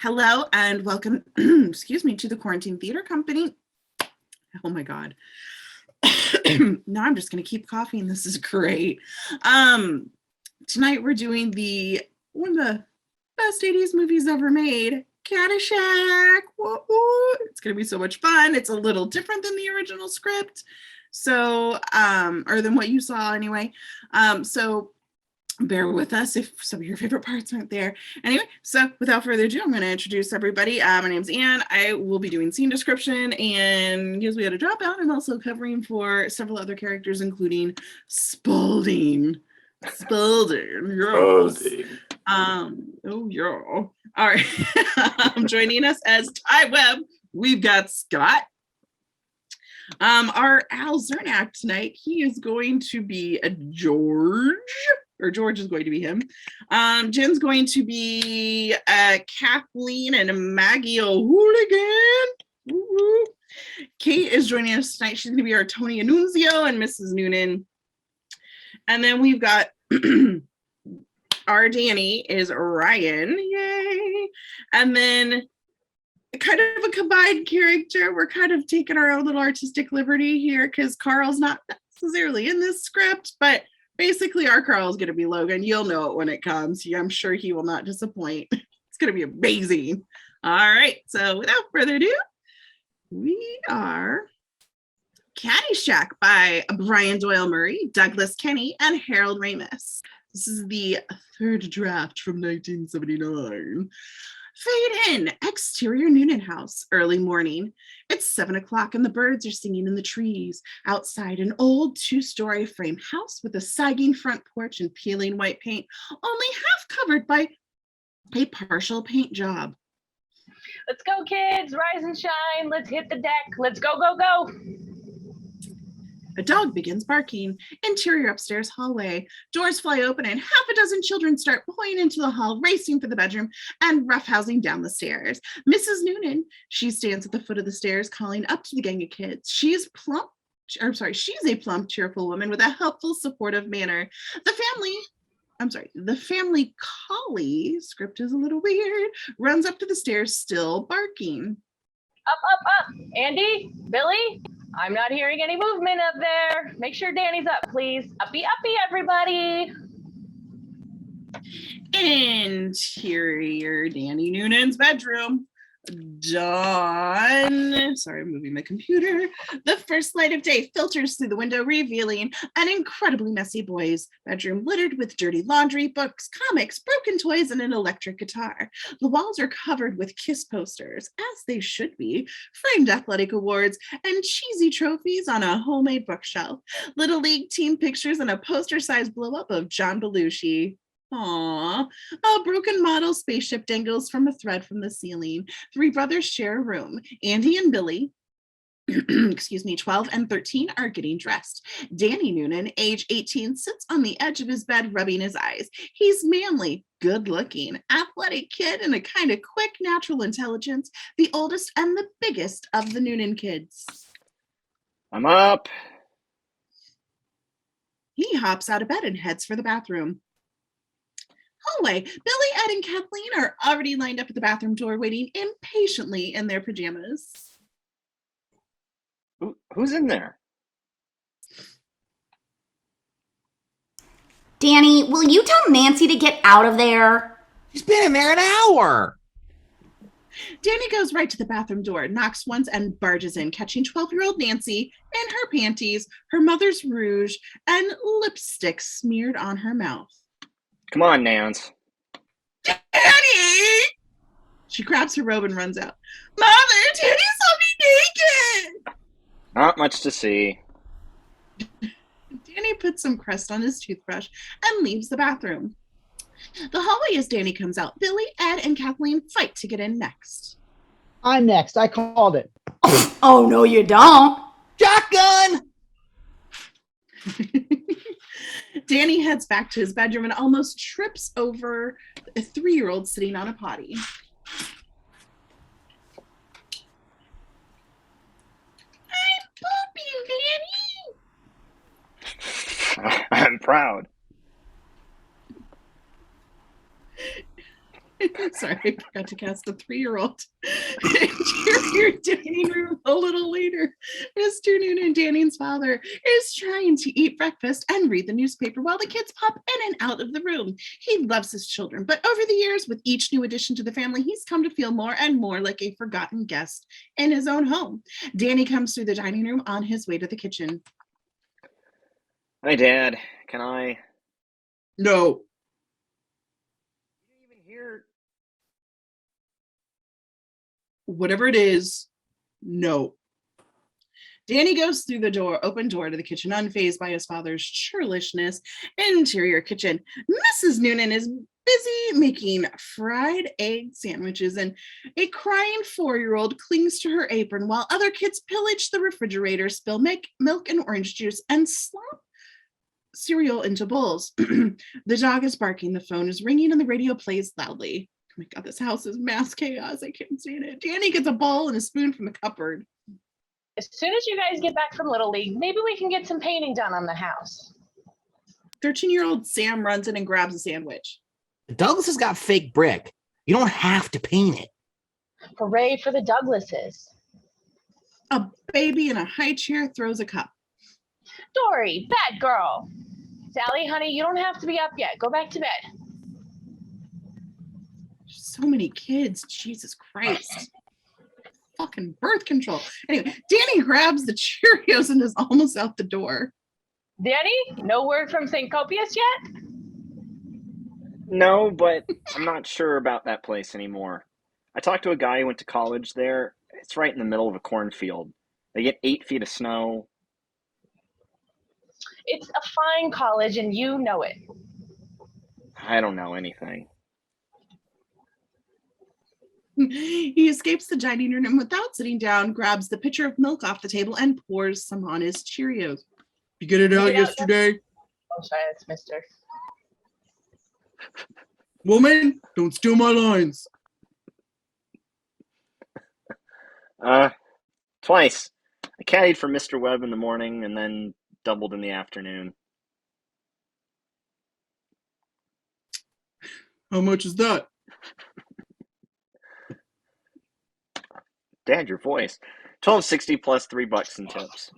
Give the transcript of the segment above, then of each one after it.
Hello and welcome, excuse me, to the Quarantine Theater Company. Oh my God. Now I'm just going to keep coughing. This is great. Tonight we're doing one of the best 80s movies ever made, Caddyshack. Woo-hoo. It's going to be so much fun. It's a little different than the original script. So, or than what you saw anyway. So bear with us if some of your favorite parts aren't there. Anyway, so without further ado, I'm going to introduce everybody. My name's Anne. I will be doing scene description, and because we had a dropout, I'm also covering for several other characters, including Spalding. Spalding. Oh, yeah. All right. Joining us as Ty Webb, we've got Scott. Our Al Zernak tonight, he is going to be a George. Or George is going to be him. Jen's going to be Kathleen and Maggie O'Hooligan. Woo-hoo. Kate is joining us tonight. She's going to be our Tony Annunzio and Mrs. Noonan. And then we've got our Danny is Ryan. Yay. And then kind of a combined character. We're kind of taking our own little artistic liberty here because Carl's not necessarily in this script, but basically, our Carl is going to be Logan. You'll know it when it comes. I'm sure he will not disappoint. It's going to be amazing. All right. So without further ado, we are Caddyshack by Brian Doyle Murray, Douglas Kenny, and Harold Ramis. This is the third draft from 1979. Fade in, exterior Noonan house, early morning. It's 7 o'clock and the birds are singing in the trees. Outside, an old 2-story frame house with a sagging front porch and peeling white paint, only half covered by a partial paint job. Let's go, kids, rise and shine. Let's hit the deck. Let's go, go, go. A dog begins barking. Interior upstairs hallway. Doors fly open and half a dozen children start pouring into the hall, racing for the bedroom and roughhousing down the stairs. Mrs. Noonan, she stands at the foot of the stairs, calling up to the gang of kids. She's a plump, cheerful woman with a helpful, supportive manner. The family collie, script is a little weird, runs up to the stairs, still barking. Up, up, up. Andy, Billy, I'm not hearing any movement up there. Make sure Danny's up, please. Uppy, uppy, everybody. Interior Danny Noonan's bedroom. Dawn. Sorry, I'm moving my computer. The first light of day filters through the window, revealing an incredibly messy boy's bedroom littered with dirty laundry, books, comics, broken toys, and an electric guitar. The walls are covered with Kiss posters, as they should be, framed athletic awards, and cheesy trophies on a homemade bookshelf. Little League team pictures and a poster-sized blow-up of John Belushi. Aww. A broken model spaceship dangles from a thread from the ceiling. 3 brothers share a room. Andy and Billy, 12 and 13, are getting dressed. Danny Noonan, age 18, sits on the edge of his bed, rubbing his eyes. He's manly, good-looking, athletic kid and a kind of quick natural intelligence, the oldest and the biggest of the Noonan kids. I'm up. He hops out of bed and heads for the bathroom. Hallway. Billy, Ed, and Kathleen are already lined up at the bathroom door, waiting impatiently in their pajamas. Who's in there? Danny, will you tell Nancy to get out of there? She's been in there an hour. Danny goes right to the bathroom door, knocks once, and barges in, catching 12-year-old Nancy in her panties, her mother's rouge, and lipstick smeared on her mouth. Come on, Nance. Danny! She grabs her robe and runs out. Mother, Danny saw me naked! Not much to see. Danny puts some crust on his toothbrush and leaves the bathroom. The hallway as Danny comes out. Billy, Ed, and Kathleen fight to get in next. I'm next. I called it. Oh, no, you don't. Shotgun! Danny heads back to his bedroom and almost trips over a 3-year-old sitting on a potty. I'm pooping, Danny! I'm proud. Sorry, I forgot to cast a 3-year-old. Your dining room a little later. Mr. Noonan, Danny's father, is trying to eat breakfast and read the newspaper while the kids pop in and out of the room. He loves his children, but over the years, with each new addition to the family, he's come to feel more and more like a forgotten guest in his own home. Danny comes through the dining room on his way to the kitchen. Hi, Dad. Can I? No. You didn't even hear. Whatever it is, no. Danny goes through the open door to the kitchen, unfazed by his father's churlishness. Interior kitchen. Mrs. Noonan is busy making fried egg sandwiches, and a crying 4-year-old clings to her apron while other kids pillage the refrigerator, spill milk and orange juice, and slop cereal into bowls. The dog is barking, the phone is ringing, and the radio plays loudly. Oh my God, this house is mass chaos. I can't stand it. Danny gets a bowl and a spoon from the cupboard. As soon as you guys get back from Little League, maybe we can get some painting done on the house. 13-year-old Sam runs in and grabs a sandwich. Douglas has got fake brick. You don't have to paint it. Hooray for the Douglases. A baby in a high chair throws a cup. Dory, bad girl. Sally, honey, you don't have to be up yet. Go back to bed. So many kids. Jesus Christ. Fucking birth control. Anyway, Danny grabs the Cheerios and is almost out the door. Danny, no word from St. Copius yet? No, but I'm not sure about that place anymore. I talked to a guy who went to college there. It's right in the middle of a cornfield. They get 8 feet of snow. It's a fine college and you know it. I don't know anything. He escapes the dining room and without sitting down, grabs the pitcher of milk off the table and pours some on his Cheerios. You get it out yesterday? Oh, sorry, that's Mr. Woman, don't steal my lines. Twice. I caddied for Mr. Webb in the morning and then doubled in the afternoon. How much is that? Dad, your voice. $12.60 plus $3 in tips.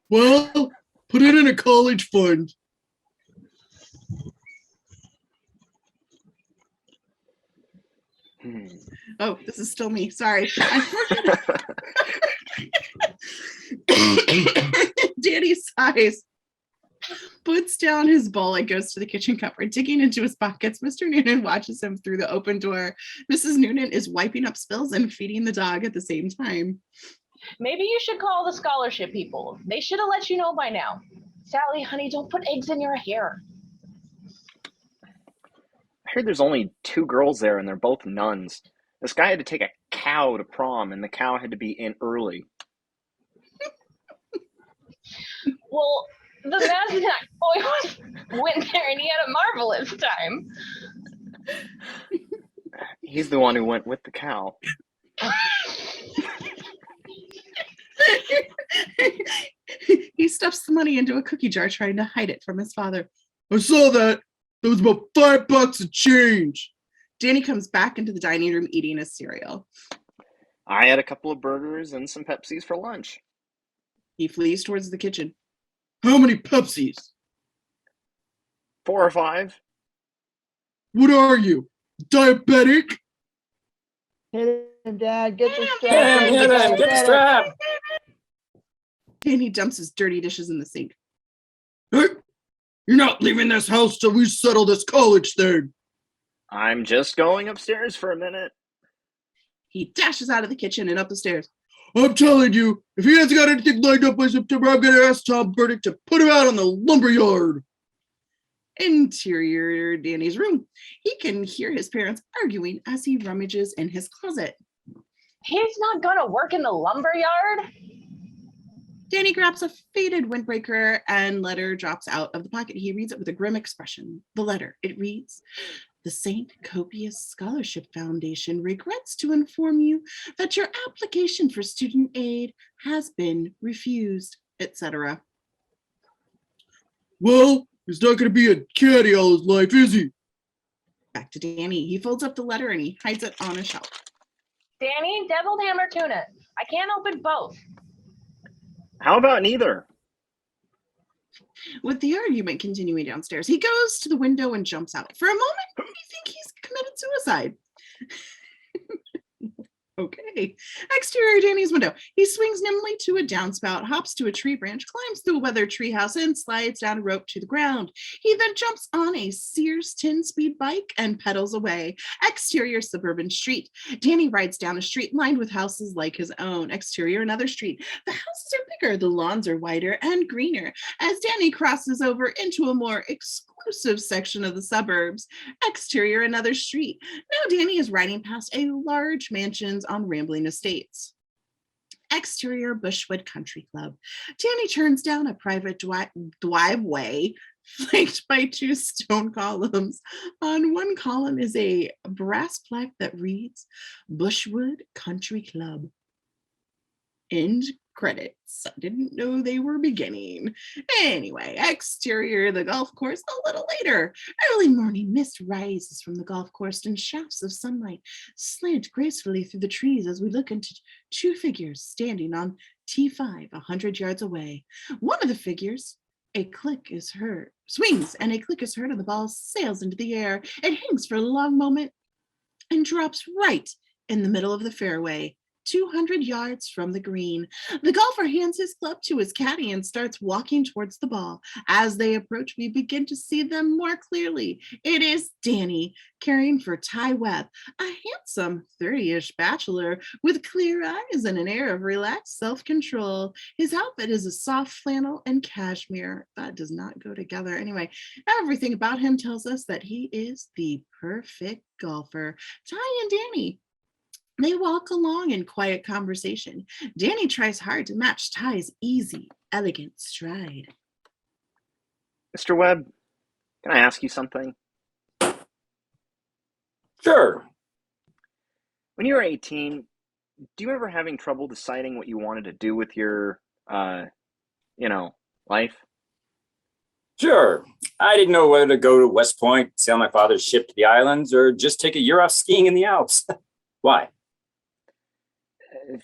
Well, put it in a college fund. Oh, this is still me. Sorry. Danny sighs, puts down his bowl and goes to the kitchen cupboard, digging into his pockets. Mr. Noonan watches him through the open door. Mrs. Noonan is wiping up spills and feeding the dog at the same time. Maybe you should call the scholarship people. They should have let you know by now. Sally, honey, don't put eggs in your hair. I heard there's only 2 girls there and they're both nuns. This guy had to take a cow to prom and the cow had to be in early. Well, the Mazdnak boy went there and he had a marvelous time. He's the one who went with the cow. He stuffs the money into a cookie jar, trying to hide it from his father. I saw that. That was about $5 of change. Danny comes back into the dining room eating his cereal. I had a couple of burgers and some Pepsis for lunch. He flees towards the kitchen. How many Pepsis? 4 or 5. What are you, diabetic? Hit him, Dad. Get the strap. Hit him, get the strap. Danny dumps his dirty dishes in the sink. Hey, you're not leaving this house till we settle this college thing. I'm just going upstairs for a minute. He dashes out of the kitchen and up the stairs. I'm telling you, if he hasn't got anything lined up by September, I'm going to ask Tom Burdick to put him out on the lumberyard. Interior Danny's room. He can hear his parents arguing as he rummages in his closet. He's not gonna work in the lumberyard. Danny grabs a faded windbreaker and letter drops out of the pocket. He reads it with a grim expression. The letter, it reads, "The St. Copius Scholarship Foundation regrets to inform you that your application for student aid has been refused," etc. Well, he's not going to be a caddy all his life, is he? Back to Danny. He folds up the letter and he hides it on a shelf. Danny, deviled hammer tuna. I can't open both. How about neither? With the argument continuing downstairs, he goes to the window and jumps out. For a moment, we think he's committed suicide. Okay. Exterior Danny's window. He swings nimbly to a downspout, hops to a tree branch, climbs through a weathered treehouse, and slides down a rope to the ground. He then jumps on a Sears 10-speed bike and pedals away. Exterior suburban street. Danny rides down a street lined with houses like his own. Exterior another street. The houses are bigger, the lawns are wider and greener. As Danny crosses over into a more exclusive section of the suburbs. Exterior another street. Now Danny is riding past a large mansions on rambling estates. Exterior Bushwood Country Club. Danny turns down a private driveway flanked by two stone columns. On one column is a brass plaque that reads Bushwood Country Club. End credits. I didn't know they were beginning. Anyway, exterior the golf course a little later. Early morning mist rises from the golf course and shafts of sunlight slant gracefully through the trees as we look into two figures standing on T5 100 yards away. One of the figures, a click is heard, swings and a click is heard and the ball sails into the air. It hangs for a long moment and drops right in the middle of the fairway. 200 yards from the green. The golfer hands his club to his caddy and starts walking towards the ball. As they approach, we begin to see them more clearly. It is Danny, caring for Ty Webb, a handsome 30-ish bachelor with clear eyes and an air of relaxed self-control. His outfit is a soft flannel and cashmere. That does not go together. Anyway, everything about him tells us that he is the perfect golfer. Ty and Danny, they walk along in quiet conversation. Danny tries hard to match Ty's easy, elegant stride. Mr. Webb, can I ask you something? Sure. When you were 18, do you ever having trouble deciding what you wanted to do with your, life? Sure. I didn't know whether to go to West Point, sail my father's ship to the islands, or just take a year off skiing in the Alps. Why?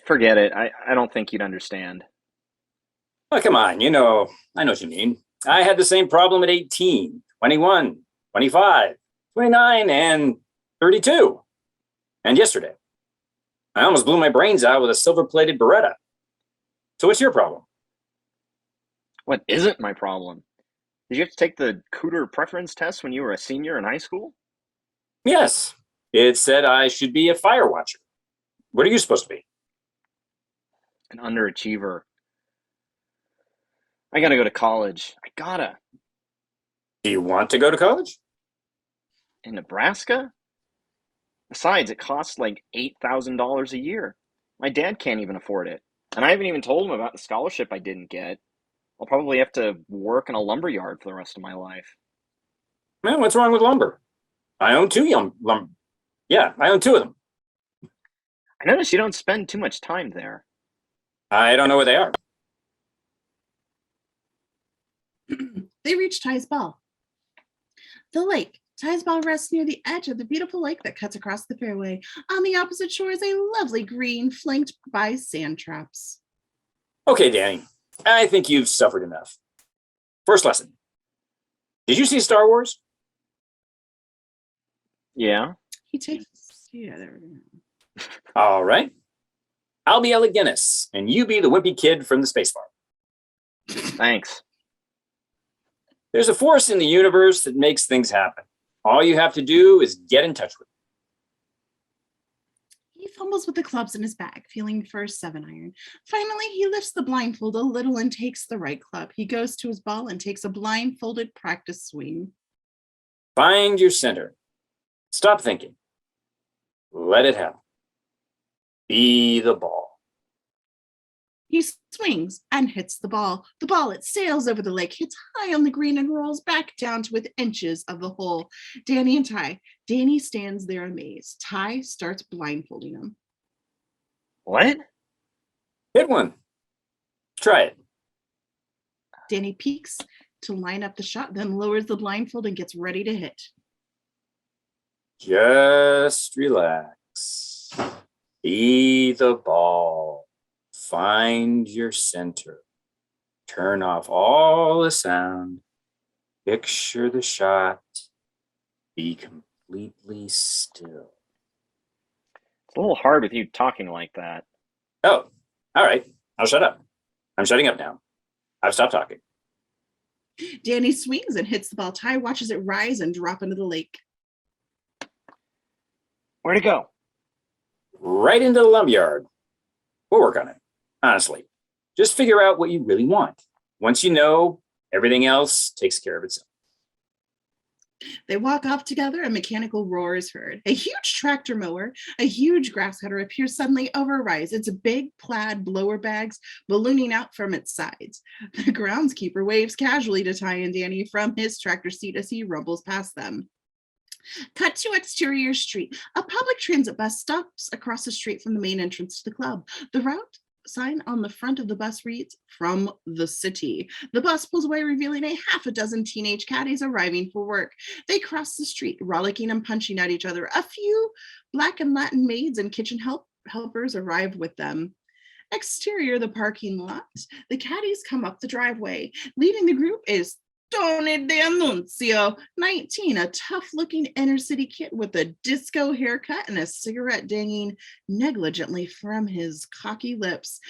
Forget it. I don't think you'd understand. Oh, come on. I know what you mean. I had the same problem at 18, 21, 25, 29, and 32. And yesterday, I almost blew my brains out with a silver-plated Beretta. So what's your problem? What isn't my problem? Did you have to take the Cooter preference test when you were a senior in high school? Yes. It said I should be a fire watcher. What are you supposed to be? An underachiever. I gotta go to college. I gotta. Do you want to go to college? In Nebraska? Besides, it costs like $8,000 a year. My dad can't even afford it. And I haven't even told him about the scholarship I didn't get. I'll probably have to work in a lumber yard for the rest of my life. Man, what's wrong with lumber? I own two lumber. Yeah, I own two of them. I notice you don't spend too much time there. I don't know where they are. They reach Ty's ball. The lake. Ty's ball rests near the edge of the beautiful lake that cuts across the fairway. On the opposite shore is a lovely green flanked by sand traps. Okay, Danny. I think you've suffered enough. First lesson. Did you see Star Wars? Yeah? He takes, yeah, there we go. All right. I'll be Alec Guinness, and you be the wimpy kid from the space farm. Thanks. There's a force in the universe that makes things happen. All you have to do is get in touch with it. He fumbles with the clubs in his bag, feeling for a 7-iron. Finally, he lifts the blindfold a little and takes the right club. He goes to his ball and takes a blindfolded practice swing. Find your center. Stop thinking. Let it happen. Be the ball. He swings and hits the ball. The ball, it sails over the lake, hits high on the green and rolls back down to within inches of the hole. Danny and Ty. Danny stands there amazed. Ty starts blindfolding him. What? Hit one. Try it. Danny peeks to line up the shot, then lowers the blindfold and gets ready to hit. Just relax. Be the ball. Find your center. Turn off all the sound. Picture the shot. Be completely still. It's a little hard with you talking like that. Oh, all right. I'll shut up. I'm shutting up now. I've stopped talking. Danny swings and hits the ball. Ty watches it rise and drop into the lake. Where'd it go? Right into the lumberyard. We'll work on it. Honestly, just figure out what you really want. Once you know, everything else takes care of itself. They walk off together. A mechanical roar is heard. A huge tractor mower, a huge grass cutter appears suddenly over a rise. Its big plaid blower bags ballooning out from its sides. The groundskeeper waves casually to Ty and Danny from his tractor seat as he rumbles past them. Cut to exterior street. A public transit bus stops across the street from the main entrance to the club. The route sign on the front of the bus reads, "From the city." The bus pulls away, revealing a half a dozen teenage caddies arriving for work. They cross the street, rollicking and punching at each other. A few Black and Latin maids and kitchen helpers arrive with them. Exterior, the parking lot. The caddies come up the driveway. Leading the group is Tony D'Annunzio, 19, a tough-looking inner-city kid with a disco haircut and a cigarette dangling negligently from his cocky lips.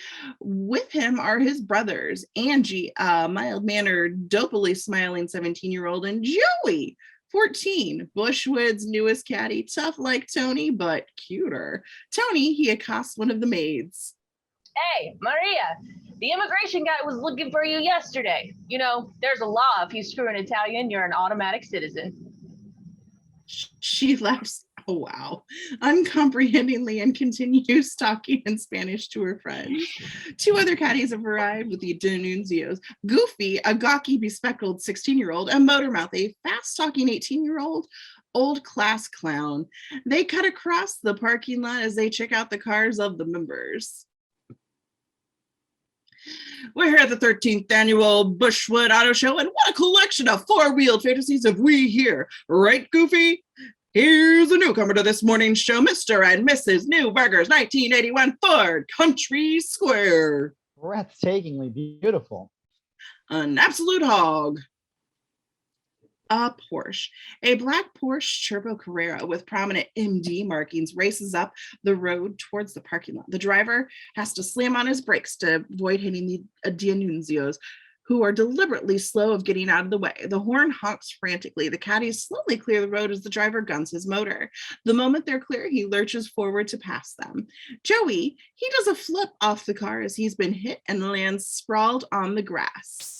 With him are his brothers, Angie, a mild-mannered, dopily smiling 17-year-old, and Joey, 14, Bushwood's newest caddy, tough like Tony, but cuter. Tony, he accosts one of the maids. Hey, Maria, the immigration guy was looking for you yesterday. You know, there's a law. If you screw an Italian, you're an automatic citizen. She laughs, oh wow, uncomprehendingly, and continues talking in Spanish to her friends. Two other caddies have arrived with the D'Annunzios. Goofy, a gawky, bespectacled 16-year-old, and Motormouth, a fast-talking 18-year-old old class clown. They cut across the parking lot as they check out the cars of the members. We're here at the 13th annual Bushwood Auto Show, and what a collection of four-wheeled fantasies have we here, right, Goofy? Here's a newcomer to this morning's show, Mr. and Mrs. Newberger's 1981 Ford Country Square. Breathtakingly beautiful. An absolute hog. A Porsche. A black Porsche Turbo Carrera with prominent MD markings races up the road towards the parking lot. The driver has to slam on his brakes to avoid hitting the D'Annunzios, who are deliberately slow of getting out of the way. The horn honks frantically. The caddies slowly clear the road as the driver guns his motor. The moment they're clear, he lurches forward to pass them. Joey, he does a flip off the car as he's been hit and lands sprawled on the grass.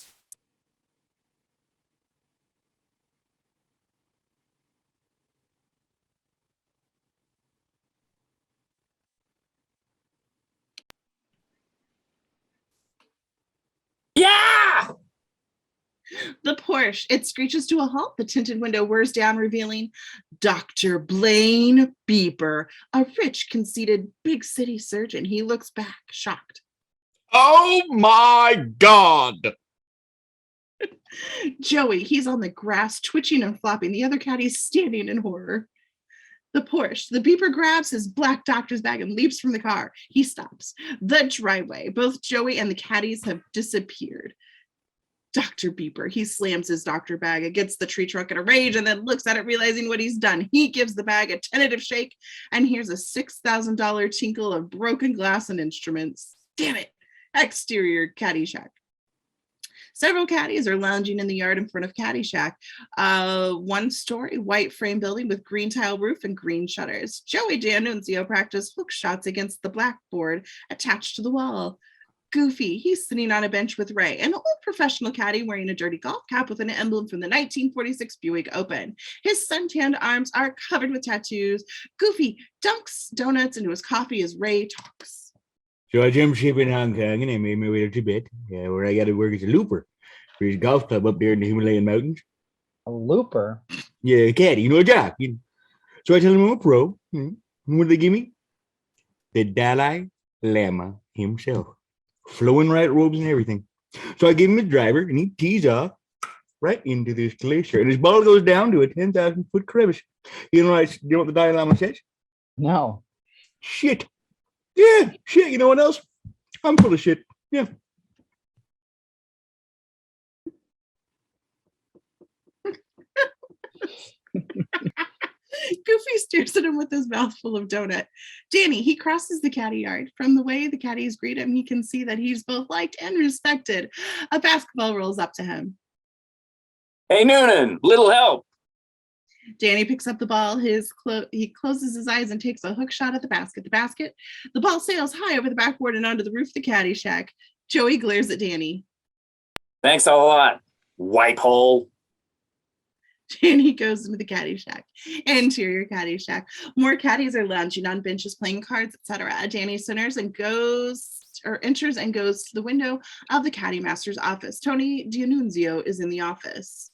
Yeah! The Porsche, it screeches to a halt. The tinted window whirs down, revealing Dr. Blaine Beeper, a rich, conceited, big city surgeon. He looks back, shocked. Oh my God. Joey, he's on the grass, twitching and flopping. The other caddy's standing in horror. The Porsche, the Beeper grabs his black doctor's bag and leaps from the car. He stops. The driveway, both Joey and the caddies have disappeared. Dr. Beeper, he slams his doctor bag against the tree trunk in a rage and then looks at it, realizing what he's done. He gives the bag a tentative shake and hears a $6,000 tinkle of broken glass and instruments. Damn it. Exterior Caddyshack. Several caddies are lounging in the yard in front of Caddyshack, one-story white frame building with green tile roof and green shutters. Joey D'Annunzio practiced hook shots against the blackboard attached to the wall. Goofy, he's sitting on a bench with Ray, an old professional caddy wearing a dirty golf cap with an emblem from the 1946 Buick Open. His suntanned arms are covered with tattoos. Goofy dunks donuts into his coffee as Ray talks. So I jumped ship in Hong Kong and I made my way to Tibet, where I got to work as a looper for his golf club up there in the Himalayan mountains. A looper? Yeah, caddy, a jock. So I tell him I'm a pro. And what do they give me? The Dalai Lama himself. Flowing right robes and everything. So I give him a driver and he tees off. right into this glacier, and his ball goes down to a 10,000-foot crevice. You know what the Dalai Lama says? No. Shit. Yeah, shit. You know what else? I'm full of shit. Yeah. Goofy stares at him with his mouth full of donut. Danny, he crosses the caddy yard. From the way the caddies greet him, he can see that he's both liked and respected. A basketball rolls up to him. Hey, Noonan, little help. Danny picks up the ball. He closes his eyes and takes a hook shot at the basket. The ball sails high over the backboard and onto the roof of the Caddyshack. Joey glares at Danny. Thanks a lot, wipe hole. Danny goes into the Caddyshack. Interior Caddyshack. More caddies are lounging on benches, playing cards, etc. Danny enters and goes to the window of the Caddy Master's office. Tony D'Annunzio is in the office.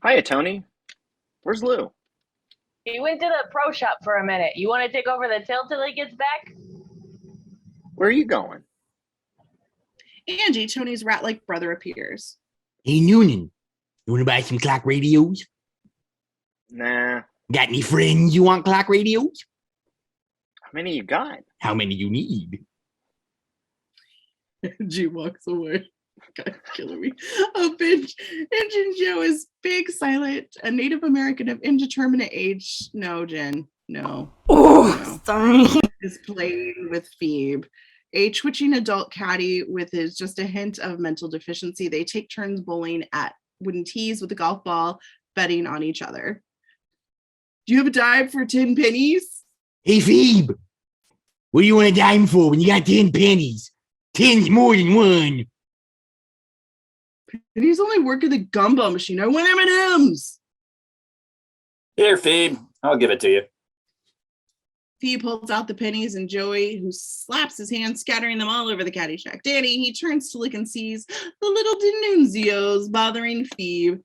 Hiya, Tony. Where's Lou? He went to the pro shop for a minute. You want to take over the till he gets back? Where are you going? Angie, Tony's rat-like brother, appears. Hey, Noonan, you want to buy some clock radios? Nah. Got any friends you want clock radios? How many you got? How many you need? Angie walks away. God, killing me. Engine Joe is big, silent, a Native American of indeterminate age. No, Jen. No. Oh, sorry. Is playing with Phoebe, a twitching adult caddy with just a hint of mental deficiency. They take turns bowling at wooden tees with a golf ball, betting on each other. Do you have a dime for 10 pennies? Hey, Phoebe, what do you want a dime for when you got 10 pennies? 10's more than one. Pennies only work at the gumball machine. I want M&Ms. Here, Phoebe, I'll give it to you. Phoebe pulls out the pennies, and Joey, who slaps his hand, scattering them all over the Caddyshack. Danny, he turns to look and sees the little D'Annunzios bothering Phoebe.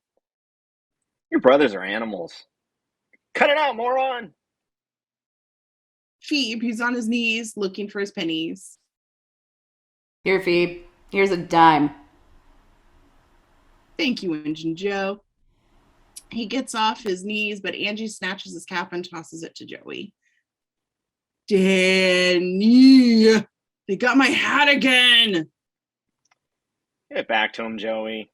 Your brothers are animals. Cut it out, moron! Phoebe, he's on his knees looking for his pennies. Here, Phoebe. Here's a dime. Thank you, Engine Joe. He gets off his knees, but Angie snatches his cap and tosses it to Joey. Danny, they got my hat again. Get it back to him, Joey.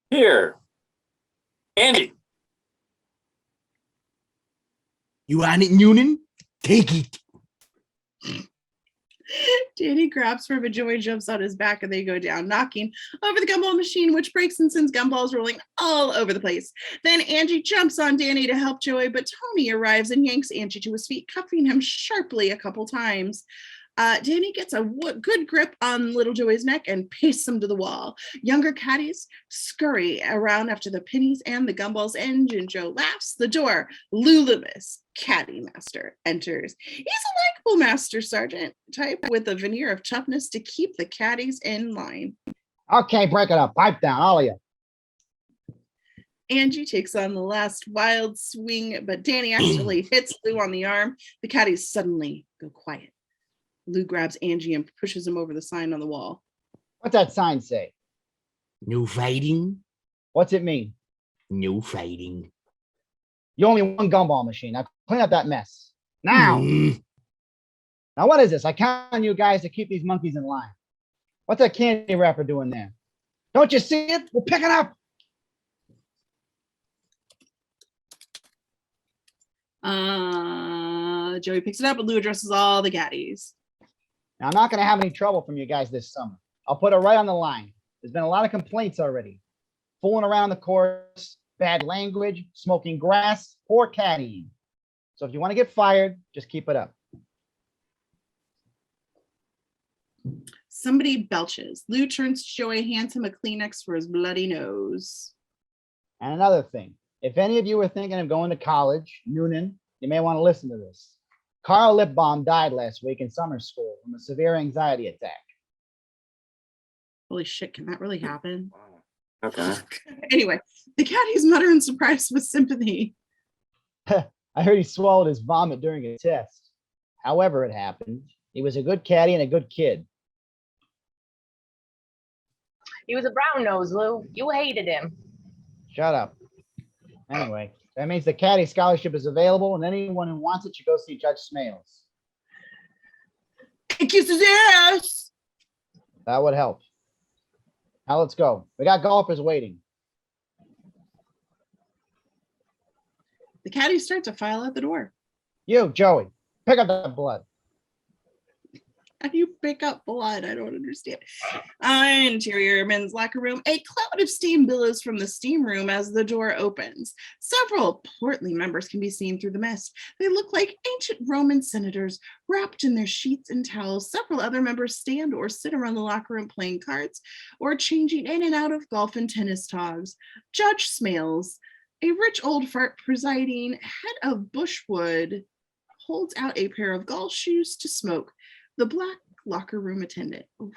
Here, Andy. You want it, Noonan? Take it. Danny grabs from it, Joey jumps on his back, and they go down, knocking over the gumball machine, which breaks and sends gumballs rolling all over the place. Then Angie jumps on Danny to help Joey, but Tony arrives and yanks Angie to his feet, cuffing him sharply a couple times. Danny gets a good grip on little Joey's neck and pastes him to the wall. Younger caddies scurry around after the pennies and the gumballs. Engine Joe laughs. The door, Lou Loomis, caddy master, enters. He's a likable master sergeant type with a veneer of toughness to keep the caddies in line. Okay, break it up. Pipe down, all of you. Angie takes on the last wild swing, but Danny actually hits Lou on the arm. The caddies suddenly go quiet. Lou grabs Angie and pushes him over the sign on the wall. What's that sign say? No fighting. What's it mean? No fighting. You only one gumball machine. Now clean up that mess. Now. Mm. Now what is this? I count on you guys to keep these monkeys in line. What's that candy wrapper doing there? Don't you see it? We'll pick it up. Joey picks it up, and Lou addresses all the caddies. Now, I'm not going to have any trouble from you guys this summer. I'll put it right on the line. There's been a lot of complaints already. Fooling around the course, bad language, smoking grass, poor caddying. So if you want to get fired, just keep it up. Somebody belches. Lou turns to Joey, hands him a Kleenex for his bloody nose. And another thing, if any of you are thinking of going to college, Noonan, you may want to listen to this. Carl Lipbaum died last week in summer school from a severe anxiety attack. Holy shit, can that really happen? Okay. Anyway, the caddies mutter in surprise with sympathy. I heard he swallowed his vomit during a test. However it happened, he was a good caddy and a good kid. He was a brown nose, Lou. You hated him. Shut up. Anyway, that means the caddy scholarship is available, and anyone who wants it should go see Judge Smales. Kiss his ass. That would help. Now let's go. We got golfers waiting. The caddies start to file out the door. You, Joey, pick up that blood. How do you pick up blood? I don't understand. Interior men's locker room. A cloud of steam billows from the steam room as the door opens. Several portly members can be seen through the mist. They look like ancient Roman senators wrapped in their sheets and towels. Several other members stand or sit around the locker room playing cards or changing in and out of golf and tennis togs. Judge Smales, a rich old fart presiding, head of Bushwood, holds out a pair of golf shoes to Smoke, the black locker room attendant. Oof.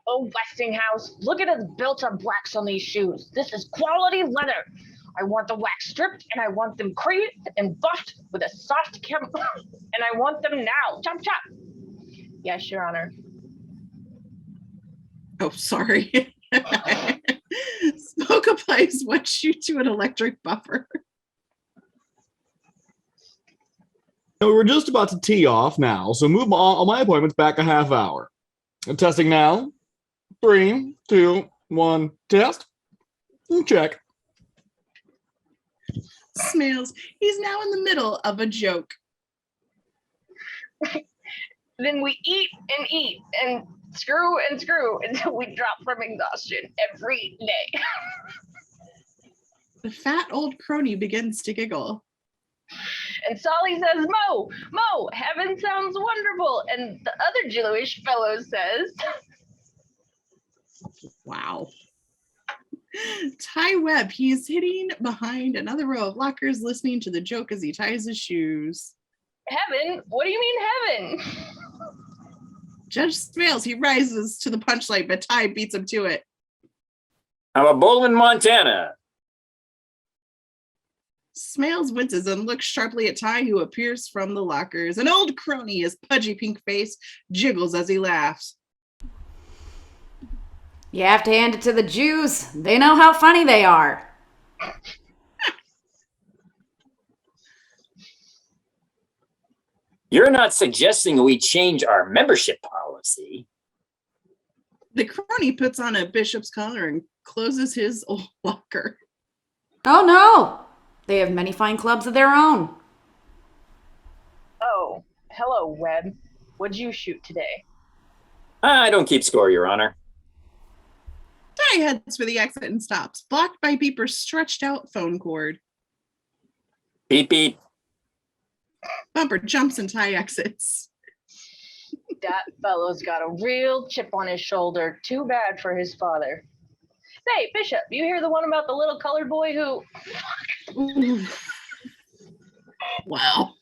Oh, Westinghouse, look at us built-up blacks on these shoes. This is quality leather. I want the wax stripped, and I want them creased and buffed with a soft chem, and I want them now. Chop, chop. Yes, Your Honor. Oh, sorry. Smoke applies one shoe to an electric buffer. We're just about to tee off now, so move all my appointments back a half hour. Testing now. 3, 2, 1, test. Check. Smales, he's now in the middle of a joke. Then we eat and screw until we drop from exhaustion every day. The fat old crony begins to giggle. And Solly says, Mo, heaven sounds wonderful. And the other Jewish fellow says, Wow. Ty Webb, he's hiding behind another row of lockers listening to the joke as he ties his shoes. heaven? What do you mean heaven? Judge Smales, he rises to the punchline, but Ty beats him to it. I'm a Bowling, Montana. Smales winces and looks sharply at Ty, who appears from the lockers. An old crony, his pudgy pink face jiggles as he laughs. You have to hand it to the Jews. They know how funny they are. You're not suggesting we change our membership policy. The crony puts on a bishop's collar and closes his old locker. Oh, no. They have many fine clubs of their own. Oh, hello, Webb. What'd you shoot today? I don't keep score, Your Honor. Ty heads for the exit and stops, blocked by Beeper's stretched out phone cord. Beep, beep. Bumper jumps and Ty exits. That fellow's got a real chip on his shoulder. Too bad for his father. Say, Bishop, you hear the one about the little colored boy who... Ooh. Wow.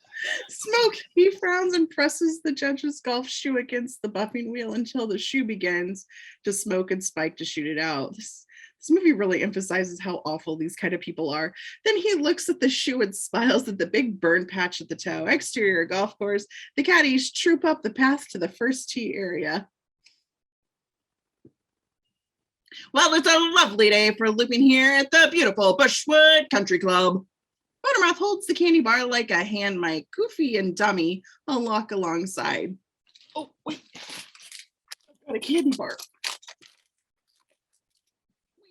Smoke, he frowns and presses the judge's golf shoe against the buffing wheel until the shoe begins to smoke and Spike to shoot it out. This movie really emphasizes how awful these kind of people are. Then he looks at the shoe and smiles at the big burn patch at the toe. Exterior golf course. The caddies troop up the path to the first tee area. Well, it's a lovely day for looping here at the beautiful Bushwood Country Club. Buttermouth holds the candy bar like a hand mic. Goofy and Dummy unlock alongside. Oh, wait. I've got a candy bar.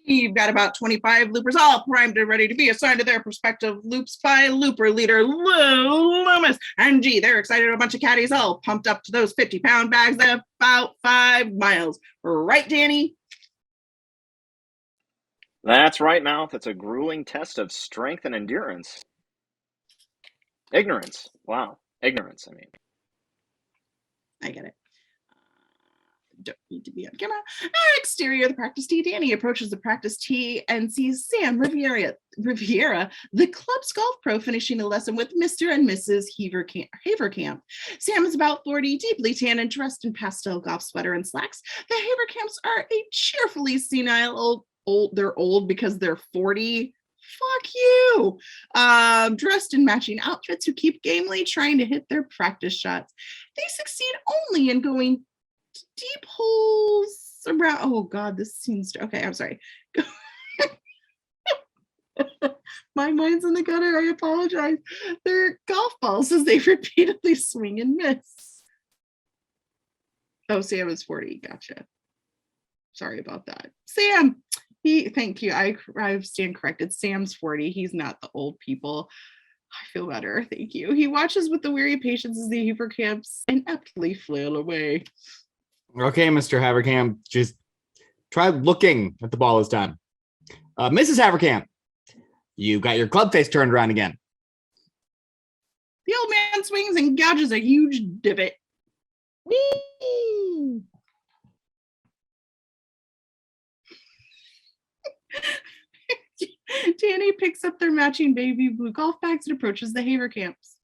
We've got about 25 loopers all primed and ready to be assigned to their prospective loops by looper leader Lou Loomis. And gee, they're excited, a bunch of caddies all pumped up to those 50-pound bags at about 5 miles. Right, Danny? That's right, Mouth. It's a grueling test of strength and endurance. Ignorance. Wow. Ignorance, I mean. I get it. Don't need to be on camera. Exterior of the practice tee. Danny approaches the practice tee and sees Sam Riviera, the club's golf pro, finishing a lesson with Mr. and Mrs. Haverkamp. Sam is about 40, deeply tan and dressed in pastel golf sweater and slacks. The Haverkamps are a cheerfully senile they're old because they're 40. Fuck you. Dressed in matching outfits who keep gamely trying to hit their practice shots. They succeed only in going deep holes around. Oh God, this seems okay. I'm sorry. My mind's in the gutter. I apologize. They're golf balls as they repeatedly swing and miss. Oh, Sam is 40. Gotcha. Sorry about that. Sam, thank you. I stand corrected. Sam's 40. He's not the old people. I feel better. Thank you. He watches with the weary patience as the Havercamps ineptly flail away. Okay, Mr. Havercamp, just try looking at the ball this time. Mrs. Havercamp, you got your club face turned around again. The old man swings and gouges a huge divot. Whee! Danny picks up their matching baby blue golf bags and approaches the Havercamps.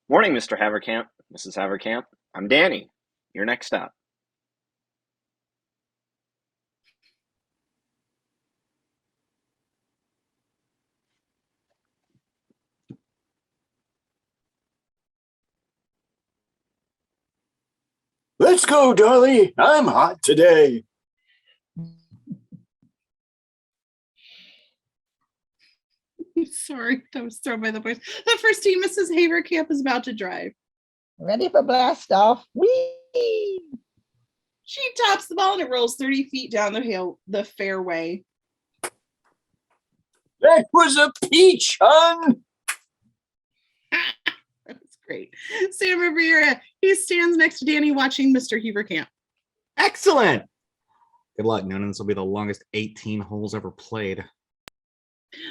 Morning, Mr. Havercamp, Mrs. Havercamp. I'm Danny. You're next up. Let's go, Dolly. I'm hot today. Sorry, that was thrown by the boys. The first tee Mrs. Havercamp is about to drive. Ready for blast off. Whee! She tops the ball and it rolls 30 feet down the fairway. That was a peach, hon. That's great. Sam Rivera, he stands next to Danny watching Mr. Havercamp. Excellent. Good luck, Noonan. This will be the longest 18 holes ever played.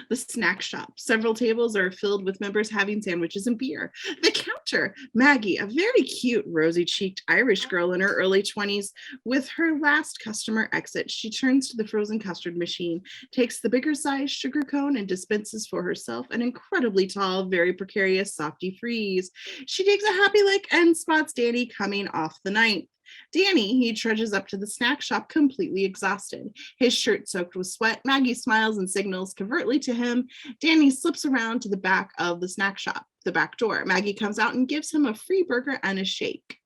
The snack shop. Several tables are filled with members having sandwiches and beer. The counter. Maggie, a very cute, rosy-cheeked Irish girl in her early 20s. With her last customer exit, she turns to the frozen custard machine, takes the bigger size sugar cone, and dispenses for herself an incredibly tall, very precarious softy freeze. She takes a happy lick and spots Danny coming off the ninth. Danny, he trudges up to the snack shop completely exhausted. His shirt soaked with sweat. Maggie smiles and signals covertly to him. Danny slips around to the back of the snack shop, the back door. Maggie comes out and gives him a free burger and a shake.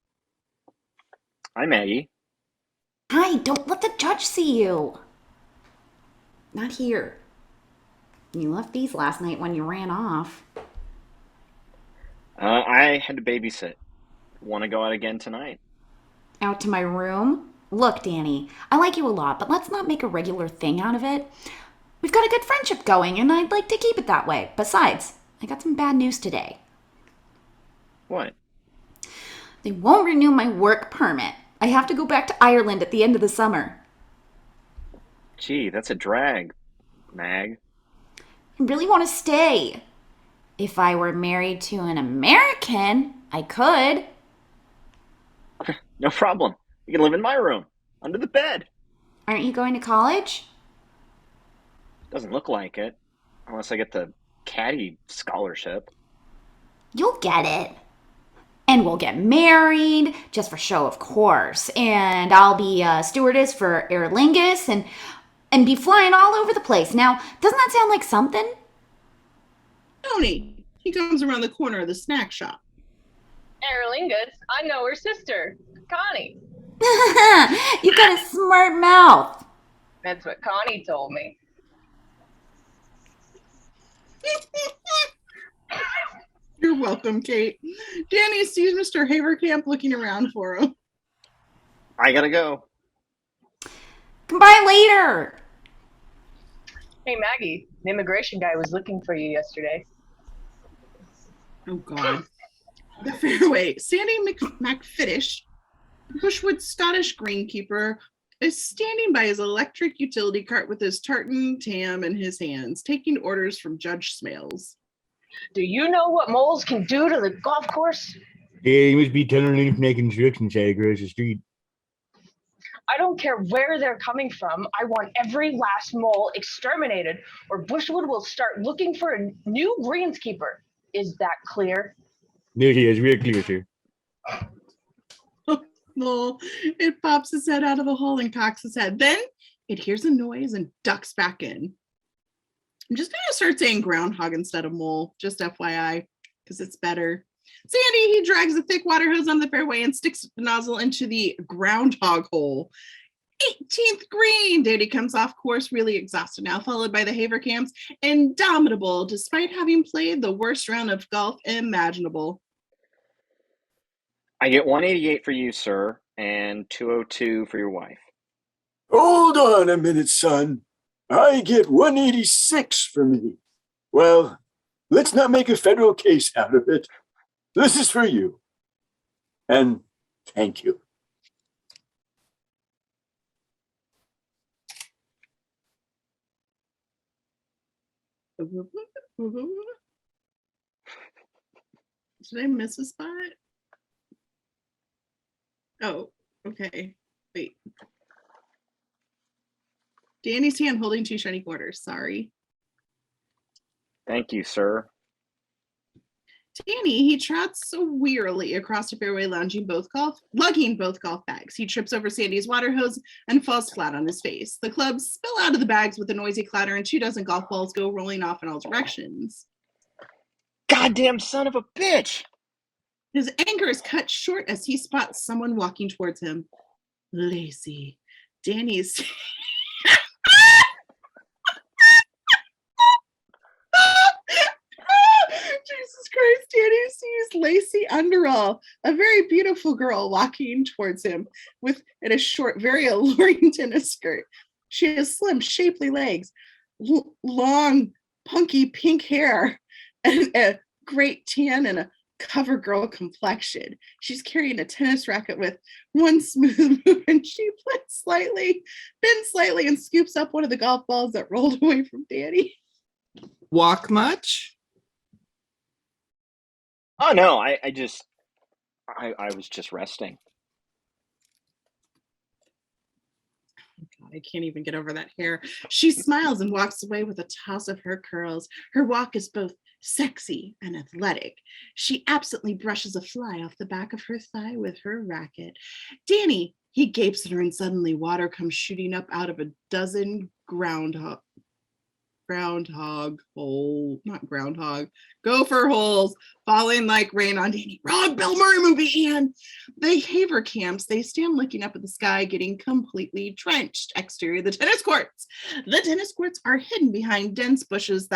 Hi, Maggie. Hi, don't let the judge see you. Not here. You left these last night when you ran off. I had to babysit. Want to go out again tonight? Out to my room? Look, Danny, I like you a lot, but let's not make a regular thing out of it. We've got a good friendship going, and I'd like to keep it that way. Besides, I got some bad news today. What? They won't renew my work permit. I have to go back to Ireland at the end of the summer. Gee, that's a drag, Mag. I really want to stay. If I were married to an American, I could. No problem. You can live in my room, under the bed. Aren't you going to college? Doesn't look like it, unless I get the caddy scholarship. You'll get it. And we'll get married, just for show, of course. And I'll be a stewardess for Aer Lingus and be flying all over the place. Now, doesn't that sound like something? Tony, he comes around the corner of the snack shop. Aer Lingus, I know her sister, Connie. You've got a smart mouth. That's what Connie told me. You're welcome, Kate. Danny sees Mr. Havercamp looking around for him. I gotta go. Come by later. Hey, Maggie, the immigration guy was looking for you yesterday. Oh, God. The fairway. Sandy McFiddish, Bushwood Scottish greenkeeper, is standing by his electric utility cart with his tartan tam in his hands, taking orders from Judge Smales. Do you know what moles can do to the golf course? Yeah, he must be telling them to make instructions out across the street. I don't care where they're coming from. I want every last mole exterminated, or Bushwood will start looking for a new greenskeeper. Is that clear? There he is, real clear, sir. Mole, it pops its head out of the hole and cocks its head. Then it hears a noise and ducks back in. I'm just going to start saying groundhog instead of mole, just FYI, because it's better. Sandy, he drags a thick water hose on the fairway and sticks the nozzle into the groundhog hole. 18th green. Danny comes off course really exhausted now, followed by the Haverkamps. Indomitable, despite having played the worst round of golf imaginable. I get 188 for you, sir, and 202 for your wife. Hold on a minute, son. I get 186 for me. Well, let's not make a federal case out of it. This is for you. And thank you. Did I miss a spot? Oh, okay. Wait. Danny's hand holding 2 shiny quarters. Sorry. Thank you, sir. Danny, he trots so wearily across the fairway, lugging both golf bags. He trips over Sandy's water hose and falls flat on his face. The clubs spill out of the bags with a noisy clatter, and 24 golf balls go rolling off in all directions. Goddamn son of a bitch! His anger is cut short as he spots someone walking towards him. Lacey. Danny's... Jesus Christ, Danny sees Lacey Underall, a very beautiful girl, walking towards him in a short, very alluring tennis skirt. She has slim, shapely legs, long, punky pink hair, and a great tan and a cover girl complexion. She's carrying a tennis racket with one smooth move, and she bends slightly, and scoops up one of the golf balls that rolled away from Danny. Walk much? Oh no, I was just resting. God, I can't even get over that hair. She smiles and walks away with a toss of her curls. Her walk is both sexy and athletic. She absently brushes a fly off the back of her thigh with her racket. Danny, he gapes at her, and suddenly water comes shooting up out of a dozen gopher holes falling like rain on Danny. Wrong Bill Murray movie. And the Haverkamps, they stand looking up at the sky, getting completely drenched. Exterior, the tennis courts. The tennis courts are hidden behind dense bushes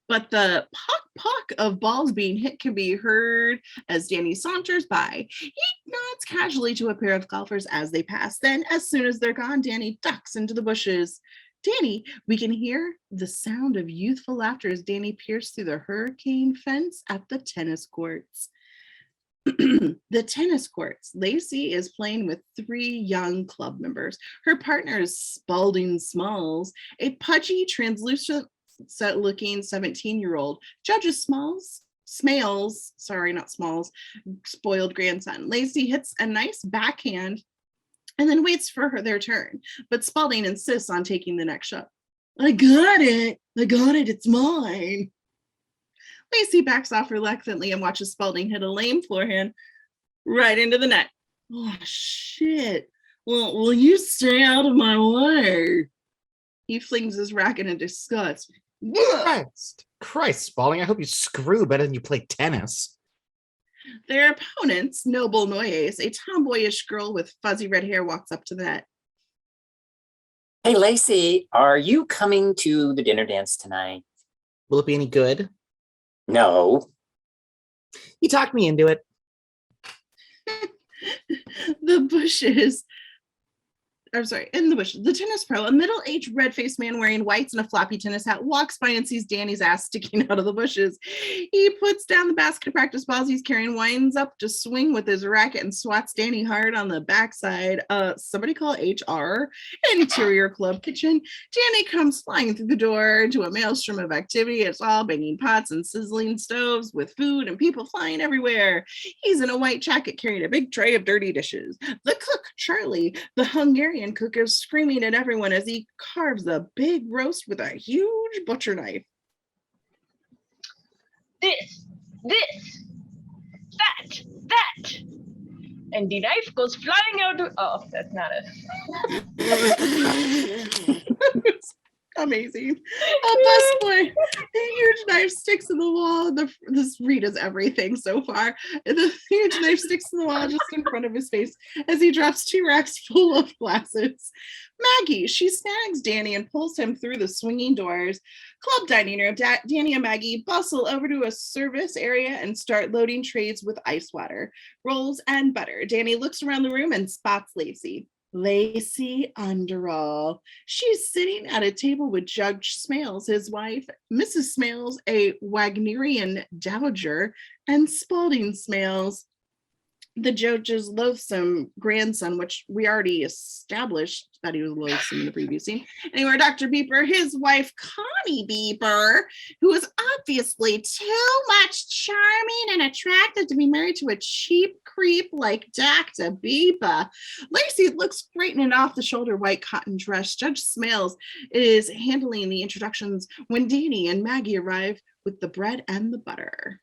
but the pock of balls being hit can be heard as Danny saunters by. He nods casually to a pair of golfers as they pass. Then, as soon as they're gone, Danny ducks into the bushes. Danny, we can hear the sound of youthful laughter as Danny peers through the hurricane fence at the tennis courts. The tennis courts. Lacey is playing with 3 young club members. Her partner is Spalding Smalls, a pudgy, translucent looking 17-year-old. Judges Smales, spoiled grandson. Lacey hits a nice backhand and then waits for their turn. But Spalding insists on taking the next shot. I got it, it's mine. Lacey backs off reluctantly and watches Spalding hit a lame forehand right into the net. Oh, shit. Well, will you stay out of my way? He flings his racket in disgust. Christ, Spalding, I hope you screw better than you play tennis. Their opponents, Noble Noyes, a tomboyish girl with fuzzy red hair, walks up to the net. Hey, Lacey, are you coming to the dinner dance tonight? Will it be any good? No. You talked me into it. In the bushes, the tennis pro, a middle-aged red-faced man wearing whites and a floppy tennis hat, walks by and sees Danny's ass sticking out of the bushes. He puts down the basket of practice balls he's carrying, winds up to swing with his racket, and swats Danny hard on the backside. Somebody call HR. Interior club kitchen. Danny comes flying through the door into a maelstrom of activity. It's all banging pots and sizzling stoves with food and people flying everywhere. He's in a white jacket carrying a big tray of dirty dishes. The cook, Charlie, the Hungarian cook, is screaming at everyone as he carves a big roast with a huge butcher knife. This, that. And the knife goes flying out. Oh, that's not it. Amazing. A busboy. The huge knife sticks in the wall. This read is everything so far. The huge knife sticks in the wall just in front of his face as he drops 2 racks full of glasses. Maggie, she snags Danny and pulls him through the swinging doors. Club dining room. Danny and Maggie bustle over to a service area and start loading trays with ice water, rolls, and butter. Danny looks around the room and spots Lacey. Lacey Underall. She's sitting at a table with Judge Smales, his wife, Mrs. Smales, a Wagnerian dowager, and Spalding Smales, the judge's loathsome grandson, which we already established that he was loathsome in the previous scene. Anyway, Dr. Beeper, his wife, Connie Beeper, who is obviously too much charming and attractive to be married to a cheap creep like Dr. Beeper. Lacey looks great in an off-the-shoulder white cotton dress. Judge Smales is handling the introductions when Danny and Maggie arrive with the bread and the butter.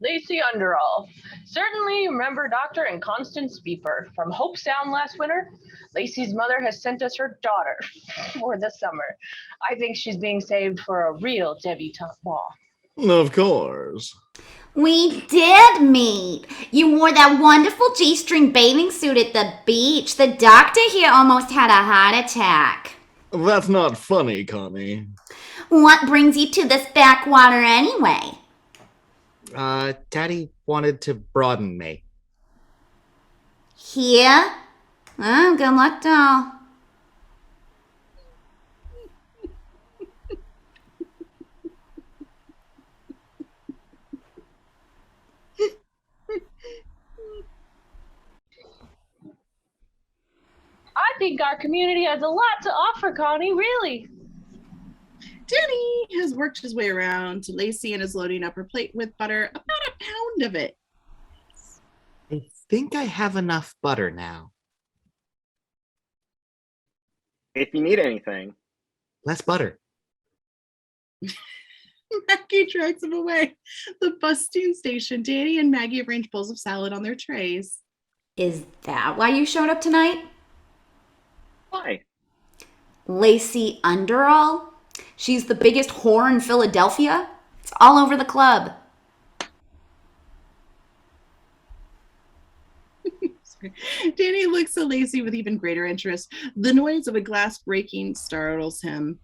Lacey Underall. Certainly you remember Dr. and Constance Beeper from Hope Sound last winter. Lacey's mother has sent us her daughter for the summer. I think she's being saved for a real debutante ball. Of course. We did meet. You wore that wonderful G-string bathing suit at the beach. The doctor here almost had a heart attack. That's not funny, Connie. What brings you to this backwater anyway? Daddy wanted to broaden me. Here? Oh, good luck, doll. I think our community has a lot to offer, Connie, really. Danny has worked his way around to Lacey and is loading up her plate with butter, about a pound of it. I think I have enough butter now. If you need anything. Less butter. Maggie drags him away. The busting station. Danny and Maggie arrange bowls of salad on their trays. Is that why you showed up tonight? Why? Lacey Underall? She's the biggest whore in Philadelphia. It's all over the club. Danny looks at Lacey with even greater interest. The noise of a glass breaking startles him.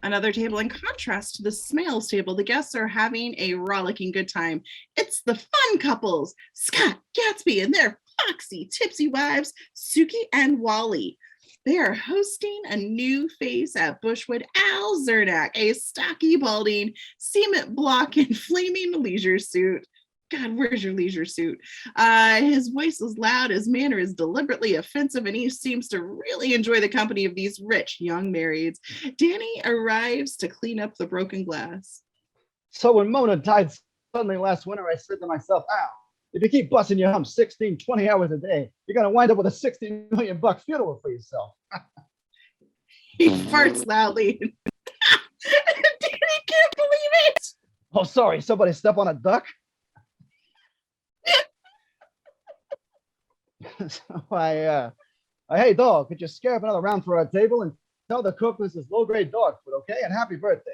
Another table, in contrast to the Smales table, the guests are having a rollicking good time. It's the fun couples, Scott, Gatsby, and their foxy, tipsy wives, Suki and Wally. They are hosting a new face at Bushwood, Al Zernak, a stocky, balding, cement block and flaming leisure suit. God, where's your leisure suit? His voice is loud, his manner is deliberately offensive, and he seems to really enjoy the company of these rich young marrieds. Danny arrives to clean up the broken glass. So when Mona died suddenly last winter, I said to myself, Al, if you keep busting your hump 16, 20 hours a day, you're going to wind up with a $60 million funeral for yourself. He farts loudly. Danny can't believe it. Oh, sorry, somebody step on a duck? So hey, dog, could you scare up another round for our table and tell the cook this is low-grade dog food, okay? And happy birthday.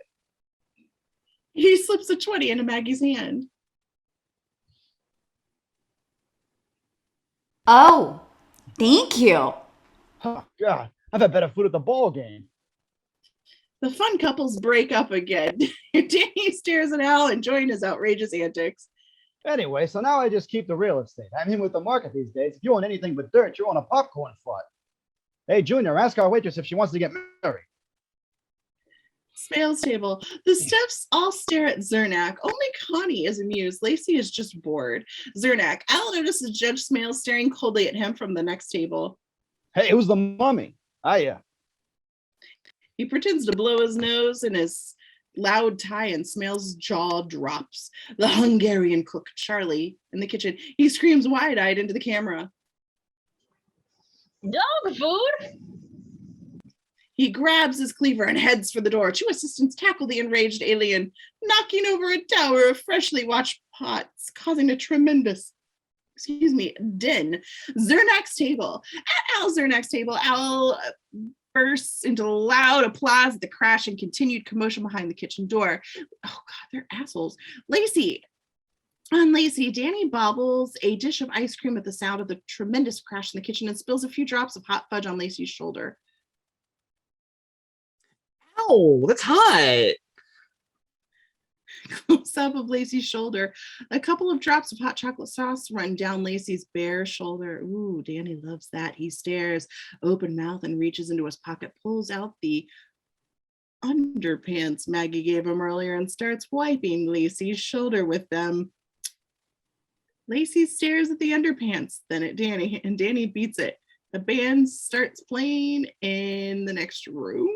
He slips a 20 into Maggie's hand. Oh, thank you. Oh, God, I've had better food at the ball game. The fun couples break up again. Danny stares at Al, enjoying his outrageous antics. Anyway, so now I just keep the real estate. I mean, with the market these days, if you own anything but dirt, you own a popcorn fart. Hey, Junior, ask our waitress if she wants to get married. Smales table. The staffs all stare at Zernak. Only Connie is amused. Lacey is just bored. Zernak. Al notices Judge Smales staring coldly at him from the next table. Hey, who's the mummy? He pretends to blow his nose in his loud tie, and Smales' jaw drops. The Hungarian cook, Charlie, in the kitchen. He screams wide-eyed into the camera. Dog food? He grabs his cleaver and heads for the door. 2 assistants tackle the enraged alien, knocking over a tower of freshly washed pots, causing a tremendous, din. Zernak's table. At Al Zernak's table, Al bursts into loud applause at the crash and continued commotion behind the kitchen door. Oh God, they're assholes. Lacey, Danny bobbles a dish of ice cream at the sound of the tremendous crash in the kitchen and spills a few drops of hot fudge on Lacey's shoulder. Ow, that's hot. Close up of Lacey's shoulder. A couple of drops of hot chocolate sauce run down Lacey's bare shoulder. Ooh, Danny loves that. He stares, open mouth, and reaches into his pocket, pulls out the underpants Maggie gave him earlier and starts wiping Lacey's shoulder with them. Lacey stares at the underpants, then at Danny, and Danny beats it. The band starts playing in the next room.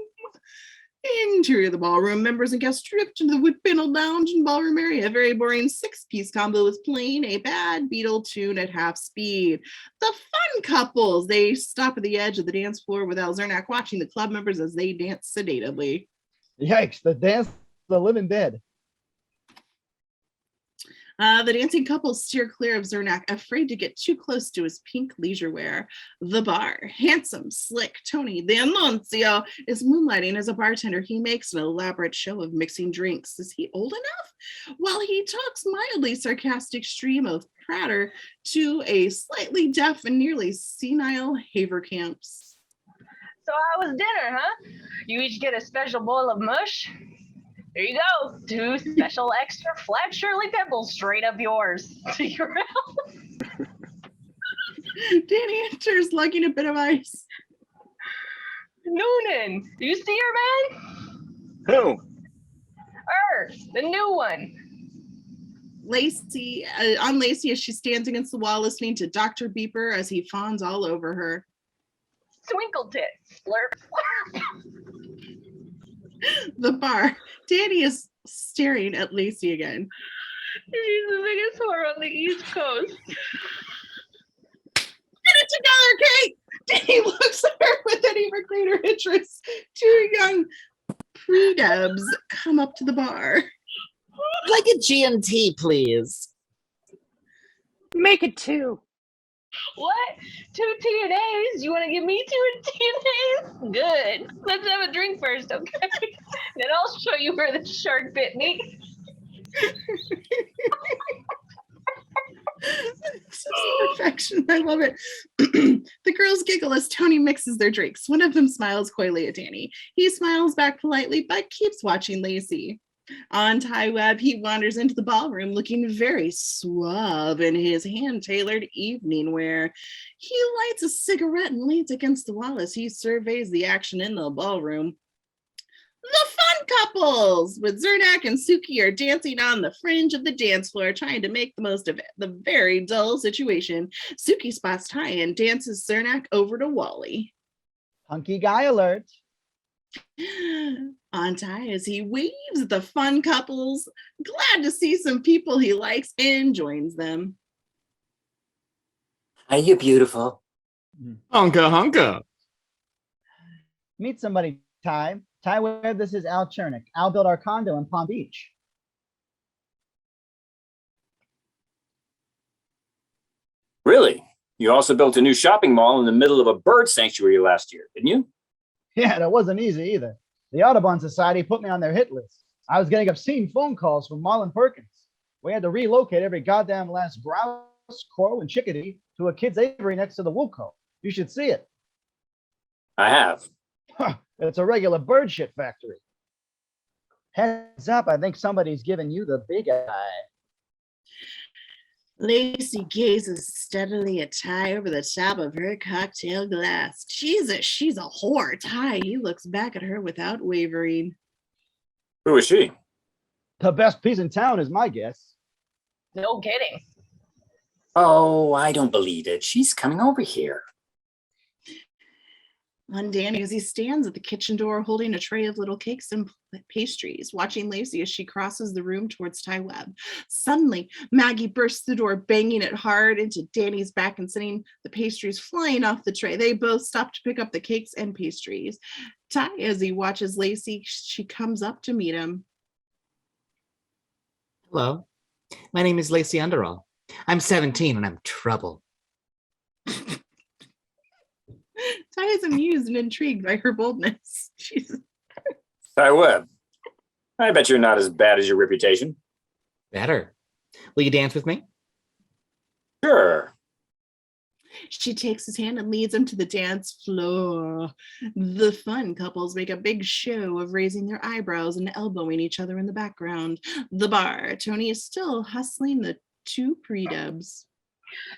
Interior of the ballroom, members and guests drift into the wood paneled lounge and ballroom area. A very boring 6-piece combo is playing a bad Beatle tune at half speed. The fun couples, they stop at the edge of the dance floor with Al Zernak watching the club members as they dance sedately. Yikes, the dance, the living dead. The dancing couples steer clear of Zernak, afraid to get too close to his pink leisure wear. The bar, handsome, slick Tony, the Annunzio, is moonlighting as a bartender. He makes an elaborate show of mixing drinks. Is he old enough? While he talks mildly sarcastic stream of prater to a slightly deaf and nearly senile Haverkamps. So how was dinner, huh? You each get a special bowl of mush? There you go. 2 special extra flat Shirley Pebbles straight up yours. To your mouth. Danny enters lugging a bit of ice. Noonan, do you see her, man? Who? Her, the new one. Lacey, on Lacey as she stands against the wall listening to Dr. Beeper as he fawns all over her. Twinkle tit, slurp. The bar. Danny is staring at Lacey again. She's the biggest whore on the East Coast. Get it together, Kate! Danny looks at her with an even greater interest. 2 young pre-dubs come up to the bar. Like a G&T, please. Make it 2. What? 2 TNAs? You want to give me 2 TNAs? Good. Let's have a drink first, okay? Then I'll show you where the shark bit me. This is perfection. I love it. The girls giggle as Tony mixes their drinks. One of them smiles coyly at Danny. He smiles back politely, but keeps watching Lacey. On Ty Webb, he wanders into the ballroom looking very suave in his hand-tailored evening wear. He lights a cigarette and leans against the wall as he surveys the action in the ballroom. The fun couples with Zernak and Suki are dancing on the fringe of the dance floor, trying to make the most of it. The very dull situation. Suki spots Ty and dances Zernak over to Wally. Hunky guy alert. On Ty as he waves at the fun couples, glad to see some people he likes, and joins them. Are you beautiful? Hunka hunka. Meet somebody, Ty. Ty Webb, this is Al Chernick. Al built our condo in Palm Beach. Really? You also built a new shopping mall in the middle of a bird sanctuary last year, didn't you? Yeah, that wasn't easy either. The Audubon Society put me on their hit list. I was getting obscene phone calls from Marlon Perkins. We had to relocate every goddamn last grouse, crow, and chickadee to a kid's aviary next to the Woolco. You should see it. I have. It's a regular bird shit factory. Heads up, I think somebody's giving you the big eye. Lacey gazes steadily at Ty over the top of her cocktail glass. Jesus, she's a whore. Ty, he looks back at her without wavering. Who is she? The best piece in town is my guess. No kidding. Oh, I don't believe it. She's coming over here. On Danny as he stands at the kitchen door holding a tray of little cakes and pastries, watching Lacey as she crosses the room towards Ty Webb. Suddenly, Maggie bursts the door, banging it hard into Danny's back and sending the pastries flying off the tray. They both stop to pick up the cakes and pastries. Ty, as he watches Lacey, she comes up to meet him. Hello, my name is Lacey Underall. I'm 17 and I'm trouble. Ty is amused and intrigued by her boldness. Jesus. Ty Webb, I bet you're not as bad as your reputation. Better. Will you dance with me? Sure. She takes his hand and leads him to the dance floor. The fun couples make a big show of raising their eyebrows and elbowing each other in the background. The bar, Tony is still hustling the two pre-dubs.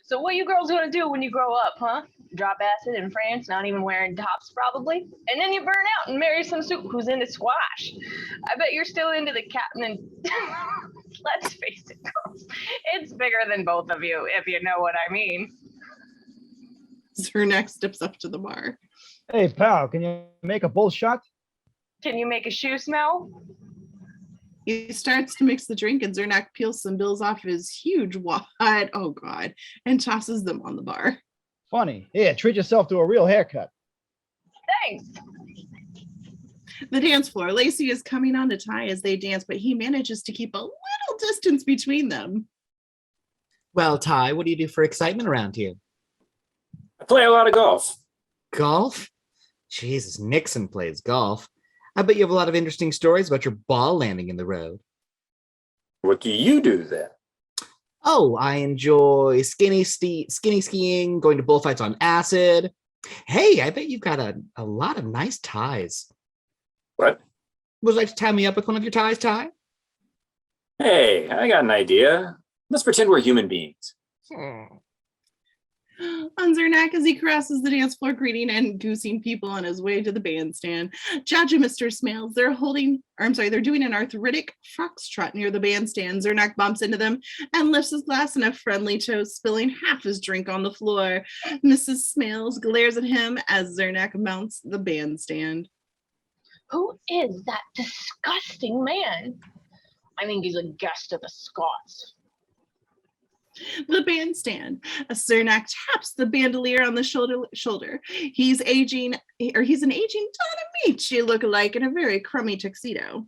So what you girls gonna do when you grow up, huh? Drop acid in France, not even wearing tops probably? And then you burn out and marry some soup who's into squash. I bet you're still into the captain and let's face it, girls. It's bigger than both of you, if you know what I mean. Zernak steps up to the bar. Hey, pal, can you make a bull shot? Can you make a shoe smell? He starts to mix the drink and Zernak peels some bills off his huge wad, oh God, and tosses them on the bar. Funny. Here, treat yourself to a real haircut. Thanks. The dance floor. Lacey is coming on to Ty as they dance, but he manages to keep a little distance between them. Well, Ty, what do you do for excitement around here? I play a lot of golf. Golf? Jesus, Nixon plays golf. I bet you have a lot of interesting stories about your ball landing in the road. What do you do then? Oh, I enjoy skinny skiing, going to bullfights on acid. Hey, I bet you've got a lot of nice ties. What? Would you like to tie me up with one of your ties, Ty? Hey, I got an idea. Let's pretend we're human beings. On Zernak as he crosses the dance floor, greeting and goosing people on his way to the bandstand. Judge and Mr. Smales, they're doing an arthritic foxtrot near the bandstand. Zernak bumps into them and lifts his glass in a friendly toast, spilling half his drink on the floor. Mrs. Smales glares at him as Zernak mounts the bandstand. Who is that disgusting man? I think he's a guest of the Scots. The bandstand. Zernak taps the bandolier on the shoulder. He's an aging Donna Meach look-alike in a very crummy tuxedo.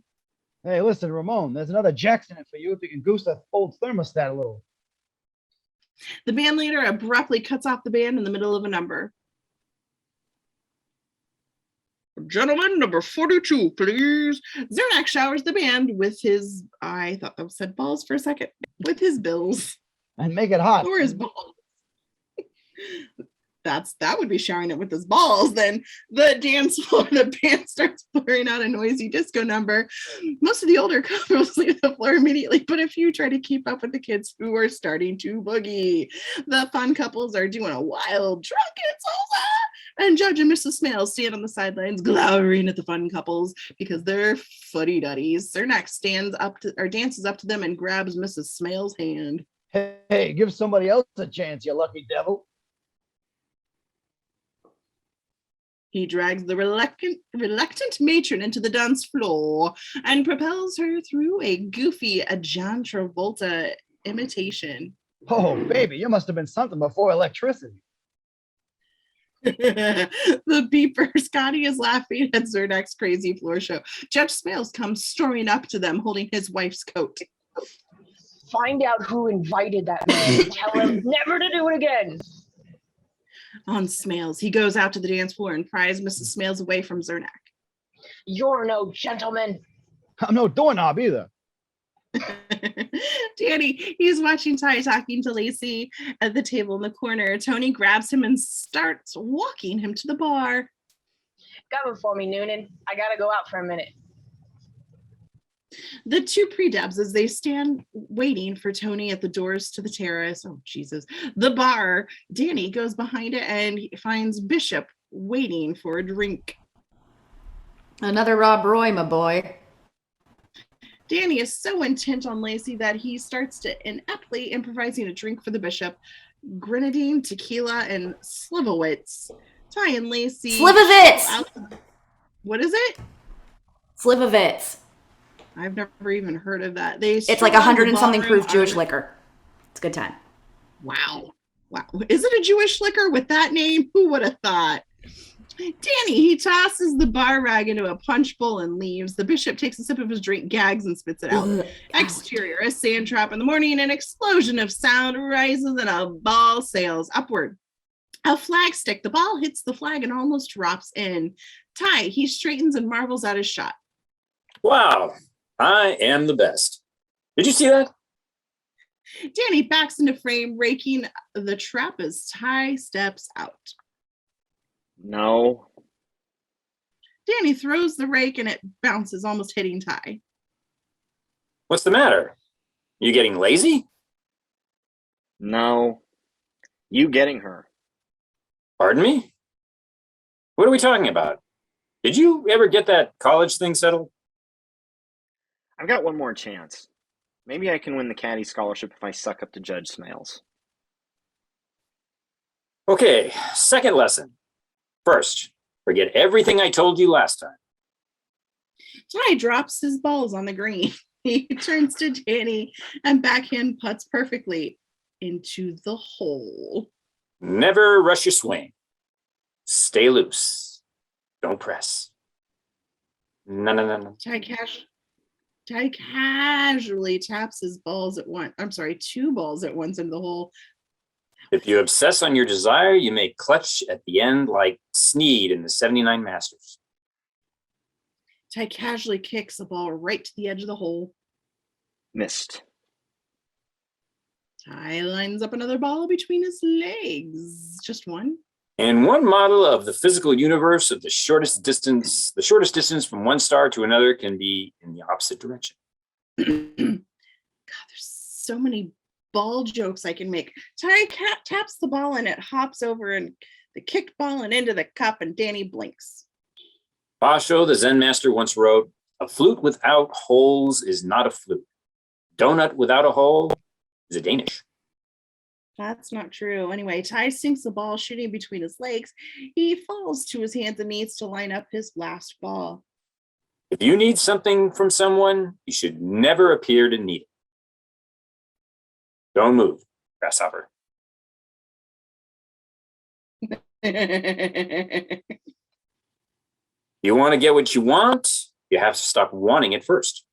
Hey, listen, Ramon, there's another Jackson in for you if you can goose that old thermostat a little. The band leader abruptly cuts off the band in the middle of a number. Gentlemen, number 42, please. Zernak showers the band with his, I thought that said balls for a second, with his bills. And make it hot. Or his balls. That would be showering it with his balls. Then the dance floor, the band starts blaring out a noisy disco number. Most of the older couples leave the floor immediately, but a few try to keep up with the kids who are starting to boogie. The fun couples are doing a wild drunken salsa, and Judge and Mrs. Smales stand on the sidelines glowering at the fun couples because they're fuddy-duddies. Zernak dances up to them and grabs Mrs. Smales' hand. Hey, give somebody else a chance, you lucky devil. He drags the reluctant matron into the dance floor and propels her through a goofy John Travolta imitation. Oh, baby, you must have been something before electricity. The beeper Scotty is laughing at Zernak's crazy floor show. Judge Smales comes storming up to them holding his wife's coat. Find out who invited that man and tell him never to do it again. On Smales, he goes out to the dance floor and pries Mrs. Smales away from Zernak. You're no gentleman. I'm no doorknob either. Danny, he's watching Ty talking to Lacey at the table in the corner. Tony grabs him and starts walking him to the bar. Cover for me, Noonan. I gotta go out for a minute. The two pre-dubs as they stand waiting for Tony at the doors to the terrace. Oh, Jesus. The bar. Danny goes behind it and he finds Bishop waiting for a drink. Another Rob Roy, my boy. Danny is so intent on Lacey that he starts to ineptly improvising a drink for the Bishop. Grenadine, tequila, and Slivovitz. Ty and Lacey. Slivovitz! What is it? Slivovitz. I've never even heard of that. It's like 100 and something proof Jewish liquor. It's a good time. Wow. Is it a Jewish liquor with that name? Who would have thought? Danny, he tosses the bar rag into a punch bowl and leaves. The Bishop takes a sip of his drink, gags, and spits it out. Exterior, a sand trap in the morning, an explosion of sound rises and a ball sails upward. A flag stick. The ball hits the flag and almost drops in. Ty, he straightens and marvels at his shot. Wow, I am the best. Did you see that? Danny backs into frame, raking the trap as Ty steps out. No. Danny throws the rake and it bounces, almost hitting Ty. What's the matter? You getting lazy? No. You getting her. Pardon me? What are we talking about? Did you ever get that college thing settled? I've got one more chance. Maybe I can win the caddy scholarship if I suck up to Judge Smales. Okay, second lesson. First, forget everything I told you last time. Ty drops his balls on the green. He turns to Danny and backhand putts perfectly into the hole. Never rush your swing. Stay loose. Don't press. No. Ty casually taps his balls at once. I'm sorry, 2 balls at once into the hole. If you obsess on your desire, you may clutch at the end like Sneed in the 79 Masters. Ty casually kicks the ball right to the edge of the hole. Missed. Ty lines up another ball between his legs. Just one. And one model of the physical universe of the shortest distance from one star to another can be in the opposite direction. God, there's so many ball jokes I can make. Ty taps the ball and it hops over and the kicked ball and into the cup, and Danny blinks. Basho, the Zen master, once wrote, "A flute without holes is not a flute. Donut without a hole is a Danish." That's not true. Anyway, Ty sinks the ball, shooting between his legs. He falls to his hands and knees to line up his last ball. If you need something from someone, you should never appear to need it. Don't move, grasshopper. You want to get what you want, you have to stop wanting it first.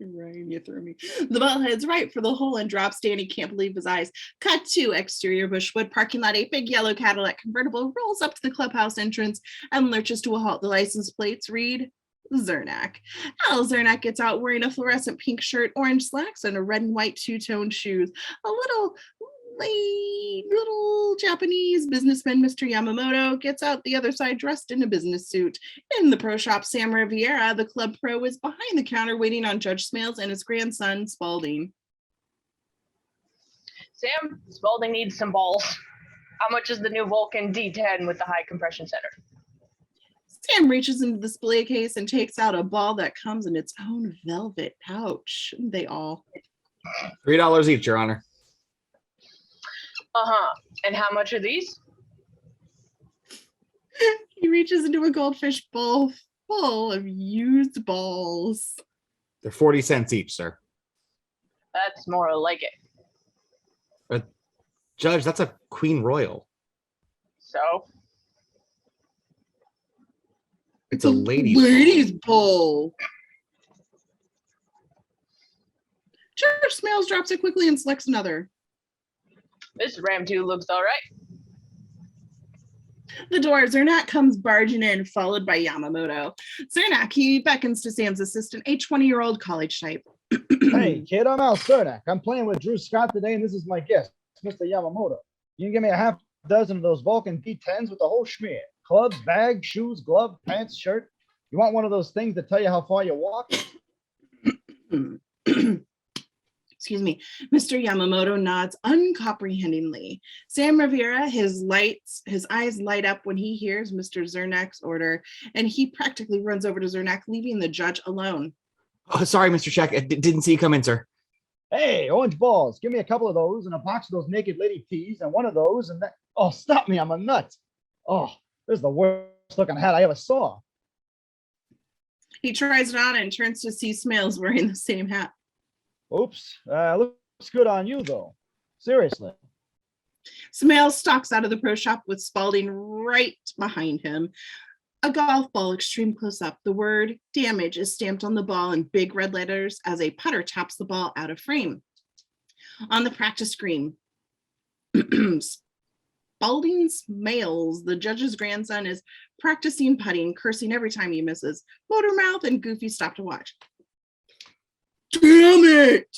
Ryan, you threw me. The ball heads right for the hole and drops. Danny can't believe his eyes. Cut to exterior Bushwood parking lot. A big yellow Cadillac convertible rolls up to the clubhouse entrance and lurches to a halt. The license plates read Zernak. Al Zernak gets out wearing a fluorescent pink shirt, orange slacks, and a red and white two-tone shoes. A little Japanese businessman, Mr. Yamamoto, gets out the other side dressed in a business suit. In the pro shop, Sam Riviera, the club pro, is behind the counter waiting on Judge Smales and his grandson, Spalding. Sam, Spalding needs some balls. How much is the new Vulcan D10 with the high compression center? Sam reaches into the display case and takes out a ball that comes in its own velvet pouch. They all. $3 each, Your Honor. And how much are these? He reaches into a goldfish bowl full of used balls. They're 40 cents each, sir. That's more like it. Judge, that's a Queen Royal. So? It's a ladies' bowl. Judge Smales drops it quickly and selects another. This Ram 2 looks all right. The door, Zernak comes barging in, followed by Yamamoto. Zernak, he beckons to Sam's assistant, a 20-year-old college type. Hey, kid, I'm Al Cernak. I'm playing with Drew Scott today, and this is my guest, Mr. Yamamoto. You can give me a half dozen of those Vulcan D10s with the whole schmear. Clubs, bag, shoes, glove, pants, shirt. You want one of those things to tell you how far you walk? Excuse me. Mr. Yamamoto nods uncomprehendingly. Sam Rivera, his eyes light up when he hears Mr. Zernak's order, and he practically runs over to Zernak, leaving the judge alone. Oh, sorry, Mr. Check. I didn't see you come in, sir. Hey, orange balls. Give me a couple of those and a box of those naked lady tees and one of those and that. Oh, stop me. I'm a nut. Oh, this is the worst looking hat I ever saw. He tries it on and turns to see Smales wearing the same hat. Oops. Looks good on you, though. Seriously. Smales stalks out of the pro shop with Spalding right behind him. A golf ball extreme close up. The word damage is stamped on the ball in big red letters as a putter taps the ball out of frame. On the practice screen, Spalding Smales, the judge's grandson, is practicing putting, cursing every time he misses. Motormouth and Goofy stop to watch. Damn it!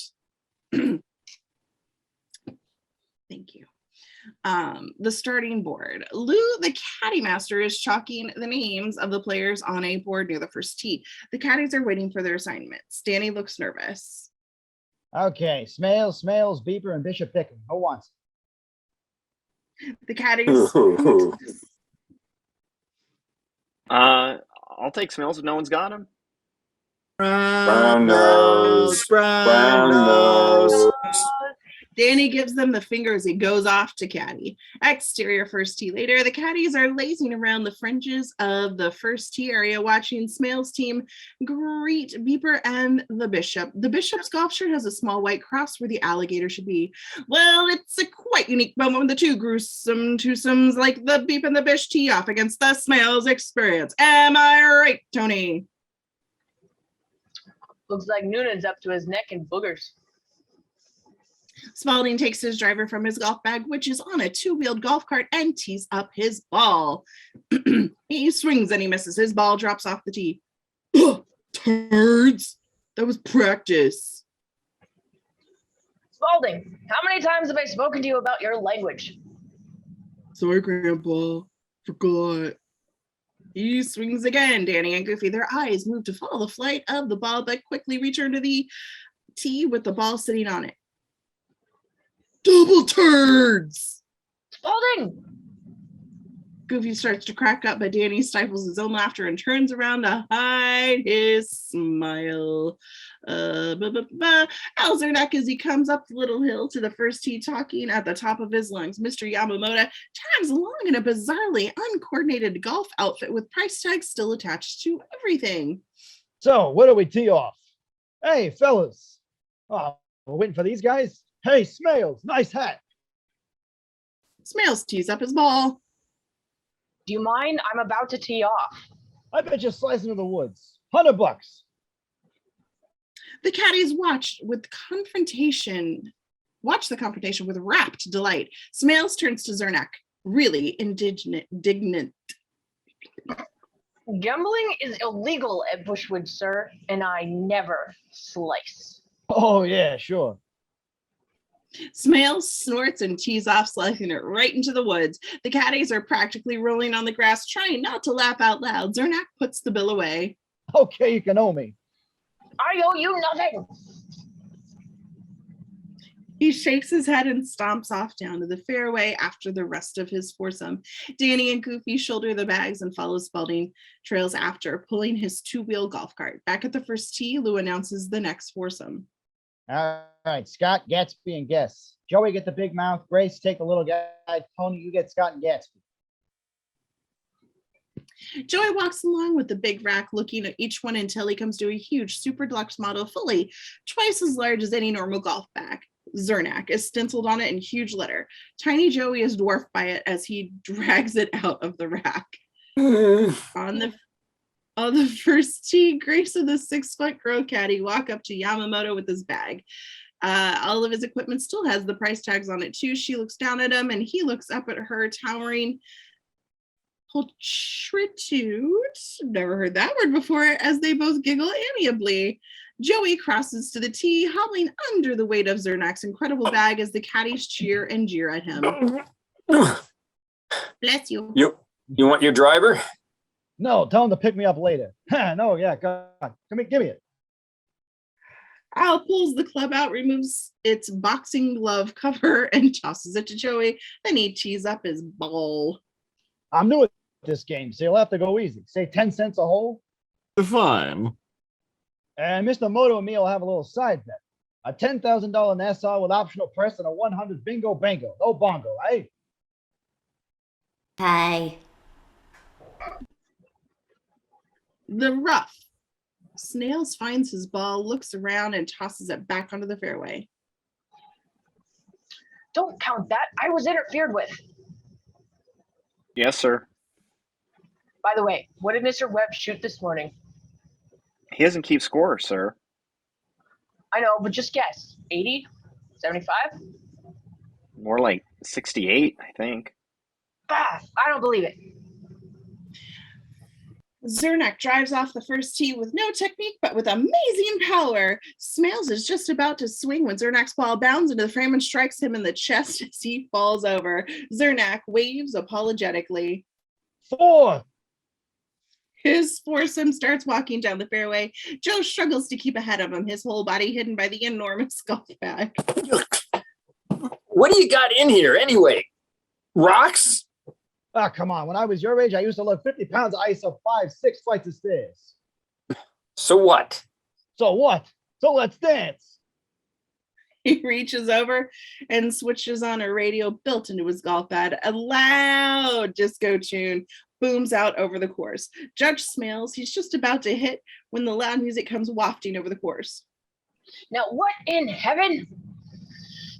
Thank you. The starting board. Lou, the caddy master, is chalking the names of the players on a board near the first tee. The caddies are waiting for their assignments. Danny looks nervous. Okay, Smales, Beeper, and Bishop picking. Who wants? The caddies. I'll take Smells if no one's got him. Brown nose. brown nose. Danny gives them the finger as he goes off to caddy. Exterior first tee later, the caddies are lazing around the fringes of the first tee area, watching Smale's team greet Beeper and the Bishop. The Bishop's golf shirt has a small white cross where the alligator should be. Well, it's a quite unique moment when the two gruesome twosomes like the Beep and the Bish tee off against the Smales experience. Am I right, Tony? Looks like Noonan's up to his neck in boogers. Spalding takes his driver from his golf bag, which is on a two-wheeled golf cart, and tees up his ball. He swings and he misses. His ball drops off the tee. Ugh, turds! That was practice. Spalding, how many times have I spoken to you about your language? Sorry, Grandpa. Forgot. He swings again. Danny and Goofy, their eyes move to follow the flight of the ball, but quickly return to the tee with the ball sitting on it. Double turds! Spalding! Goofy starts to crack up, but Danny stifles his own laughter and turns around to hide his smile. Alzerneck, as he comes up the little hill to the first tee, talking at the top of his lungs. Mr. Yamamoto tags along in a bizarrely uncoordinated golf outfit with price tags still attached to everything. So, what do we tee off? Hey, fellas. Oh, we're waiting for these guys? Hey, Smales, nice hat. Smales tees up his ball. Do you mind? I'm about to tee off. I bet you're slicing in the woods. $100. The caddies watch the confrontation with rapt delight. Smales turns to Zernak, really indignant. Gambling is illegal at Bushwood, sir, and I never slice. Oh, yeah, sure. Smales snorts and tees off, slicing it right into the woods. The caddies are practically rolling on the grass, trying not to laugh out loud. Zernak puts the bill away. Okay, you can owe me. I owe you nothing. He shakes his head and stomps off down to the fairway after the rest of his foursome. Danny and Goofy shoulder the bags and follow Spalding trails after, pulling his two-wheel golf cart. Back at the first tee, Lou announces the next foursome. All right, Scott, Gatsby, and Guess. Joey, get the big mouth. Grace, take the little guy. Tony, you get Scott and Gatsby. Joey walks along with the big rack, looking at each one until he comes to a huge super deluxe model, fully twice as large as any normal golf bag. Zernak is stenciled on it in huge letter. Tiny Joey is dwarfed by it as he drags it out of the rack. On the first tee, Grace and the 6-foot grow caddy walk up to Yamamoto with his bag. All of his equipment still has the price tags on it too. She looks down at him and he looks up at her, towering pulchritude. Never heard that word before, as they both giggle amiably. Joey crosses to the tee, hobbling under the weight of Zernak's incredible bag as the caddies cheer and jeer at him. Bless you. You want your driver? No, tell him to pick me up later. No, yeah, God. Give me it. Al pulls the club out, removes its boxing glove cover, and tosses it to Joey. Then he tees up his ball. I'm new at this game, so you'll have to go easy. Say 10 cents a hole. Fine. And Mr. Moto and me will have a little side bet. A $10,000 Nassau with optional press and a 100 bingo bango. No bongo, eh? Hi. The rough. Snails finds his ball, looks around, and tosses it back onto the fairway. Don't count that. I was interfered with. Yes, sir. By the way, what did Mr. Webb shoot this morning? He doesn't keep score, sir. I know, but just guess. 80? 75? More like 68, I think. Bah, I don't believe it. Zernak drives off the first tee with no technique, but with amazing power. Smales is just about to swing when Zernak's ball bounds into the frame and strikes him in the chest as he falls over. Zernak waves apologetically. 4. His foursome starts walking down the fairway. Joe struggles to keep ahead of him, his whole body hidden by the enormous golf bag. What do you got in here anyway? Rocks? Ah, come on. When I was your age, I used to lift 50 pounds of ice up 5, 6 flights of stairs. So what? So what? So let's dance. He reaches over and switches on a radio built into his golf bag. A loud disco tune booms out over the course. Judge Smales, he's just about to hit when the loud music comes wafting over the course. Now, what in heaven?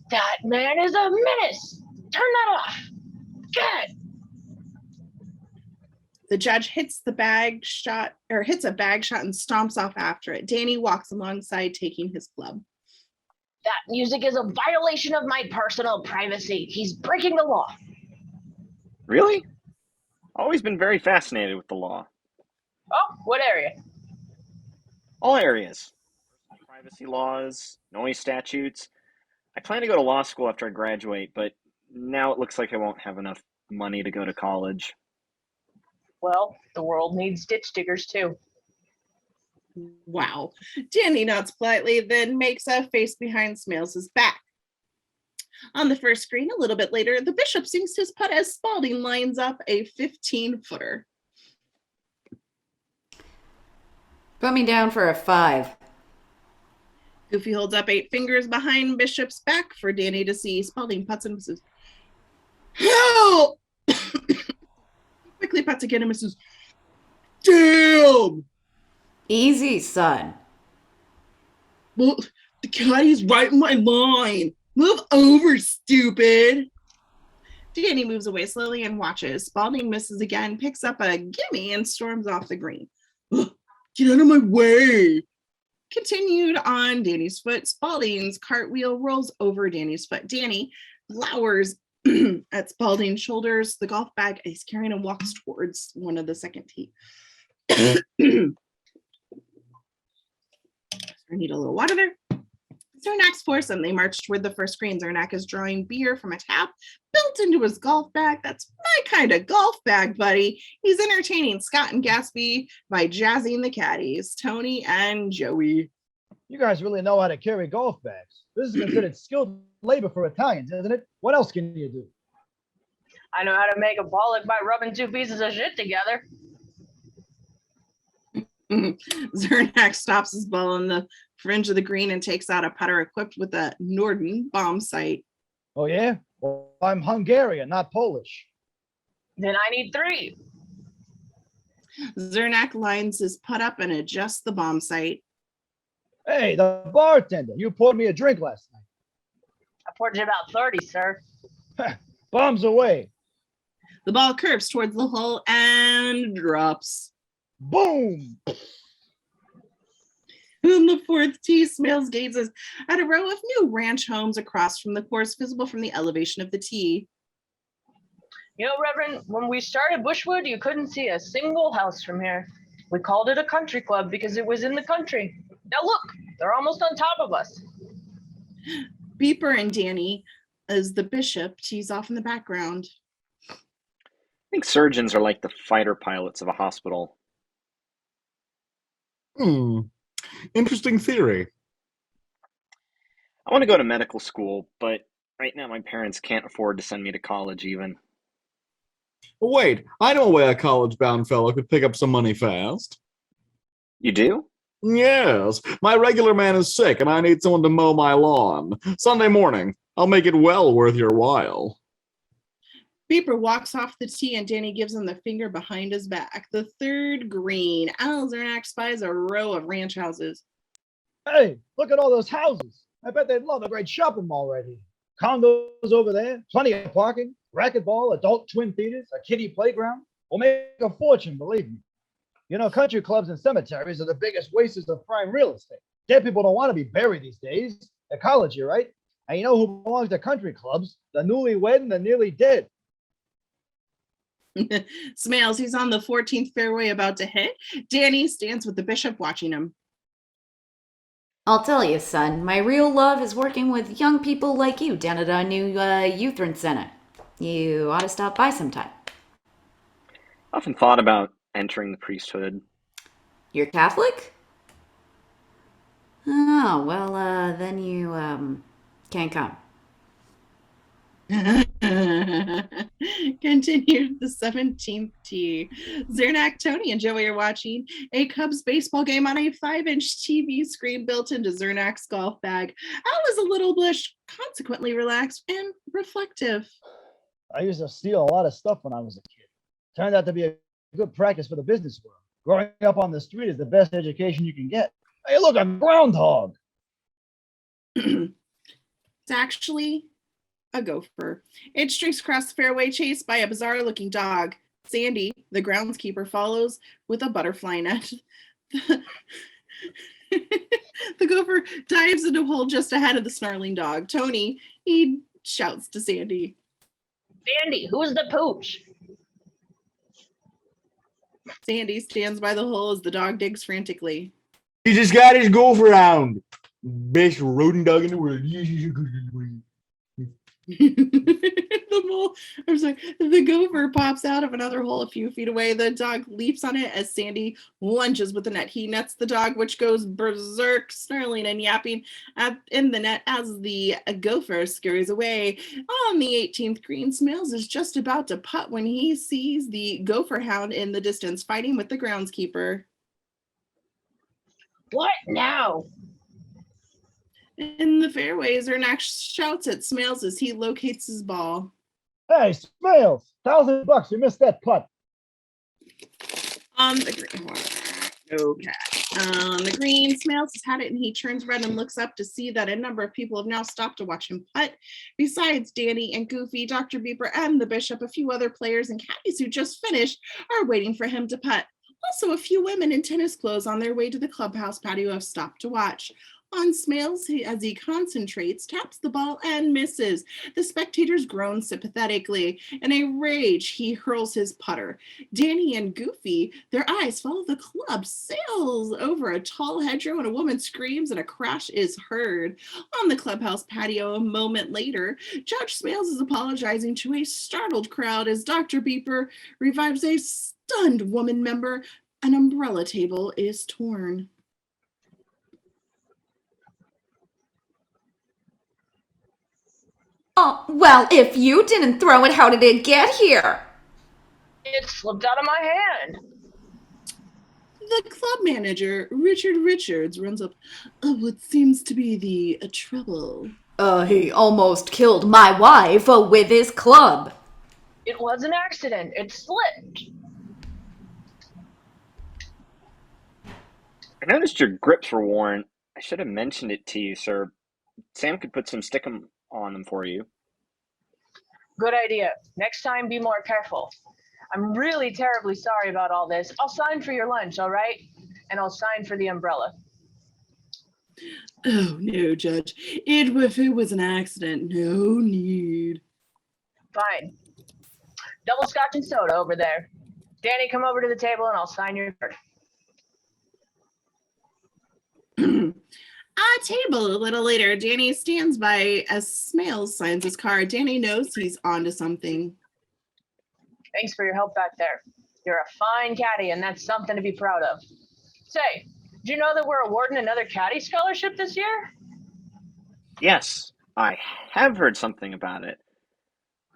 That man is a menace. Turn that off. Good. The judge hits a bag shot and stomps off after it. Danny walks alongside, taking his club. That music is a violation of my personal privacy. He's breaking the law. Really? Always been very fascinated with the law. Oh, what area? All areas. Privacy laws, noise statutes. I plan to go to law school after I graduate, but now it looks like I won't have enough money to go to college. Well, the world needs ditch diggers too. Wow. Danny nods politely, then makes a face behind Smales' back. On the first screen, a little bit later, the bishop sinks his putt as Spalding lines up a 15-footer. Put me down for a 5. Goofy holds up 8 fingers behind Bishop's back for Danny to see. Spalding putts and misses. Help! Quickly putts again and misses. Damn! Easy, son. Well, the caddy's right in my line. Move over, stupid. Danny moves away slowly and watches. Spalding misses again, picks up a gimme, and storms off the green. Get out of my way. Continued on Danny's foot. Spalding's cartwheel rolls over Danny's foot. Danny glowers at Spalding's shoulders. The golf bag is carrying and walks towards one of the second tee. I need a little water there. Zernak's foursome. They march toward the first green. Zernak is drawing beer from a tap built into his golf bag. That's my kind of golf bag, buddy. He's entertaining Scott and Gatsby by jazzing the caddies, Tony and Joey. You guys really know how to carry golf bags. This is considered skilled labor for Italians, isn't it? What else can you do? I know how to make a bollock by rubbing 2 pieces of shit together. Zernak stops his ball on the fringe of the green and takes out a putter equipped with a Norden bomb sight. Oh, yeah? Well, I'm Hungarian, not Polish. Then I need 3. Zernak lines his putt up and adjusts the bomb sight. Hey, the bartender, you poured me a drink last night. I poured you about 30, sir. Bombs away. The ball curves towards the hole and drops. Boom! In the fourth tee, Smales gazes at a row of new ranch homes across from the course, visible from the elevation of the tee. You know, Reverend, when we started Bushwood, you couldn't see a single house from here. We called it a country club because it was in the country. Now look, they're almost on top of us. Beeper and Danny, as the bishop, tees off in the background. I think surgeons are like the fighter pilots of a hospital. Interesting theory. I want to go to medical school, but right now my parents can't afford to send me to college even. But wait, I know a way a college-bound fellow could pick up some money fast. You do? Yes, my regular man is sick and I need someone to mow my lawn. Sunday morning, I'll make it well worth your while. Beeper walks off the tee and Danny gives him the finger behind his back. The third green. Al Zernak spies a row of ranch houses. Hey, look at all those houses. I bet they'd love a great shopping mall right here. Condos over there, plenty of parking, racquetball, adult twin theaters, a kiddie playground. We'll make a fortune, believe me. You know, country clubs and cemeteries are the biggest wasters of prime real estate. Dead people don't want to be buried these days. Ecology, right? And you know who belongs to country clubs? The newlywed and the nearly dead. Smales, he's on the 14th fairway about to hit. Danny stands with the bishop watching him. I'll tell you, son, my real love is working with young people like you down at our new Lutheran Center. You ought to stop by sometime. Often thought about entering the priesthood. You're Catholic? Oh, well, then you, can't come. Continued the 17th tee. Zernak, Tony, and Joey are watching a Cubs baseball game on a 5-inch TV screen built into Zernak's golf bag. Al is a little blushed, consequently relaxed and reflective. I used to steal a lot of stuff when I was a kid. Turned out to be a good practice for the business world. Growing up on the street is the best education you can get. Hey, look, a groundhog. It's actually a gopher. It streaks across the fairway, chased by a bizarre-looking dog. Sandy, the groundskeeper, follows with a butterfly net. The gopher dives into a hole just ahead of the snarling dog. Tony, he shouts to Sandy. Sandy, who's the pooch? Sandy stands by the hole as the dog digs frantically. He just got his gopher hound. Best rodent dog in the world. The gopher pops out of another hole a few feet away. The dog leaps on it as Sandy lunges with the net. He nets the dog, which goes berserk, snarling and yapping in the net as the gopher scurries away. On the 18th green, Smales is just about to putt when he sees the gopher hound in the distance fighting with the groundskeeper. What now? In the fairways, Zernak shouts at Smales as he locates his ball. Hey, Smales, $1,000. You missed that putt. On the green. Okay. On the green, Smales has had it and he turns red and looks up to see that a number of people have now stopped to watch him putt. Besides Danny and Goofy, Dr. Beeper, and the Bishop, a few other players and caddies who just finished are waiting for him to putt. Also, a few women in tennis clothes on their way to the clubhouse patio have stopped to watch. On Smales, as he concentrates, taps the ball and misses. The spectators groan sympathetically. In a rage, he hurls his putter. Danny and Goofy, their eyes follow the club, sails over a tall hedgerow, and a woman screams and a crash is heard. On the clubhouse patio a moment later, Judge Smales is apologizing to a startled crowd as Dr. Beeper revives a stunned woman member. An umbrella table is torn. Oh, well, if you didn't throw it, how did it get here? It slipped out of my hand. The club manager, Richard Richards, runs up. What seems to be the trouble? He almost killed my wife with his club. It was an accident. It slipped. I noticed your grips were worn. I should have mentioned it to you, sir. Sam could put some stickum on them for you. Good idea. Next time, be more careful. I'm really terribly sorry about all this. I'll sign for your lunch, all right? And I'll sign for the umbrella. Oh, no, Judge. If it was an accident, no need. Fine. Double scotch and soda over there. Danny, come over to the table and I'll sign your card. A table a little later, Danny stands by as Smales signs his card. Danny knows he's onto something. Thanks for your help back there. You're a fine caddy, and that's something to be proud of. Say, did you know that we're awarding another caddy scholarship this year? Yes, I have heard something about it.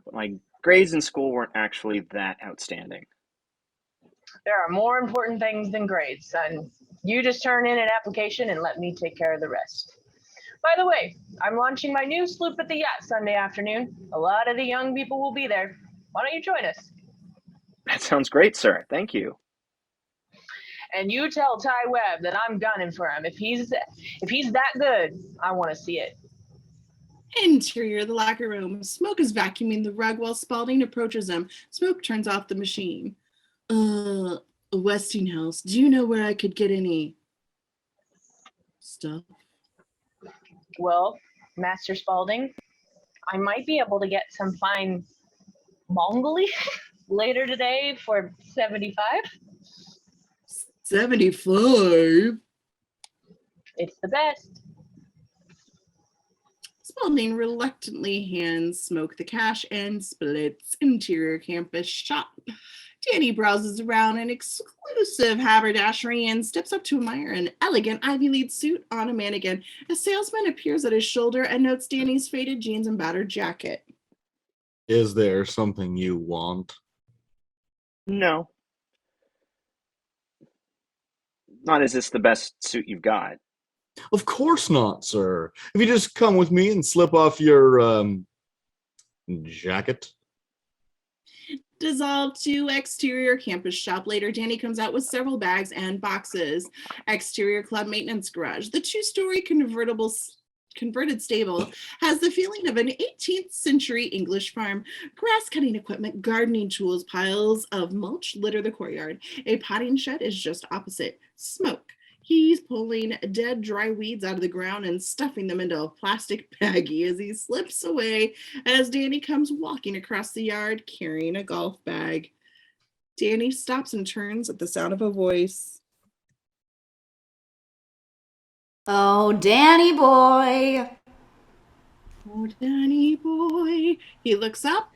But my grades in school weren't actually that outstanding. There are more important things than grades, son. You just turn in an application and let me take care of the rest. By the way, I'm launching my new sloop at the yacht Sunday afternoon. A lot of the young people will be there. Why don't you join us? That sounds great, sir. Thank you. And you tell Ty Webb that I'm gunning for him. If he's that good, I want to see it. Interior of the locker room. Smoke is vacuuming the rug while Spalding approaches him. Smoke turns off the machine. Westinghouse, do you know where I could get any stuff? Well, Master Spalding. I might be able to get some fine Mongoli later today for 75. 75. It's the best. Spalding reluctantly hands Smoke the cash and splits interior campus shop. Danny browses around an exclusive haberdashery and steps up to admire an elegant Ivy League suit on a mannequin. A salesman appears at his shoulder and notes Danny's faded jeans and battered jacket. Is there something you want? No. Not is this the best suit you've got? Of course not, sir. If you just come with me and slip off your jacket. Dissolved to exterior campus shop. Later, Danny comes out with several bags and boxes. Exterior club maintenance garage. The two-story converted stable has the feeling of an 18th century English farm. Grass cutting equipment, gardening tools, piles of mulch litter the courtyard. A potting shed is just opposite. Smoke. He's pulling dead, dry weeds out of the ground and stuffing them into a plastic baggie as he slips away as Danny comes walking across the yard carrying a golf bag. Danny stops and turns at the sound of a voice. Oh, Danny boy. Oh, Danny boy. He looks up.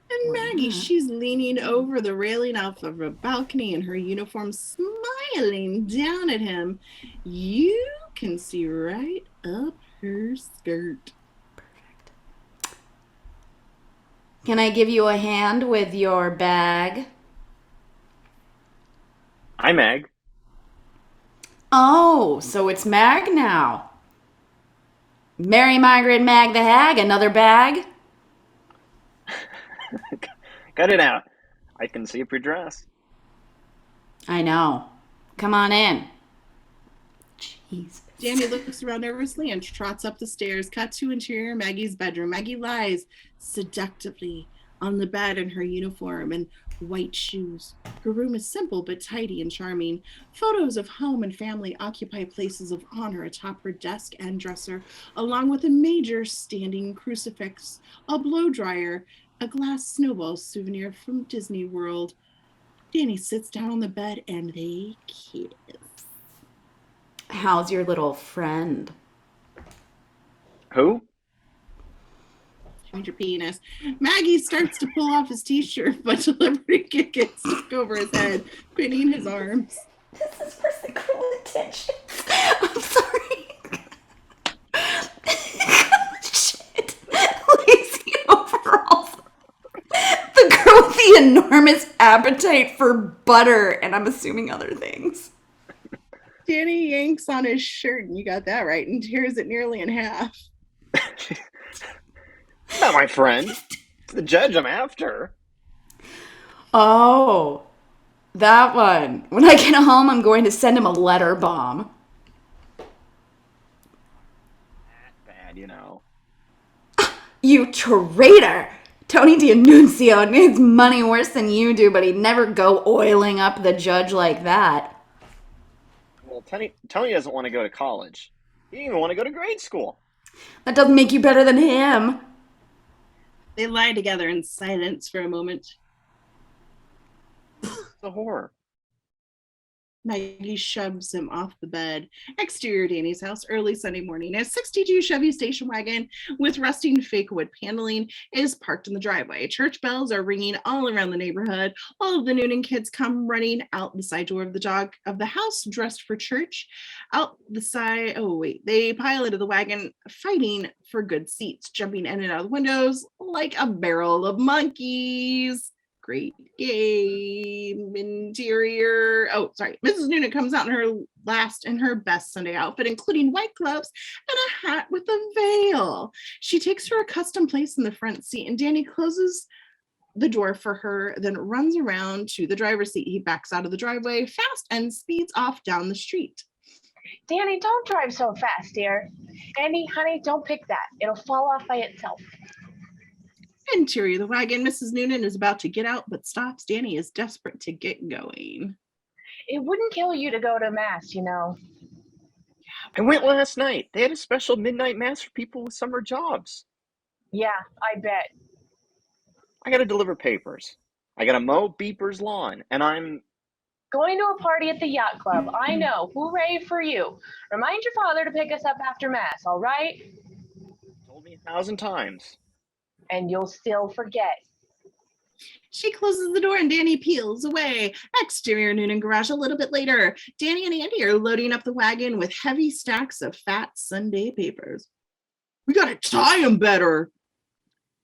And Maggie, she's leaning over the railing off of a balcony in her uniform, smiling down at him. You can see right up her skirt. Perfect. Can I give you a hand with your bag? Hi, Mag. Oh, so it's Mag now. Mary Margaret Mag the Hag, another bag? Cut it out. I can see up your dress. I know. Come on in. Jeez. Danny looks around nervously and trots up the stairs. Cut to interior Maggie's bedroom. Maggie lies seductively on the bed in her uniform and white shoes. Her room is simple but tidy and charming. Photos of home and family occupy places of honor atop her desk and dresser, along with a major standing crucifix, a blow dryer, a glass snowball souvenir from Disney World. Danny sits down on the bed and they kiss. How's your little friend? Who? Change your penis. Maggie starts to pull off his t-shirt, but delivery kit gets stuck over his head, pinning his arms. This is for the cruel intentions. I'm sorry. Shit. Lazy overalls. The girl with the enormous appetite for butter, and I'm assuming other things. Danny yanks on his shirt, and you got that right, and tears it nearly in half. Not my friend. It's the judge I'm after. Oh, that one. When I get home, I'm going to send him a letter bomb. Bad, you know. You traitor! Tony D'Annunzio needs money worse than you do, but he'd never go oiling up the judge like that. Well, Tony doesn't want to go to college. He didn't even want to go to grade school. That doesn't make you better than him. They lie together in silence for a moment. It's a horror. Maggie shoves him off the bed. Exterior Danny's house, early Sunday morning. A 62 Chevy station wagon with rusting fake wood paneling is parked in the driveway. Church bells are ringing all around the neighborhood. All of the Noonan kids come running out the side door of the house, dressed for church. Out the side, they pile into the wagon, fighting for good seats, jumping in and out of the windows like a barrel of monkeys. Great game. Interior. Mrs. Noonan comes out in her best Sunday outfit, including white gloves and a hat with a veil. She takes her accustomed place in the front seat, and Danny closes the door for her, then runs around to the driver's seat. He backs out of the driveway fast and speeds off down the street. Danny, don't drive so fast, dear. Annie, honey, don't pick that. It'll fall off by itself. Interior of the wagon, Mrs. Noonan is about to get out, but stops. Danny is desperate to get going. It wouldn't kill you to go to mass, you know. I went last night. They had a special midnight mass for people with summer jobs. Yeah, I bet. I gotta deliver papers. I gotta mow Beeper's lawn, and I'm... Going to a party at the yacht club. I know. Hooray for you. Remind your father to pick us up after Mass, all right? told me 1,000 times. And you'll still forget. She closes the door and Danny peels away. Exterior Noonan garage a little bit later. Danny and Andy are loading up the wagon with heavy stacks of fat Sunday papers. We gotta tie them better.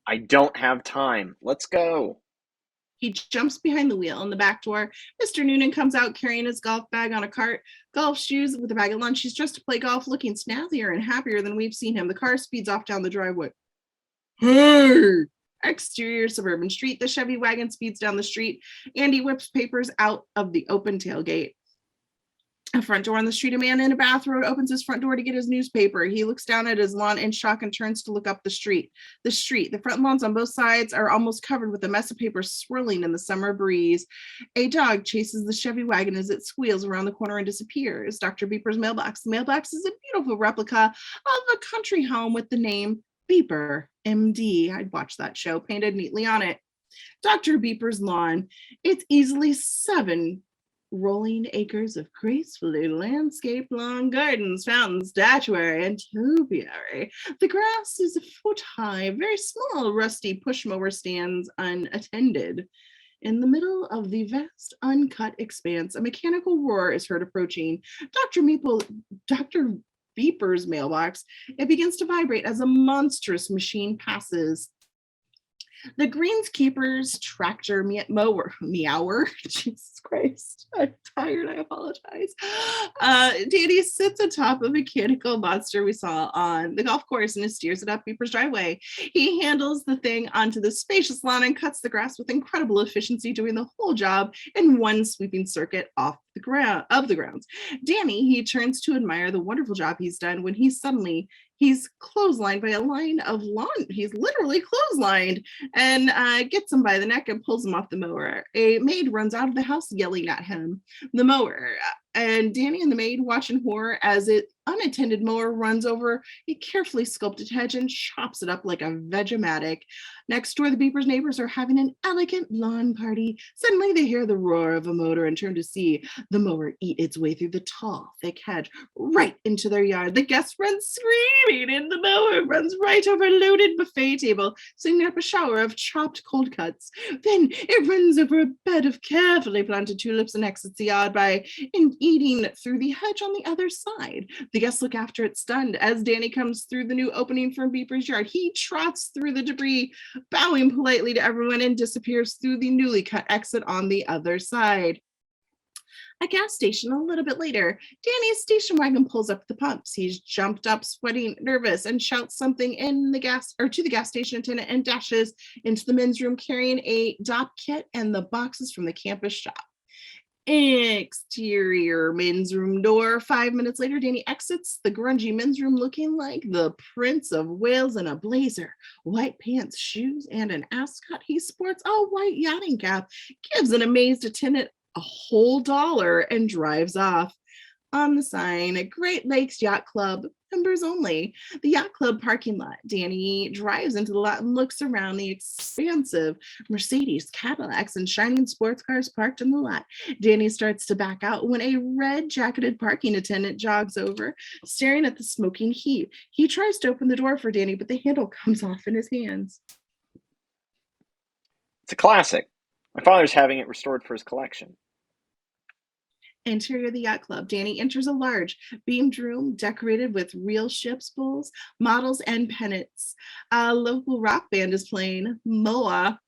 I don't have time. Let's go. He jumps behind the wheel in the back door. Mr. Noonan comes out carrying his golf bag on a cart, golf shoes with a bag of lunch. He's dressed to play golf, looking snazzier and happier than we've seen him. The car speeds off down the driveway. Hey! Exterior suburban street. The Chevy wagon speeds down the street. Andy whips papers out of the open tailgate. A front door on the street. A man in a bathrobe opens his front door to get his newspaper. He looks down at his lawn in shock and turns to look up the street. The front lawns on both sides are almost covered with a mess of papers swirling in the summer breeze. A dog chases the Chevy wagon as it squeals around the corner and disappears. Dr. Beeper's mailbox. The mailbox is a beautiful replica of a country home with the name Beeper, MD. I'd watch that show, painted neatly on it. Dr. Beeper's lawn. It's easily 7 rolling acres of gracefully landscaped lawn gardens, fountains, statuary, and topiary. The grass is a foot high. Very small, rusty push mower stands unattended. In the middle of the vast, uncut expanse, a mechanical roar is heard approaching. Dr. Beeper's mailbox. It begins to vibrate as a monstrous machine passes. The greenskeeper's tractor mower, meower, Jesus Christ, I'm tired, I apologize. Danny sits atop a mechanical monster we saw on the golf course and steers it up Beeper's driveway. He handles the thing onto the spacious lawn and cuts the grass with incredible efficiency, doing the whole job in one sweeping circuit off the grounds. Danny, he turns to admire the wonderful job he's done when he's clotheslined by a line of lawn. He's literally clotheslined and gets him by the neck and pulls him off the mower. A maid runs out of the house yelling at him. The mower and Danny and the maid watch in horror as it unattended mower runs over a carefully sculpted hedge and chops it up like a Vegematic. Next door, the Beeper's neighbors are having an elegant lawn party. Suddenly they hear the roar of a motor and turn to see the mower eat its way through the tall, thick hedge right into their yard. The guests run screaming and the mower runs right over a loaded buffet table, sending up a shower of chopped cold cuts. Then it runs over a bed of carefully planted tulips and exits the yard by eating through the hedge on the other side. The guests look after it stunned as Danny comes through the new opening from Beeper's yard. He trots through the debris, bowing politely to everyone, and disappears through the newly cut exit on the other side. A gas station a little bit later. Danny's station wagon pulls up at the pumps. He's jumped up, sweating, nervous, and shouts something to the gas station attendant and dashes into the men's room carrying a DOP kit and the boxes from the campus shop. Exterior men's room door. 5 minutes later, Danny exits the grungy men's room looking like the Prince of Wales in a blazer, white pants, shoes, and an ascot. He sports a white yachting cap, gives an amazed attendant a whole $1 and drives off. On the sign, Great Lakes Yacht Club, members only. The yacht club parking lot. Danny drives into the lot and looks around the expansive Mercedes, Cadillacs, and shining sports cars parked in the lot. Danny starts to back out when a red-jacketed parking attendant jogs over, staring at the smoking heap. He tries to open the door for Danny, but the handle comes off in his hands. It's a classic. My father's having it restored for his collection. Interior of the yacht club. Danny enters a large beamed room decorated with real ship's bowls, models, and pennants. A local rock band is playing Moa.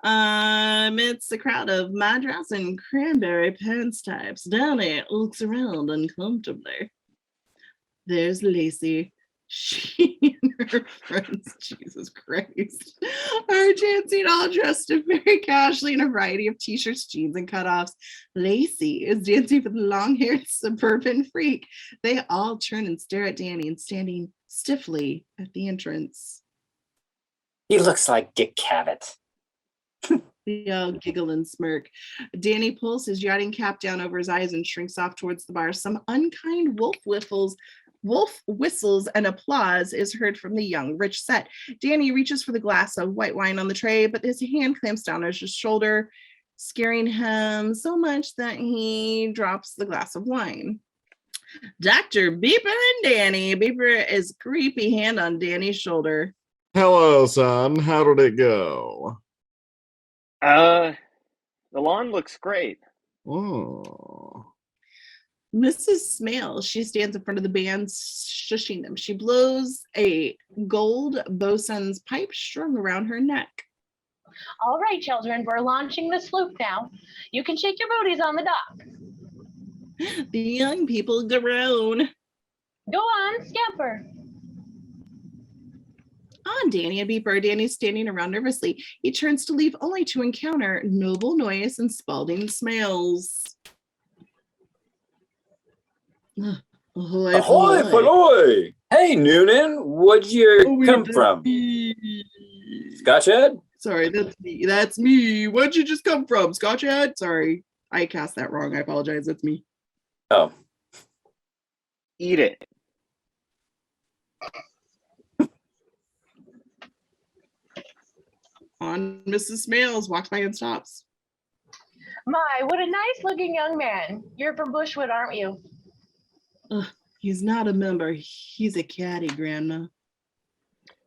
Amidst a crowd of Madras and cranberry pants types. Danny looks around uncomfortably. There's Lacey. She and her friends, Jesus Christ, are dancing all dressed up very casually in a variety of t-shirts, jeans, and cutoffs. Lacey is dancing with a long-haired suburban freak. They all turn and stare at Danny and standing stiffly at the entrance. He looks like Dick Cavett. They all giggle and smirk. Danny pulls his yachting cap down over his eyes and shrinks off towards the bar. Some unkind wolf whistles and applause is heard from the young rich set. Danny reaches for the glass of white wine on the tray, but his hand clamps down on his shoulder, scaring him so much that he drops the glass of wine. Dr. Beeper and Danny. Beeper is creepy hand on Danny's shoulder. Hello, son. How did it go? The lawn looks great. Oh. Mrs. Smale, she stands in front of the band, shushing them. She blows a gold bosun's pipe strung around her neck. All right, children, we're launching the sloop now. You can shake your booties on the dock. The young people groan. Go on, scamper. On Danny and Beeper. Danny's standing around nervously. He turns to leave only to encounter Noble Noyes and Spalding Smales. Ahoy, Ahoy, polloi! Hey, Noonan, where'd you come from? Scotch Head? Sorry, that's me. That's me. Where'd you just come from? Scotch Head? Sorry, I cast that wrong. I apologize. That's me. Oh. Eat it. On Mrs. Smales walks by and stops. My, what a nice looking young man. You're from Bushwood, aren't you? He's not a member. He's a caddy, Grandma.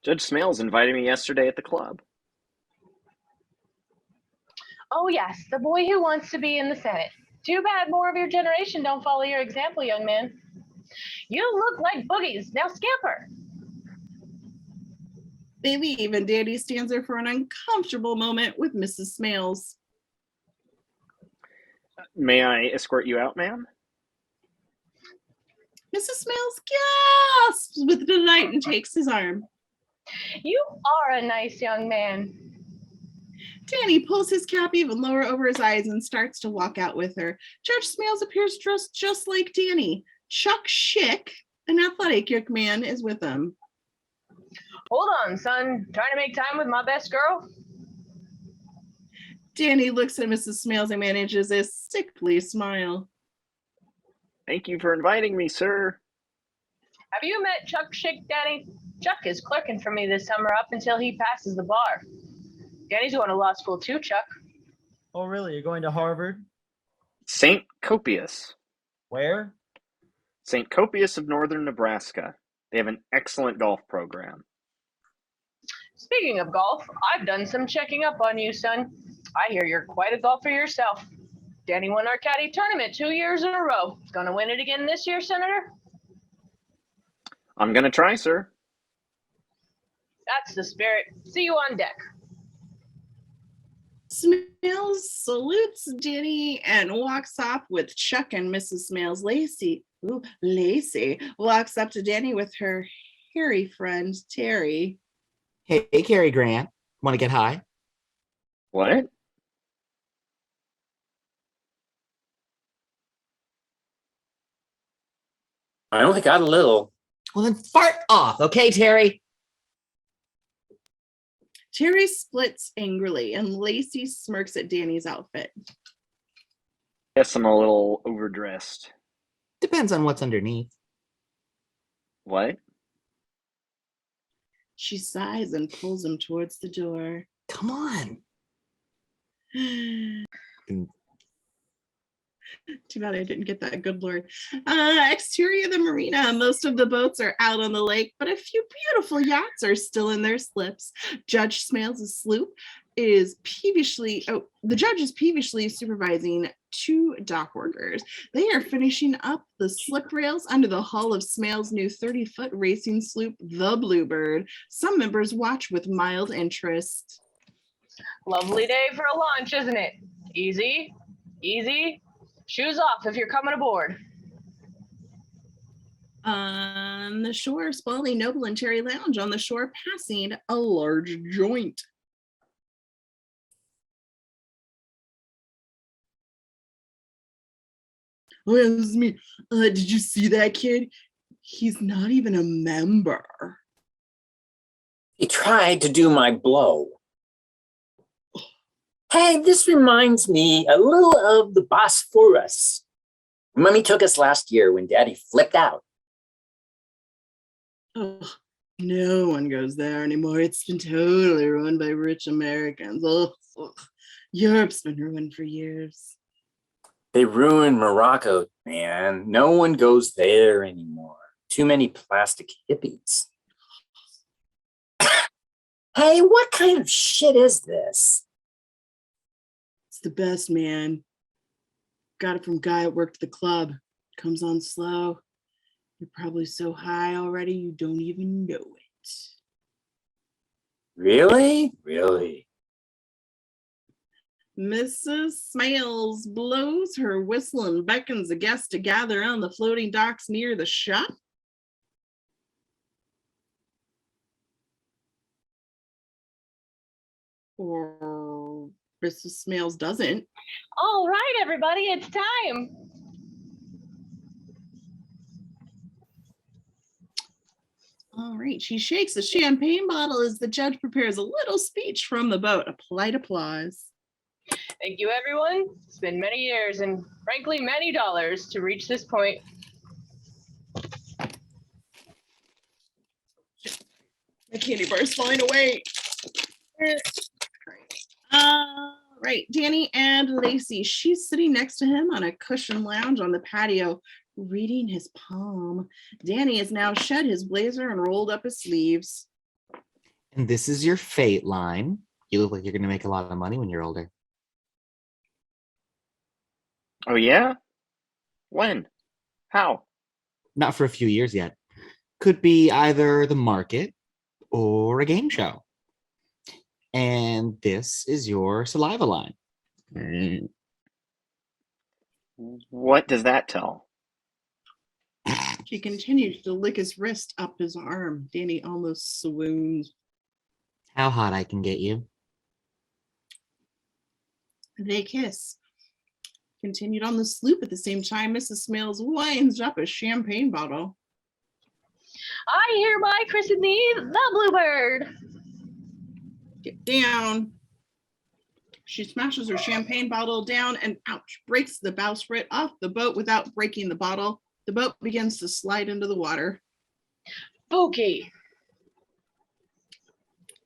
Judge Smales invited me yesterday at the club. Oh, yes, the boy who wants to be in the Senate. Too bad more of your generation don't follow your example, young man. You look like boogies. Now scamper. They leave, and Danny stands there for an uncomfortable moment with Mrs. Smales. May I escort you out, ma'am? Mrs. Smales gasps with delight and takes his arm. You are a nice young man. Danny pulls his cap even lower over his eyes and starts to walk out with her. Judge Smales appears dressed just like Danny. Chuck Schick, an athletic young man, is with him. Hold on, son. Trying to make time with my best girl? Danny looks at Mrs. Smales and manages a sickly smile. Thank you for inviting me, sir. Have you met Chuck Schick, Danny? Chuck is clerking for me this summer up until he passes the bar. Danny's going to law school too, Chuck. Oh, really? You're going to Harvard? St. Copius. Where? St. Copius of northern Nebraska. They have an excellent golf program. Speaking of golf, I've done some checking up on you, son. I hear you're quite a golfer yourself. Danny won our caddy tournament 2 years in a row. Gonna win it again this year, Senator? I'm gonna try, sir. That's the spirit. See you on deck. Smales salutes Danny and walks off with Chuck and Mrs. Smales. Lacey walks up to Danny with her hairy friend, Terry. Hey, Cary Grant. Want to get high? What? I only got a little. Well, then fart off, okay, Terry? Terry splits angrily and Lacey smirks at Danny's outfit. Guess I'm a little overdressed. Depends on what's underneath. What? She sighs and pulls him towards the door. Come on. Too bad I didn't get that, good Lord. Exterior of the marina. Most of the boats are out on the lake, but a few beautiful yachts are still in their slips. Judge Smales' sloop is the judge is peevishly supervising 2 dock workers. They are finishing up the slip rails under the hull of Smales' new 30-foot racing sloop, the Bluebird. Some members watch with mild interest. Lovely day for a launch, isn't it? Easy, easy. Shoes off if you're coming aboard. On the shore, Spalding, Noble, and Cherry lounge on the shore, passing a large joint. Oh, yeah, this is me. Did you see that kid? He's not even a member. He tried to do my blow. Hey, this reminds me a little of the Bosphorus. Mummy took us last year when Daddy flipped out. Oh, no one goes there anymore. It's been totally ruined by rich Americans. Oh, Europe's been ruined for years. They ruined Morocco, man. No one goes there anymore. Too many plastic hippies. Hey, what kind of shit is this? It's the best, man. Got it from guy at work at the club. Comes on slow. You're probably so high already you don't even know it. Really? Really? Mrs. Smales blows her whistle and beckons the guests to gather on the floating docks near the shop. Or Mrs. Smales doesn't. All right, everybody, it's time. All right, she shakes a champagne bottle as the judge prepares a little speech from the boat. A polite applause. Thank you, everyone. It's been many years and, frankly, many dollars to reach this point. The candy bar is falling away. Right, Danny and Lacey. She's sitting next to him on a cushioned lounge on the patio, reading his palm. Danny has now shed his blazer and rolled up his sleeves. And this is your fate line. You look like you're going to make a lot of money when you're older. Oh, yeah? When? How? Not for a few years yet. Could be either the market or a game show. And this is your saliva line. What does that tell? She continues to lick his wrist up his arm. Danny almost swoons. How hot I can get you. They kiss. Continued on the sloop at the same time, Mrs. Smales winds up a champagne bottle. I hereby christen thee the Bluebird. Get down. She smashes her champagne bottle down and ouch, breaks the bowsprit off the boat without breaking the bottle. The boat begins to slide into the water. Spooky.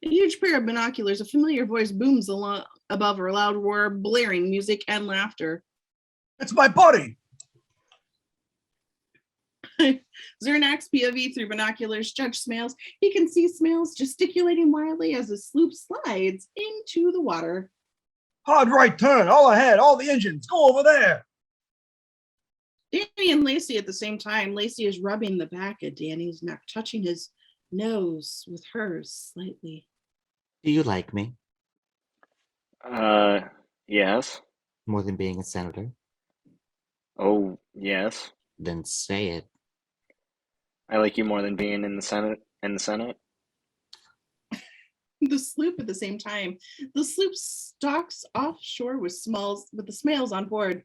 A huge pair of binoculars, a familiar voice booms along above her loud roar, blaring music and laughter. It's my buddy. Zernak's POV through binoculars, Judge Smales. He can see Smales gesticulating wildly as the sloop slides into the water. Hard right turn, all ahead, all the engines, go over there. Danny and Lacey at the same time. Lacey is rubbing the back of Danny's neck, touching his nose with hers slightly. Do you like me? Yes. More than being a senator? Oh, yes. Then say it. I like you more than being in the Senate. The sloop at the same time. The sloop stalks offshore with the Smales on board.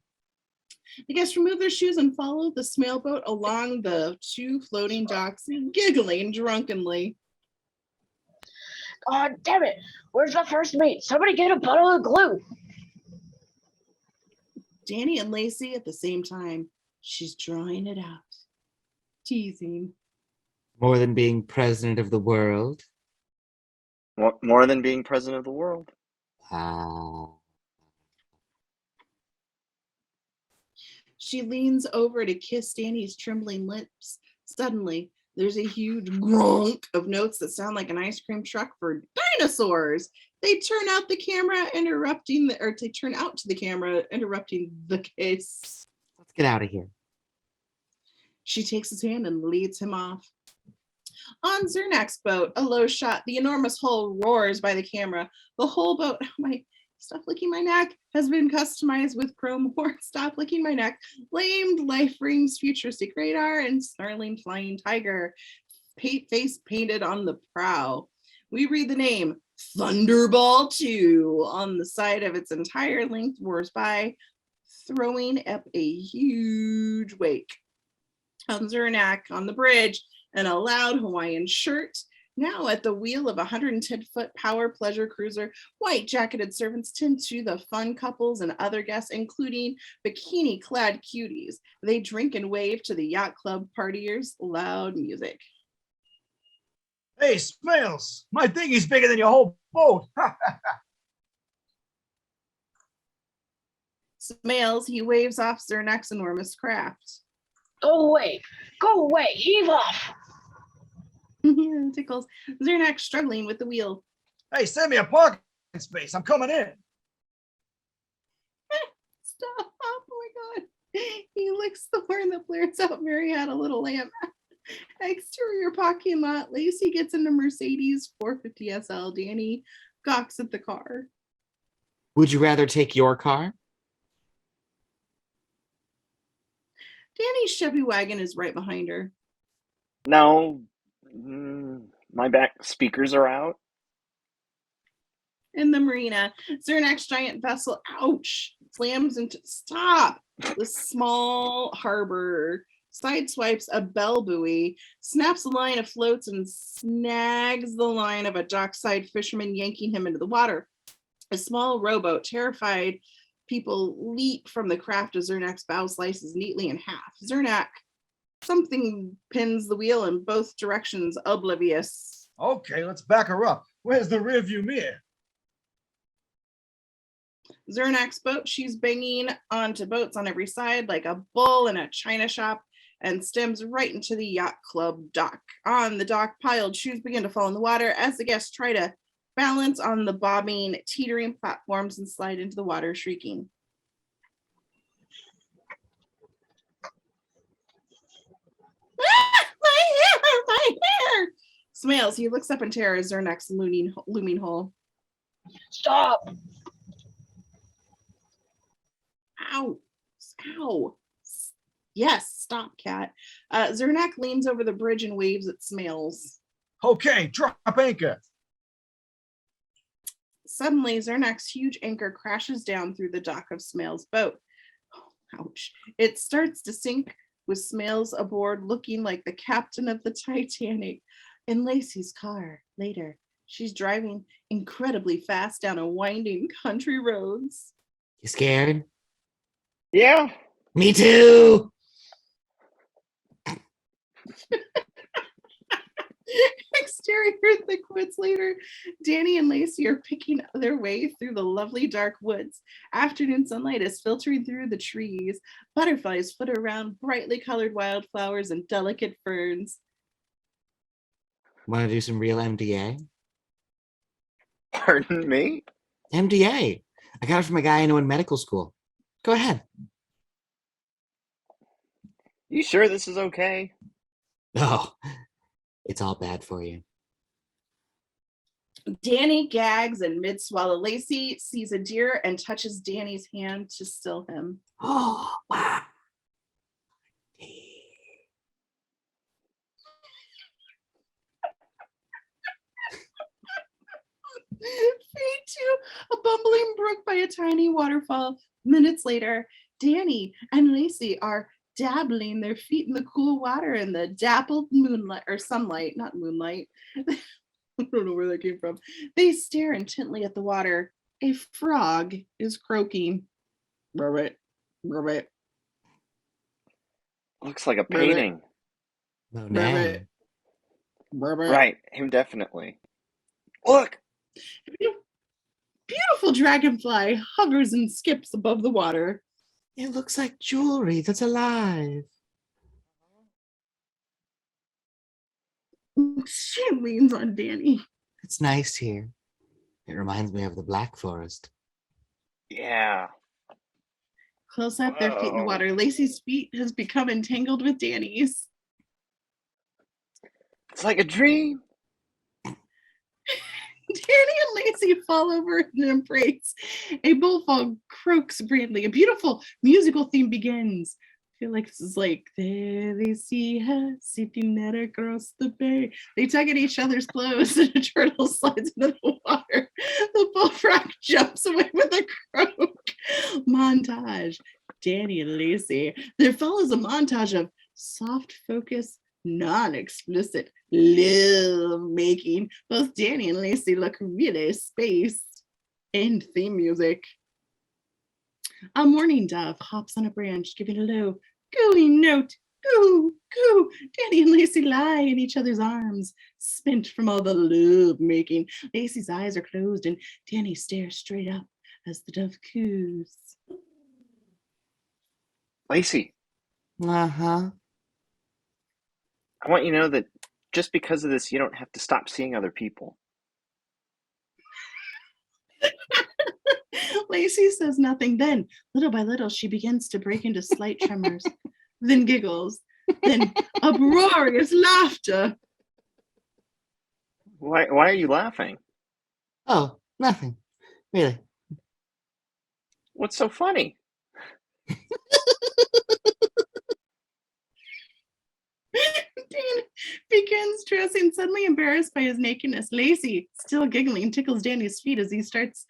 The guests remove their shoes and follow the Smale boat along the two floating docks, giggling drunkenly. God damn it. Where's the first mate? Somebody get a bottle of glue. Danny and Lacey at the same time. She's drawing it out. Teasing. More than being president of the world? More than being president of the world. She leans over to kiss Danny's trembling lips. Suddenly, there's a huge gronk of notes that sound like an ice cream truck for dinosaurs. They turn out to the camera, interrupting the case. Let's get out of here. She takes his hand and leads him off. On Zernak's boat, a low shot, the enormous hull roars by the camera. The whole boat, stop licking my neck, has been customized with chrome horn, stop licking my neck, flamed life rings, futuristic radar, and snarling flying tiger, face painted on the prow. We read the name Thunderball 2 on the side of its entire length, roars by, throwing up a huge wake. On Zernak, on the bridge, in a loud Hawaiian shirt, Now at the wheel of a 110-foot power pleasure cruiser, white-jacketed servants tend to the fun couples and other guests, including bikini-clad cuties. They drink and wave to the yacht club partiers' loud music. Hey, Smells, my thingy's bigger than your whole boat. Smales, he waves off Zernak's enormous craft. Go away, heave off. Yeah, tickles. Zernak struggling with the wheel. Hey, send me a parking space. I'm coming in. Stop. Oh my God. He licks the horn that blares out Mary had a little lamp. Exterior parking lot. Lacey gets into Mercedes 450 SL. Danny gawks at the car. Would you rather take your car? Danny's Chevy wagon is right behind her. No, my back speakers are out. In the marina, Zernak's giant vessel, ouch, slams into, stop, the small harbor, sideswipes a bell buoy, snaps a line of floats, and snags the line of a dockside fisherman, yanking him into the water. A small rowboat, terrified people leap from the craft as Zernak's bow slices neatly in half. Zernak, something pins the wheel in both directions, oblivious. Okay, let's back her up. Where's the rearview mirror? Zernak's boat, she's banging onto boats on every side like a bull in a china shop and stems right into the yacht club dock. On the dock, piled shoes begin to fall in the water as the guests try to balance on the bobbing, teetering platforms and slide into the water, shrieking. Ah, my hair! Smales, he looks up in terror as Zernak's looming hole. Stop! Ow! Ow! Yes, stop, cat. Zernak leans over the bridge and waves at Smales. Okay, drop anchor. Suddenly, Zernak's huge anchor crashes down through the dock of Smales' boat. Oh, ouch. It starts to sink with Smales aboard looking like the captain of the Titanic. In Lacey's car later, she's driving incredibly fast down a winding country roads. You scared? Yeah. Me too. Exterior thick woods later, Danny and Lacey are picking their way through the lovely dark woods. Afternoon sunlight is filtering through the trees. Butterflies flutter around brightly colored wildflowers and delicate ferns. Want to do some real MDA? Pardon me? MDA. I got it from a guy I know in medical school. Go ahead. You sure this is okay? Oh, it's all bad for you. Danny gags and mid-swallow. Lacey sees a deer and touches Danny's hand to still him. Oh, wow. Fade to a bumbling brook by a tiny waterfall. Minutes later, Danny and Lacey are dabbling their feet in the cool water in the dappled moonlight or sunlight, not moonlight. I don't know where that came from. They stare intently at the water. A frog is croaking. Rabbit, rabbit. Looks like a painting. No, Rabbit. Rabbit. Right, him definitely. Look! Beautiful dragonfly hovers and skips above the water. It looks like jewelry that's alive. She leans on Danny. It's nice here. It reminds me of the Black Forest. Yeah. Close up their feet in the water. Lacey's feet has become entangled with Danny's. It's like a dream. Danny and Lacey fall over in embrace. A bullfrog croaks grandly. A beautiful musical theme begins. I feel like this is like, there they see her sitting there across the bay. They tug at each other's clothes and a turtle slides into the water. The bullfrog jumps away with a croak. Montage. Danny and Lacey. There follows a montage of soft focus non-explicit love making. Both Danny and Lacey look really spaced. End theme music. A mourning dove hops on a branch, giving a low, cooing note. Coo, coo. Danny and Lacey lie in each other's arms, spent from all the love making. Lacey's eyes are closed, and Danny stares straight up as the dove coos. Lacey, Uh-huh. I want you to know that just because of this, you don't have to stop seeing other people. Lacey says nothing. Then, little by little, she begins to break into slight tremors, then giggles, then uproarious laughter. Why are you laughing? Oh, nothing. Really. What's so funny? Dan begins dressing, suddenly embarrassed by his nakedness. Lacey, still giggling, tickles Danny's feet as he starts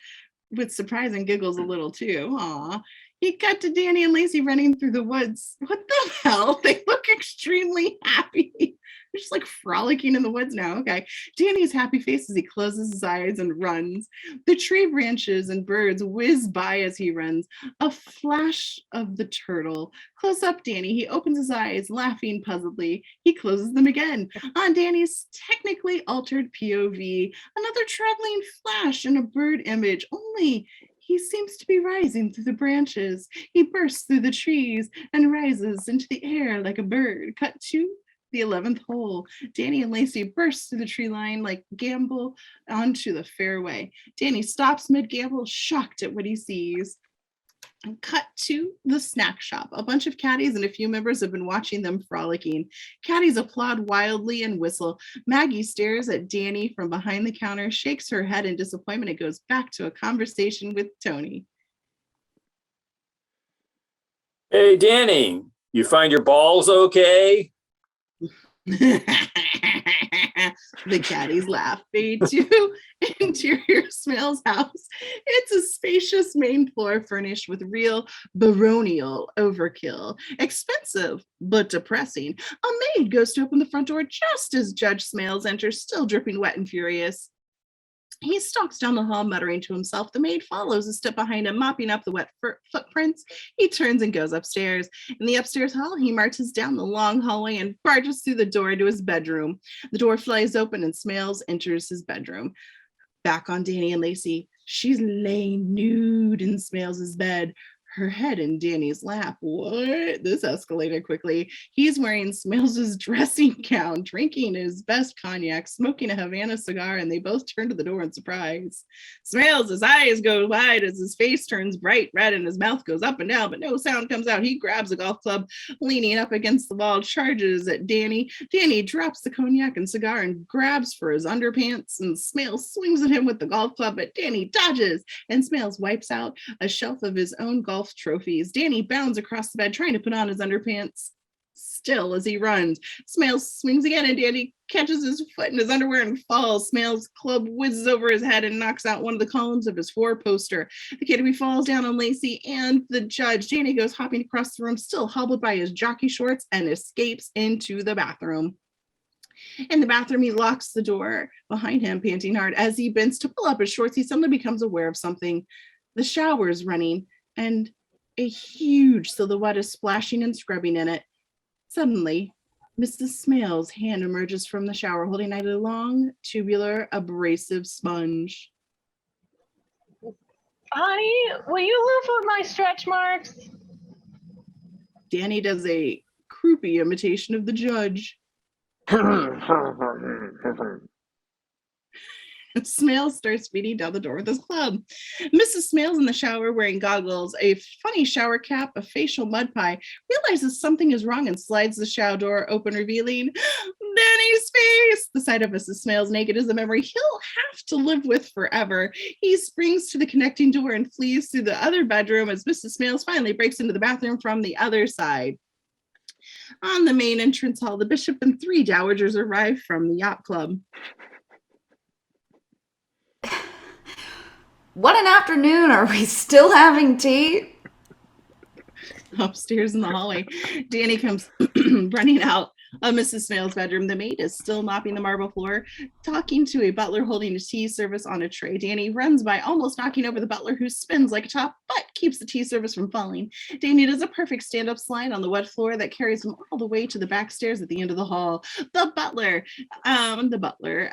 with surprise and giggles a little too. Aw. He cut to Danny and Lacey running through the woods. What the hell? They look extremely happy. They're just like frolicking in the woods now. Okay. Danny's happy face as he closes his eyes and runs. The tree branches and birds whiz by as he runs. A flash of the turtle. Close up, Danny. He opens his eyes, laughing puzzledly. He closes them again. On Danny's technically altered POV, another traveling flash and a bird image. Only he seems to be rising through the branches. He bursts through the trees and rises into the air like a bird. Cut to the 11th hole. Danny and Lacey burst through the tree line like Gamble onto the fairway. Danny stops mid-gamble, shocked at what he sees. And cut to the snack shop. A bunch of caddies and a few members have been watching them frolicking. Caddies applaud wildly and whistle. Maggie stares at Danny from behind the counter, shakes her head in disappointment, and goes back to a conversation with Tony. Hey, Danny, you find your balls okay? The caddies laugh. Fade to interior Smell's house. It's a spacious main floor furnished with real baronial overkill. Expensive, but depressing. A maid goes to open the front door just as Judge Smales enters, still dripping wet and furious. He stalks down the hall, muttering to himself. The maid follows a step behind him, mopping up the wet footprints. He turns and goes upstairs. In the upstairs hall, he marches down the long hallway and barges through the door into his bedroom. The door flies open and Smales enters his bedroom. Back on Danny and Lacey, she's laying nude in Smales' bed, her head in Danny's lap. What? This escalated quickly. He's wearing Smales' dressing gown, drinking his best cognac, smoking a Havana cigar, and they both turn to the door in surprise. Smales' eyes go wide as his face turns bright red and his mouth goes up and down, but no sound comes out. He grabs a golf club, leaning up against the wall, charges at Danny. Danny drops the cognac and cigar and grabs for his underpants, and Smales swings at him with the golf club, but Danny dodges, and Smales wipes out a shelf of his own golf trophies. Danny bounds across the bed, trying to put on his underpants. Still, as he runs, Smales swings again, and Danny catches his foot in his underwear and falls. Smales' club whizzes over his head and knocks out one of the columns of his four-poster. The kid falls down on Lacey and the judge. Danny goes hopping across the room, still hobbled by his jockey shorts, and escapes into the bathroom. In the bathroom, he locks the door behind him, panting hard. As he bends to pull up his shorts, he suddenly becomes aware of something. The shower is running, and a huge silhouette is splashing and scrubbing in it. Suddenly, Mrs. Smales' hand emerges from the shower, holding a long, tubular, abrasive sponge. Honey, will you live with my stretch marks? Danny does a croupy imitation of the judge. Smales starts speeding down the door with his club. Mrs. Smales, in the shower, wearing goggles, a funny shower cap, a facial mud pie, realizes something is wrong and slides the shower door open, revealing Danny's face. The sight of Mrs. Smales naked is a memory he'll have to live with forever. He springs to the connecting door and flees through the other bedroom as Mrs. Smales finally breaks into the bathroom from the other side. On the main entrance hall, the bishop and 3 dowagers arrive from the yacht club. What an afternoon. Are we still having tea? Upstairs in the hallway, Danny comes running out Mrs. Snail's bedroom, the maid is still mopping the marble floor, talking to a butler holding a tea service on a tray. Danny runs by, almost knocking over the butler, who spins like a top, but keeps the tea service from falling. Danny does a perfect stand-up slide on the wet floor that carries him all the way to the back stairs at the end of the hall. The butler,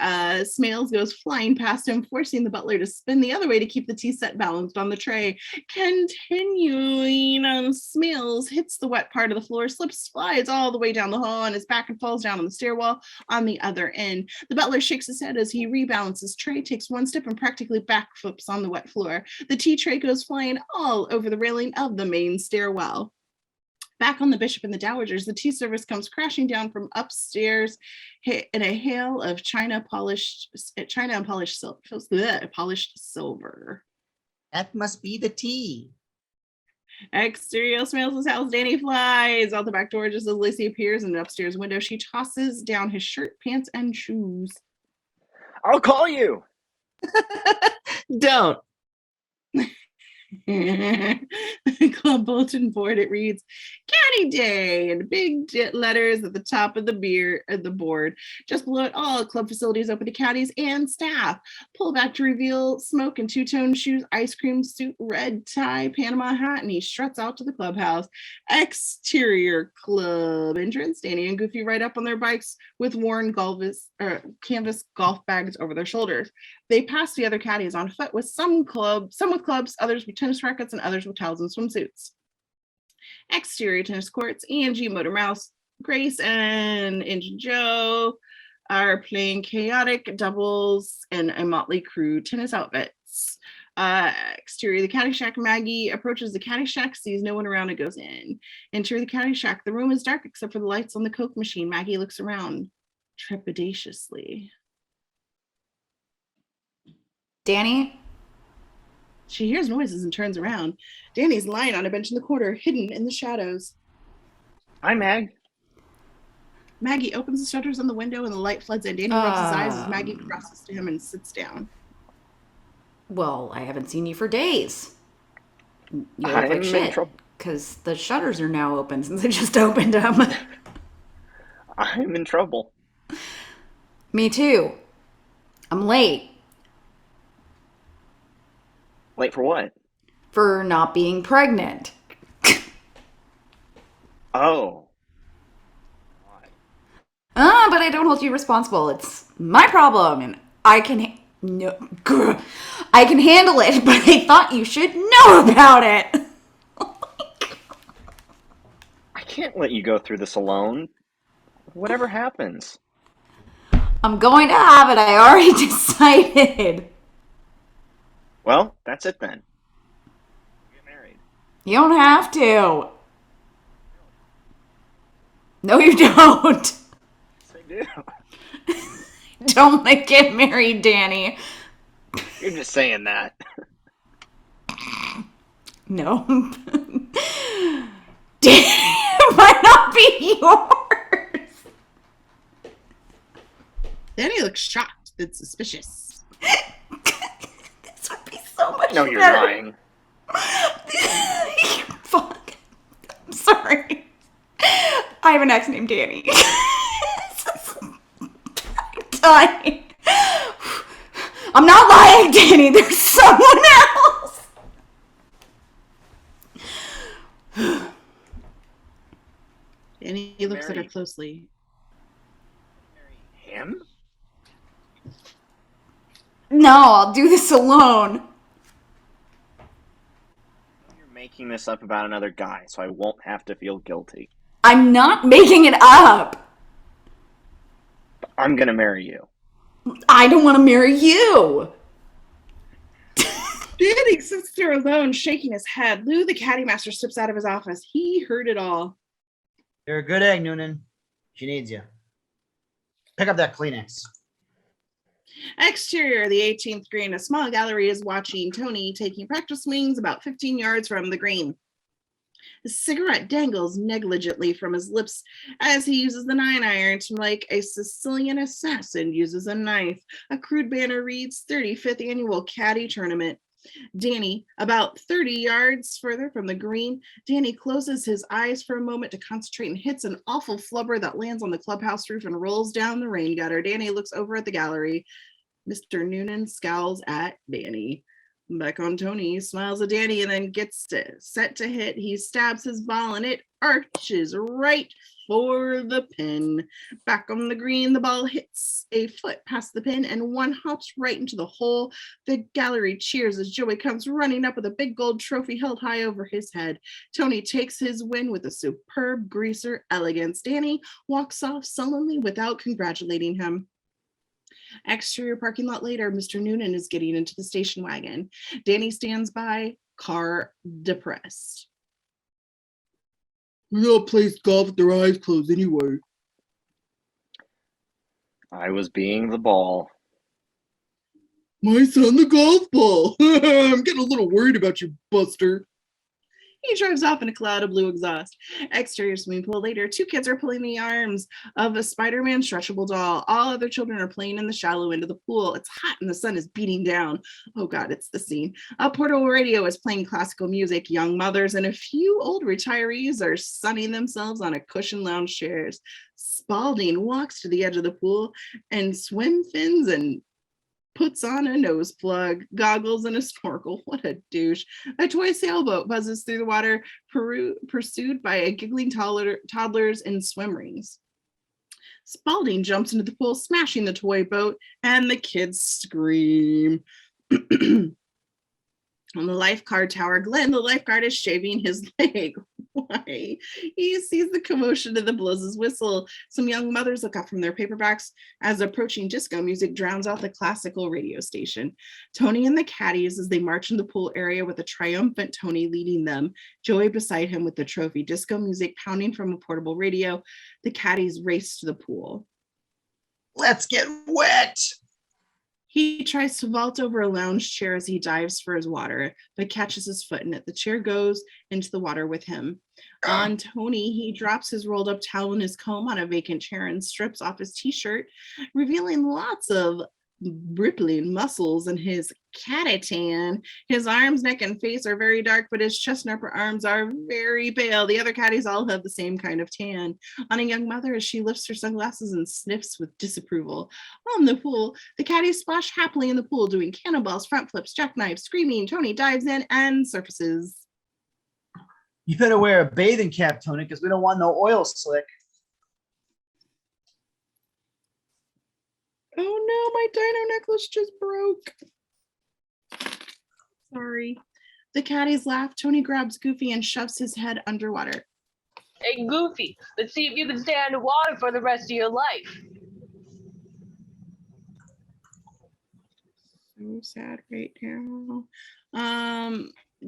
Smales goes flying past him, forcing the butler to spin the other way to keep the tea set balanced on the tray. Continuing, Smales hits the wet part of the floor, slips, slides all the way down the hall on his back and falls down on the stairwell on the other end. The butler shakes his head as he rebalances tray, takes one step and practically backflips on the wet floor. The tea tray goes flying all over the railing of the main stairwell. Back on the Bishop and the Dowagers, the tea service comes crashing down from upstairs in a hail of china and polished silver. That must be the tea. Exterior Smales' house. Danny flies out the back door just as Lacey appears in the upstairs window. She tosses down his shirt, pants, and shoes. I'll call you. Don't. Club bulletin board, it reads Caddy Day in big letters at the top of the board. Just below it, all club facilities open to caddies and staff. Pull back to reveal smoke and two-tone shoes, ice cream suit, red tie, Panama hat, and he struts out to the clubhouse. Exterior club entrance. Danny and Goofy ride up on their bikes with worn canvas golf bags over their shoulders. They pass the other caddies on foot, with some with clubs, others with tennis rackets, and others with towels and swimsuits. Exterior tennis courts. Angie, Motor Mouse, Grace, and Injun Joe are playing chaotic doubles in a motley crew tennis outfits. Exterior the Caddyshack. Maggie approaches the Caddyshack, sees no one around, and goes in. Interior the Caddyshack. The room is dark except for the lights on the Coke machine. Maggie looks around trepidatiously. Danny? She hears noises and turns around. Danny's lying on a bench in the corner, hidden in the shadows. Hi, Mag. Maggie opens the shutters on the window and the light floods in. Danny rubs his eyes as Maggie crosses to him and sits down. Well, I haven't seen you for days. You look I'm like in shit. trouble. Because the shutters are now open since I just opened them. I'm in trouble. Me too. I'm late. Late for what? For not being pregnant. Oh. But I don't hold you responsible. It's my problem, and I can handle it, but I thought you should know about it. I can't let you go through this alone. Whatever happens. I'm going to have it. I already decided. Well, that's it then. Get married. You don't have to. No, you don't. Yes, I do. Don't get married, Danny. You're just saying that. No. Danny, it might not be yours. Danny looks shocked and suspicious. This would be so much No, you're better. lying. Fuck. I'm sorry. I have an ex named Danny. I'm dying. I'm not lying, Danny. There's someone else. Danny looks at her closely. Him? No, I'll do this alone. You're making this up about another guy, so I won't have to feel guilty. I'm not making it up. But I'm gonna marry you. I don't want to marry you. Danny sits there alone, shaking his head. Lou, the caddy master, steps out of his office. He heard it all. You're a good egg, Noonan. She needs you. Pick up that Kleenex. Exterior, the 18th green. A small gallery is watching Tony taking practice swings about 15 yards from the green. The cigarette dangles negligently from his lips as he uses the 9-iron to like a Sicilian assassin uses a knife. A crude banner reads 35th Annual Caddy Tournament. Danny, about 30 yards further from the green, Danny closes his eyes for a moment to concentrate and hits an awful flubber that lands on the clubhouse roof and rolls down the rain gutter. Danny looks over at the gallery. Mr. Noonan scowls at Danny. Back on Tony, smiles at Danny and then gets set to hit. He stabs his ball and it arches right for the pin. Back on the green, the ball hits a foot past the pin and one hops right into the hole. The gallery cheers as Joey comes running up with a big gold trophy held high over his head. Tony takes his win with a superb greaser elegance. Danny walks off sullenly without congratulating him. Exterior parking lot later, Mr. Noonan is getting into the station wagon. Danny stands by, car depressed. We all play golf with their eyes closed anyway. I was being the ball. My son, the golf ball. I'm getting a little worried about you, Buster. He drives off in a cloud of blue exhaust. Exterior swimming pool later, two kids are pulling the arms of a Spider-Man stretchable doll. All other children are playing in the shallow end of the pool. It's hot and the sun is beating down. Oh God, it's the scene. A portable radio is playing classical music. Young mothers and a few old retirees are sunning themselves on a cushioned lounge chairs. Spalding walks to the edge of the pool and swim fins and puts on a nose plug, goggles, and a snorkel. What a douche. A toy sailboat buzzes through the water, pursued by a giggling toddlers in swim rings. Spalding jumps into the pool, smashing the toy boat, and the kids scream. On the lifeguard tower, Glenn, the lifeguard, is shaving his leg. Why? He sees the commotion and then blows his whistle. Some young mothers look up from their paperbacks as approaching disco music drowns out the classical radio station. Tony and the caddies as they march in the pool area with a triumphant Tony leading them. Joey beside him with the trophy. Disco music pounding from a portable radio. The caddies race to the pool. Let's get wet. He tries to vault over a lounge chair as he dives for his water, but catches his foot in it. The chair goes into the water with him. On Tony, he drops his rolled up towel and his comb on a vacant chair and strips off his t-shirt, revealing lots of rippling muscles and his catty tan. His arms, neck, and face are very dark, but his chest and upper arms are very pale. The other caddies all have the same kind of tan. On a young mother as she lifts her sunglasses and sniffs with disapproval. On the pool, the caddies splash happily in the pool, doing cannonballs, front flips, jackknives, screaming. Tony dives in and surfaces. You better wear a bathing cap, Tony, because we don't want no oil slick. Oh no, my dino necklace just broke. Sorry. The caddies laugh. Tony grabs Goofy and shoves his head underwater. Hey, Goofy, let's see if you can stay underwater for the rest of your life. So sad right now.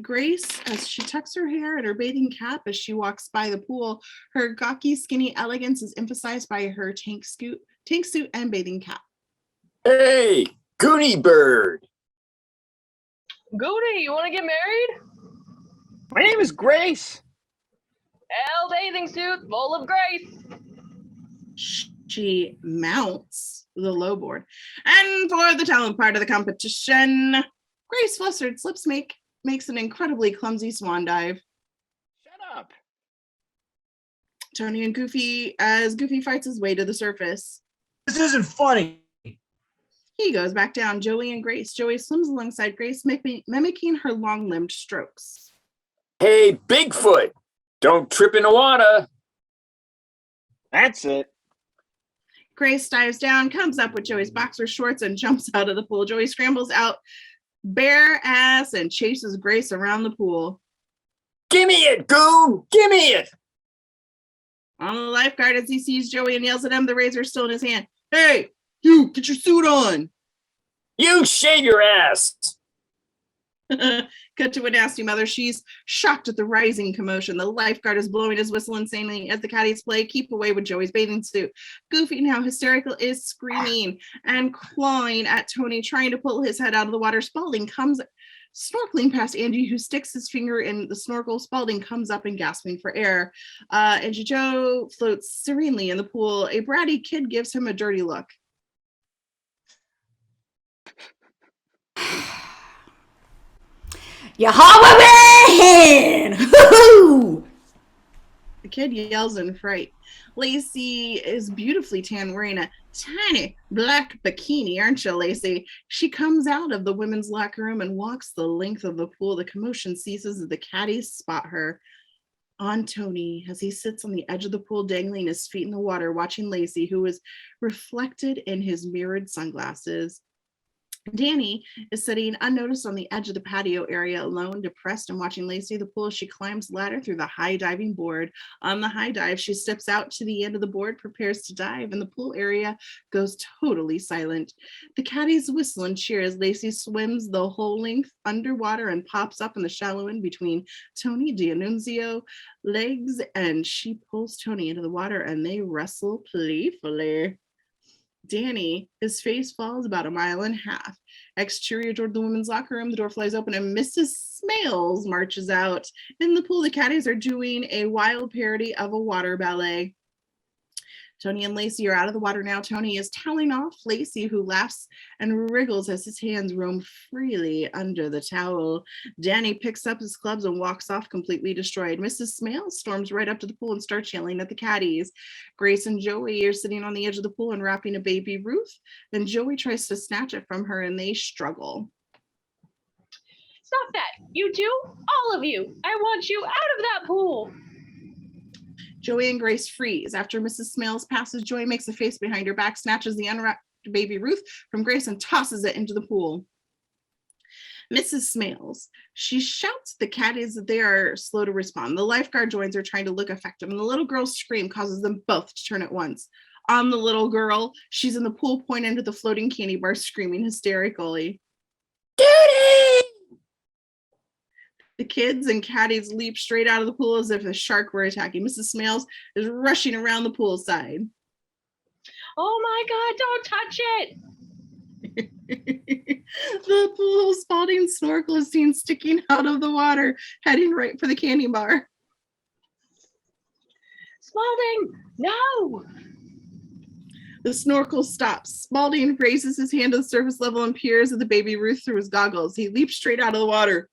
Grace, as she tucks her hair in her bathing cap as she walks by the pool, her gawky, skinny elegance is emphasized by her tank suit and bathing cap. Hey, Goonie Bird. Goody, you want to get married? My name is Grace. Hell, bathing suit full of grace. She mounts the low board. And for the talent part of the competition, Grace Flustered Slips makes an incredibly clumsy swan dive. Shut up. Tony and Goofy, as Goofy fights his way to the surface. This isn't funny. He goes back down. Joey and Grace. Joey swims alongside Grace, mimicking her long-limbed strokes. Hey, Bigfoot. Don't trip in the water. That's it. Grace dives down, comes up with Joey's boxer shorts, and jumps out of the pool. Joey scrambles out, bare ass, and chases Grace around the pool. Gimme it, Goo! Gimme it! On the lifeguard as he sees Joey and yells at him, the razor still in his hand. Hey, you, get your suit on. You shave your ass. Cut to a nasty mother. She's shocked at the rising commotion. The lifeguard is blowing his whistle insanely as the caddies play keep away with Joey's bathing suit. Goofy, now hysterical, is screaming and clawing at Tony, trying to pull his head out of the water. Spalding comes snorkeling past Angie, who sticks his finger in the snorkel. Spalding comes up and gasping for air. And Joe floats serenely in the pool. A bratty kid gives him a dirty look. You haul me in! Hoo-hoo! The kid yells in fright. Lacey is beautifully tan, wearing a tiny black bikini, aren't you, Lacey? She comes out of the women's locker room and walks the length of the pool. The commotion ceases as the caddies spot her on Tony as he sits on the edge of the pool, dangling his feet in the water, watching Lacey, who is reflected in his mirrored sunglasses. Danny is sitting unnoticed on the edge of the patio area, alone, depressed, and watching Lacey the pool. She climbs the ladder through the high diving board. On the high dive, she steps out to the end of the board, prepares to dive, and the pool area goes totally silent. The caddies whistle and cheer as Lacey swims the whole length underwater and pops up in the shallow end between Tony D'Annunzio's legs, and she pulls Tony into the water and they wrestle playfully. Danny, his face falls about 1.5 miles. Exterior toward the women's locker room, the door flies open and Mrs. Smales marches out. In the pool, the caddies are doing a wild parody of a water ballet. Tony and Lacey are out of the water now. Tony is toweling off Lacey, who laughs and wriggles as his hands roam freely under the towel. Danny picks up his clubs and walks off completely destroyed. Mrs. Smale storms right up to the pool and starts yelling at the caddies. Grace and Joey are sitting on the edge of the pool and wrapping a baby Ruth. Then Joey tries to snatch it from her and they struggle. Stop that, you two, all of you. I want you out of that pool. Joey and Grace freeze. After Mrs. Smales passes, Joey makes a face behind her back, snatches the unwrapped baby Ruth from Grace and tosses it into the pool. Mrs. Smales, she shouts at the caddies that they are slow to respond. The lifeguard joins her, trying to look effective, and the little girl's scream causes them both to turn at once. On the little girl, she's in the pool, pointing to the floating candy bar, screaming hysterically. Duty! The kids and caddies leap straight out of the pool as if a shark were attacking. Mrs. Smales is rushing around the poolside. Oh my God, don't touch it. The pool Spalding snorkel is seen sticking out of the water, heading right for the candy bar. Spalding, no. The snorkel stops. Spalding raises his hand to the surface level and peers at the baby Ruth through his goggles. He leaps straight out of the water.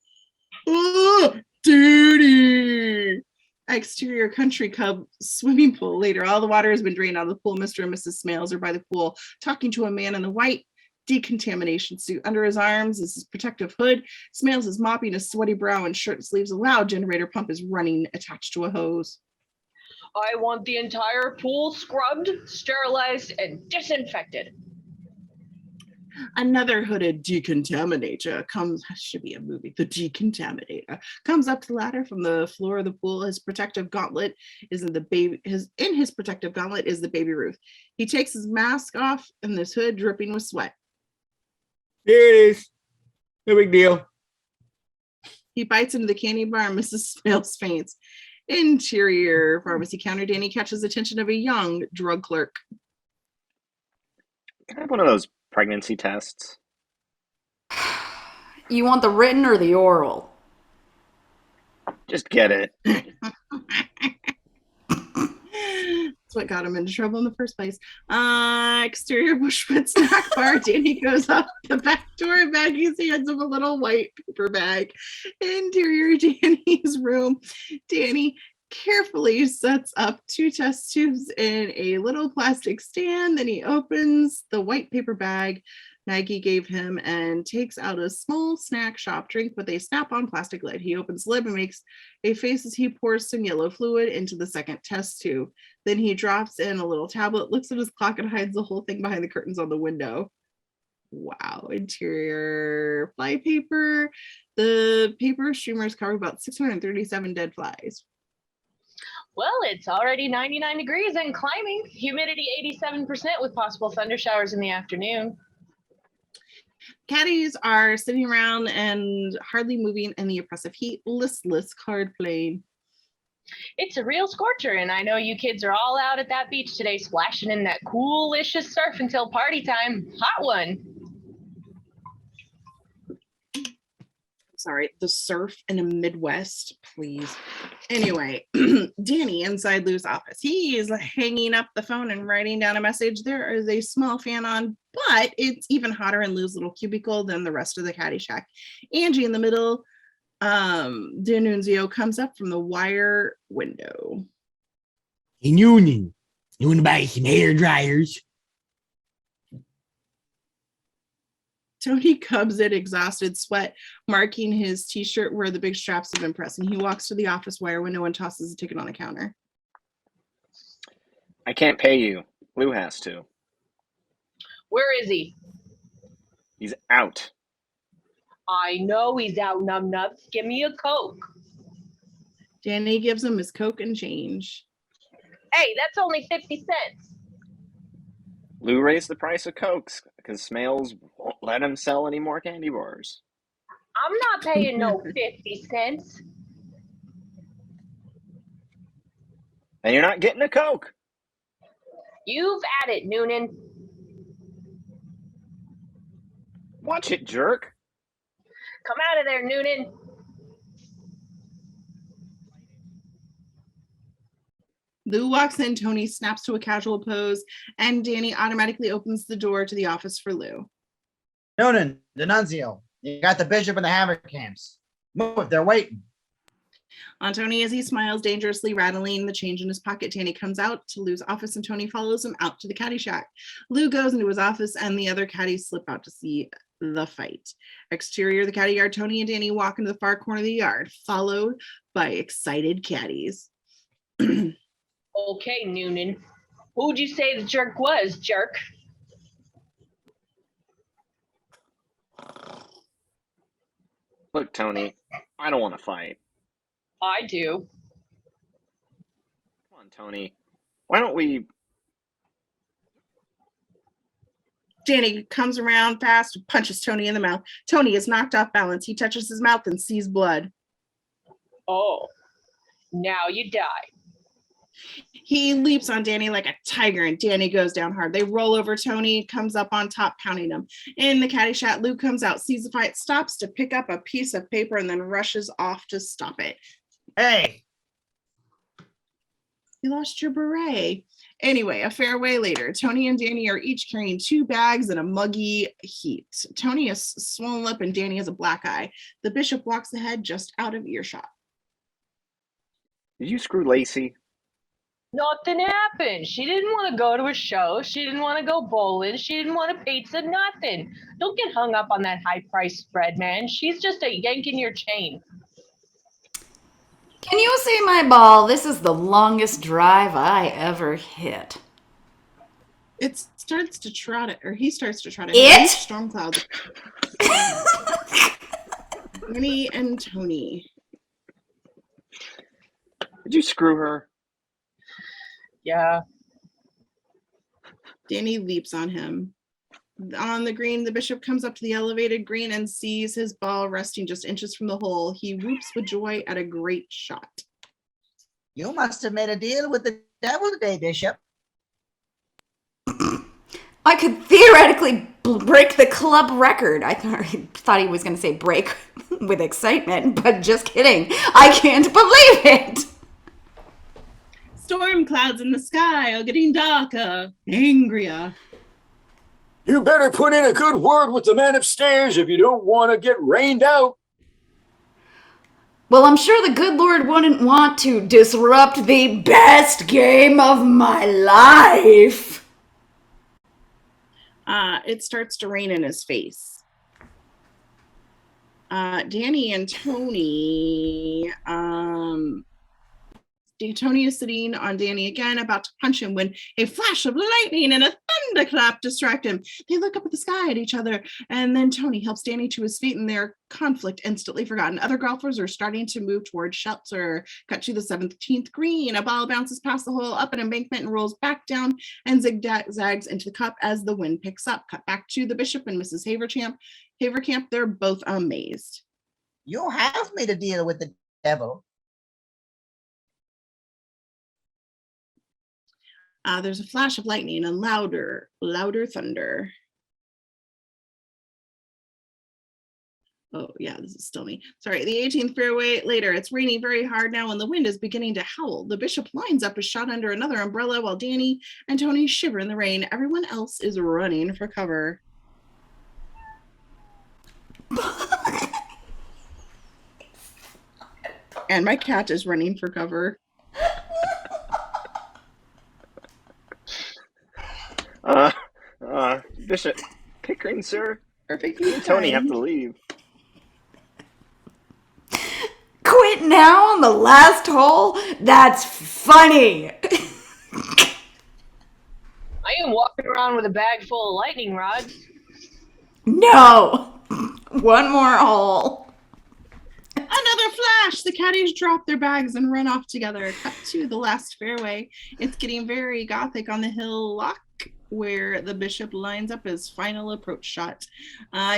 Oh, duty! Exterior country club swimming pool. Later, all the water has been drained out of the pool. Mr. and Mrs. Smales are by the pool, talking to a man in a white decontamination suit. Under his arms is his protective hood. Smales is mopping his sweaty brow and shirt sleeves. A loud generator pump is running, attached to a hose. I want the entire pool scrubbed, sterilized, and disinfected. Another hooded decontaminator comes, should be a movie, the decontaminator comes up to the ladder from the floor of the pool. His protective gauntlet is in his protective gauntlet is the baby Ruth. He takes his mask off and this hood dripping with sweat. Here it is. No big deal. He bites into the candy bar and Mrs. Smales faints. Interior pharmacy counter, Danny catches the attention of a young drug clerk. Can I have one of those pregnancy tests? You want the written or the oral? Just get it. That's what got him into trouble in the first place. Exterior Bushwood snack bar. Danny goes up the back door. Maggie's hands him a little white paper bag. Interior Danny's room. Danny carefully sets up 2 test tubes in a little plastic stand. Then he opens the white paper bag Maggie gave him and takes out a small snack shop drink with a snap-on plastic lid. He opens the lid and makes a face as he pours some yellow fluid into the second test tube. Then he drops in a little tablet, looks at his clock, and hides the whole thing behind the curtains on the window. Wow. Interior fly paper. The paper streamers cover about 637 dead flies. Well, it's already 99 degrees and climbing. Humidity 87% with possible thunder showers in the afternoon. Caddies are sitting around and hardly moving in the oppressive heat, listless card playing. It's a real scorcher, and I know you kids are all out at that beach today splashing in that coolicious surf until party time. Hot one. Sorry, the surf in the Midwest, please. Anyway, Danny inside Lou's office. He is hanging up the phone and writing down a message. There is a small fan on, but it's even hotter in Lou's little cubicle than the rest of the Caddyshack. Angie in the middle D'Annunzio comes up from the wire window. Hey, Noonan, you want to buy some hair dryers? Tony comes in exhausted, sweat marking his t-shirt where the big straps have been pressed, and he walks to the office wire window and tosses a ticket on the counter. I can't pay you. Lou has to. Where is he? He's out. I know he's out, numbnuts. Give me a Coke. Danny gives him his Coke and change. Hey, that's only 50 cents. Lou raised the price of Cokes because Smales won't let him sell any more candy bars. I'm not paying no 50 cents. And you're not getting a Coke. You've at it, Noonan. Watch it, jerk. Come out of there, Noonan. Lou walks in, Tony snaps to a casual pose, and Danny automatically opens the door to the office for Lou. Noonan, D'Annunzio, you got the bishop and the hammer camps. Move, they're waiting. On Tony, as he smiles, dangerously rattling the change in his pocket, Danny comes out to Lou's office, and Tony follows him out to the Caddyshack. Lou goes into his office, and the other caddies slip out to see the fight. Exterior of the caddy yard, Tony and Danny walk into the far corner of the yard, followed by excited caddies. Okay, Noonan. Who'd you say the jerk was, jerk? Look, Tony, I don't want to fight. I do. Come on, Tony. Why don't we... Danny comes around fast and punches Tony in the mouth. Tony is knocked off balance. He touches his mouth and sees blood. Oh, now you die. He leaps on Danny like a tiger, and Danny goes down hard. They roll over Tony, comes up on top, pounding him. In the Caddyshack, Lou comes out, sees the fight, stops to pick up a piece of paper, and then rushes off to stop it. Hey! You lost your beret. Anyway, a fair way later, Tony and Danny are each carrying 2 bags in a muggy heat. Tony has swollen lip and Danny has a black eye. The bishop walks ahead just out of earshot. Did you screw Lacey? Nothing happened. She didn't want to go to a show. She didn't want to go bowling. She didn't want a pizza. Nothing. Don't get hung up on that high-priced spread, man. She's just a yank in your chain. Can you see my ball? This is the longest drive I ever hit. It starts to trot it, or he starts to trot it. It? Storm clouds. Danny and Tony. Did you screw her? Yeah. Danny leaps on him. On the green, the bishop comes up to the elevated green and sees his ball resting just inches from the hole. He whoops with joy at a great shot. You must have made a deal with the devil today, Bishop. I could theoretically break the club record. I thought he was going to say break with excitement, but just kidding. I can't believe it. Storm clouds in the sky are getting darker, angrier. You better put in a good word with the man upstairs if you don't want to get rained out. Well, I'm sure the good Lord wouldn't want to disrupt the best game of my life. It starts to rain in his face. Danny and Tony, Tony is sitting on Danny again, about to punch him when a flash of lightning and a thunderclap distract him. They look up at the sky at each other, and then Tony helps Danny to his feet, and their conflict instantly forgotten. Other golfers are starting to move towards shelter. Cut to the 17th green. A ball bounces past the hole, up an embankment, and rolls back down and zigzags into the cup as the wind picks up. Cut back to the bishop and Mrs. Havercamp. They're both amazed. You have made a deal with the devil. There's a flash of lightning and louder thunder. Oh, yeah, this is still me. Sorry, the 18th fairway later. It's raining very hard now and the wind is beginning to howl. The bishop lines up a shot under another umbrella while Danny and Tony shiver in the rain. Everyone else is running for cover. And my cat is running for cover. Bishop Pickering, sir. Perfect. Me and Tony have to leave. Quit now on the last hole? That's funny. I am walking around with a bag full of lightning rods. No. One more hole. Another flash! The caddies drop their bags and run off together. Cut to the last fairway. It's getting very gothic on the hill lock where the bishop lines up his final approach shot.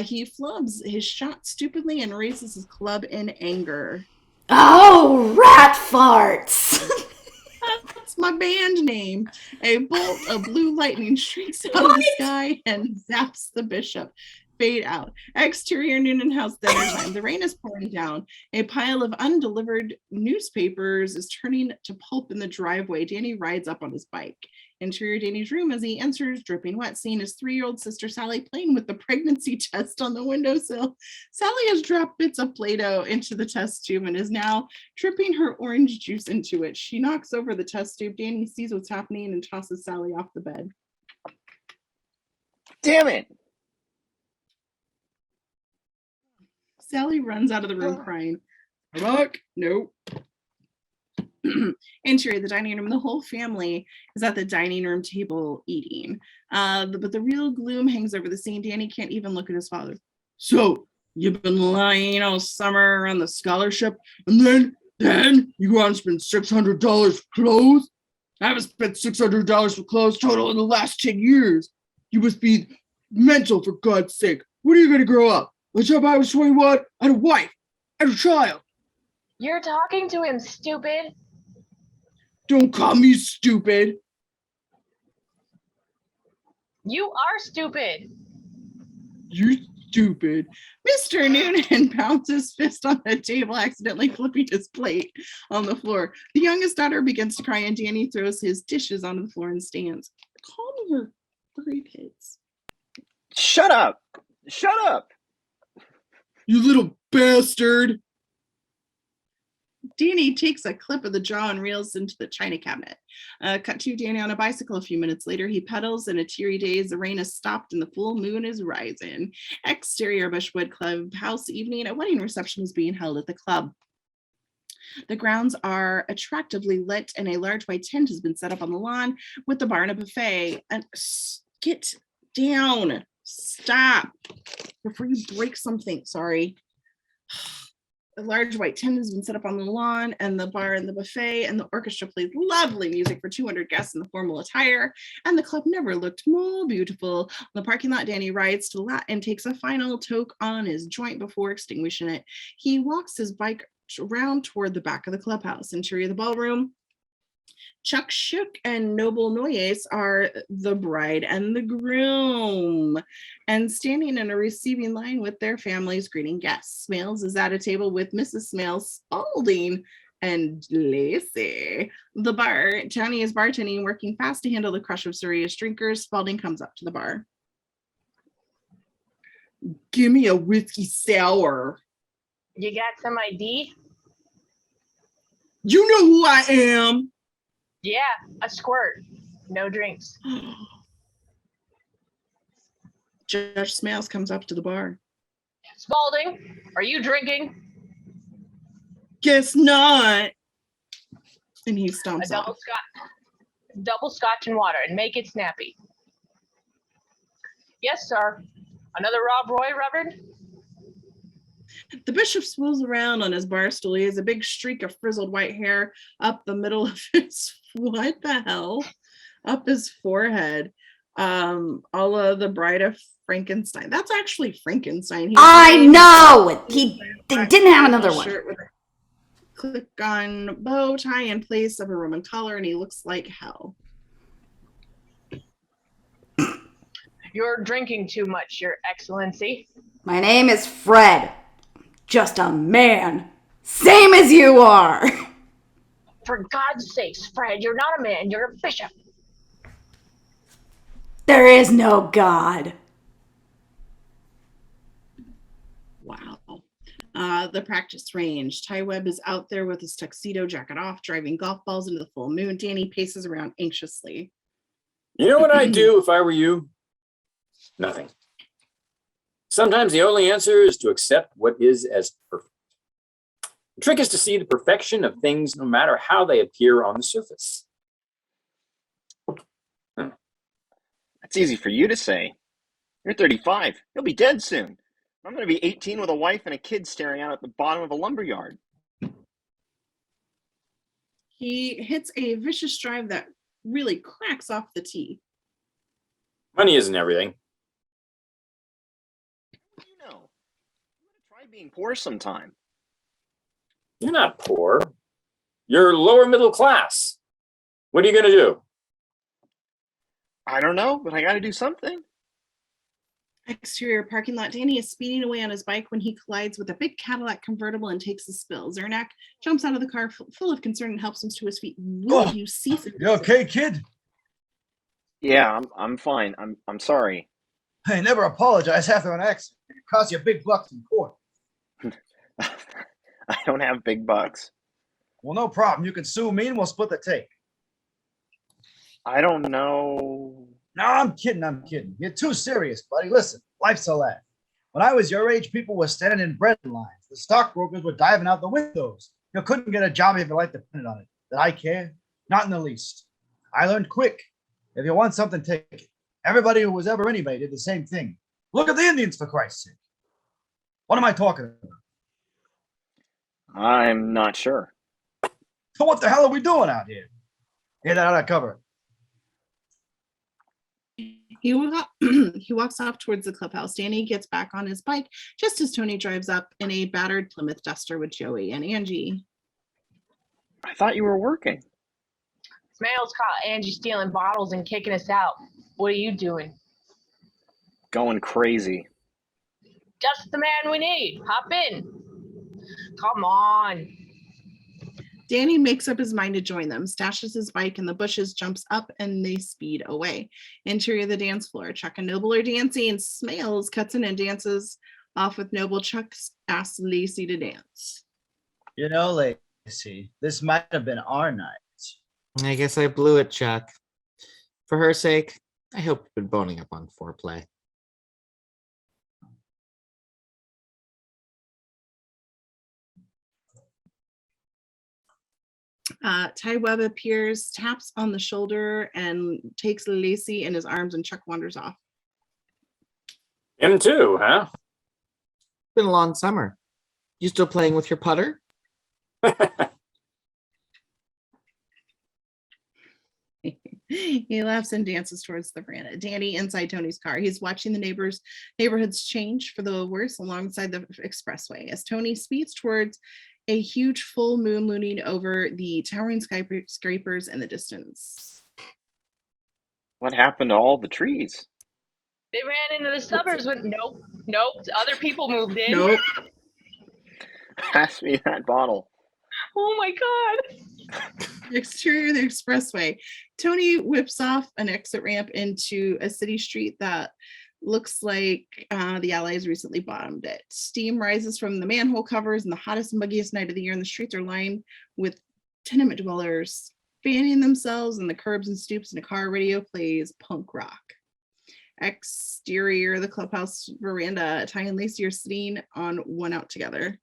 He flubs his shot stupidly and raises his club in anger. Oh, rat farts. That's my band name. A bolt of blue lightning streaks out of the sky and zaps the bishop. Fade out. Exterior Noonan House dinner time. The rain is pouring down. A pile of undelivered newspapers is turning to pulp in the driveway. Danny rides up on his bike. Interior Danny's room as he enters, dripping wet, seeing his 3-year-old sister Sally playing with the pregnancy test on the windowsill. Sally has dropped bits of Play-Doh into the test tube and is now dripping her orange juice into it. She knocks over the test tube. Danny sees what's happening and tosses Sally off the bed. Damn it! Sally runs out of the room crying. Look, nope. Interior, the dining room. The whole family is at the dining room table eating. But the real gloom hangs over the scene. Danny can't even look at his father. So, you've been lying all summer on the scholarship, and then you go out and spend $600 for clothes? I haven't spent $600 for clothes total in the last 10 years. You must be mental, for God's sake. When are you going to grow up? Let's hope I was 21, I had a wife, I had a child. You're talking to him, stupid. Don't call me stupid. You are stupid. You're stupid. Mr. Noonan pounds his fist on the table, accidentally flipping his plate on the floor. The youngest daughter begins to cry, and Danny throws his dishes onto the floor and stands. Calm your furry pits. Shut up! Shut up! You little bastard. Danny takes a clip of the jaw and reels into the china cabinet. Cut to Danny on a bicycle a few minutes later. He pedals in a teary daze. The rain has stopped and the full moon is rising. Exterior Bushwood Clubhouse evening. A wedding reception is being held at the club. The grounds are attractively lit and a large white tent has been set up on the lawn with the bar and a buffet. And get down. Stop before you break something. Sorry. A large white tent has been set up on the lawn and the bar and the buffet, and the orchestra plays lovely music for 200 guests in the formal attire, and the club never looked more beautiful. In the parking lot, Danny rides to the lot and takes a final toke on his joint before extinguishing it. He walks his bike around toward the back of the clubhouse. Interior of the ballroom. Chuck Shook and Noble Noyes are the bride and the groom, and standing in a receiving line with their families greeting guests. Smales is at a table with Mrs. Smales, Spalding, and Lacey. The bar, Tony is bartending, working fast to handle the crush of serious drinkers. Spalding comes up to the bar. Give me a whiskey sour. You got some ID? You know who I am. Yeah, a squirt. No drinks. Judge Smales comes up to the bar. Spalding, are you drinking? Guess not. And he stomps A off. double scotch and water, and make it snappy. Yes, sir. Another Rob Roy, Reverend? The bishop swools around on his bar stool. He has a big streak of frizzled white hair up the middle of his, what the hell? Up his forehead. All of the Bride of Frankenstein. That's actually Frankenstein. I know! They didn't have another one. With a click-on bow tie in place of a Roman collar, and he looks like hell. You're drinking too much, Your Excellency. My name is Fred. Just a man. Same as you are. For God's sakes, Fred, you're not a man, you're a bishop. There is no God. Wow. The practice range. Ty Webb is out there with his tuxedo jacket off, driving golf balls into the full moon. Danny paces around anxiously. You know what I'd do if I were you? Nothing. Sometimes the only answer is to accept what is as perfect. The trick is to see the perfection of things no matter how they appear on the surface. That's easy for you to say. You're 35. You'll be dead soon. I'm going to be 18 with a wife and a kid staring out at the bottom of a lumberyard. He hits a vicious drive that really cracks off the tee. Money isn't everything. You know, I'm going to try being poor sometime. You're not poor. You're lower middle class. What are you going to do? I don't know, but I got to do something. Exterior parking lot. Danny is speeding away on his bike when he collides with a big Cadillac convertible and takes a spill. Zernak jumps out of the car full of concern and helps him to his feet. Will you cease it? You okay, kid? Yeah, I'm fine. I'm sorry. Hey, never apologize after an accident. It costs you big bucks in court. I don't have big bucks. Well, no problem. You can sue me and we'll split the take. I don't know. No, I'm kidding. You're too serious, buddy. Listen, life's a laugh. When I was your age, people were standing in bread lines. The stockbrokers were diving out the windows. You couldn't get a job if your life depended on it. Did I care? Not in the least. I learned quick. If you want something, take it. Everybody who was ever anybody did the same thing. Look at the Indians, for Christ's sake. What am I talking about? I'm not sure. So what the hell are we doing out here? Get that out of cover. He walks off towards the clubhouse. Danny gets back on his bike just as Tony drives up in a battered Plymouth Duster with Joey and Angie. I thought you were working. Smails caught Angie stealing bottles and kicking us out. What are you doing? Going crazy. Just the man we need. Hop in. Come on. Danny makes up his mind to join them, stashes his bike in the bushes, jumps up, and they speed away. Interior of the dance floor. Chuck and Noble are dancing. Smails cuts in and dances off with Noble. Chuck asks Lacey to dance. You know, Lacey, this might have been our night. I guess I blew it, Chuck. For her sake, I hope you've been boning up on foreplay. Ty Webb appears, taps on the shoulder, and takes Lacey in his arms, and Chuck wanders off. Him too, huh? Been a long summer. You still playing with your putter? He laughs and dances towards the veranda. Danny inside Tony's car. He's watching the neighborhoods change for the worse alongside the expressway as Tony speeds towards a huge full moon looming over the towering skyscrapers in the distance. What happened to all the trees? They ran into the suburbs with nope. Other people moved in. Nope. Pass me that bottle. Oh my God. Exterior of the expressway. Tony whips off an exit ramp into a city street that looks like the Allies recently bombed it. Steam rises from the manhole covers, and the hottest and muggiest night of the year, and the streets are lined with tenement dwellers fanning themselves in the curbs and stoops, and a car radio plays punk rock. Exterior of the clubhouse veranda. Ty and Lacey are sitting on one out together.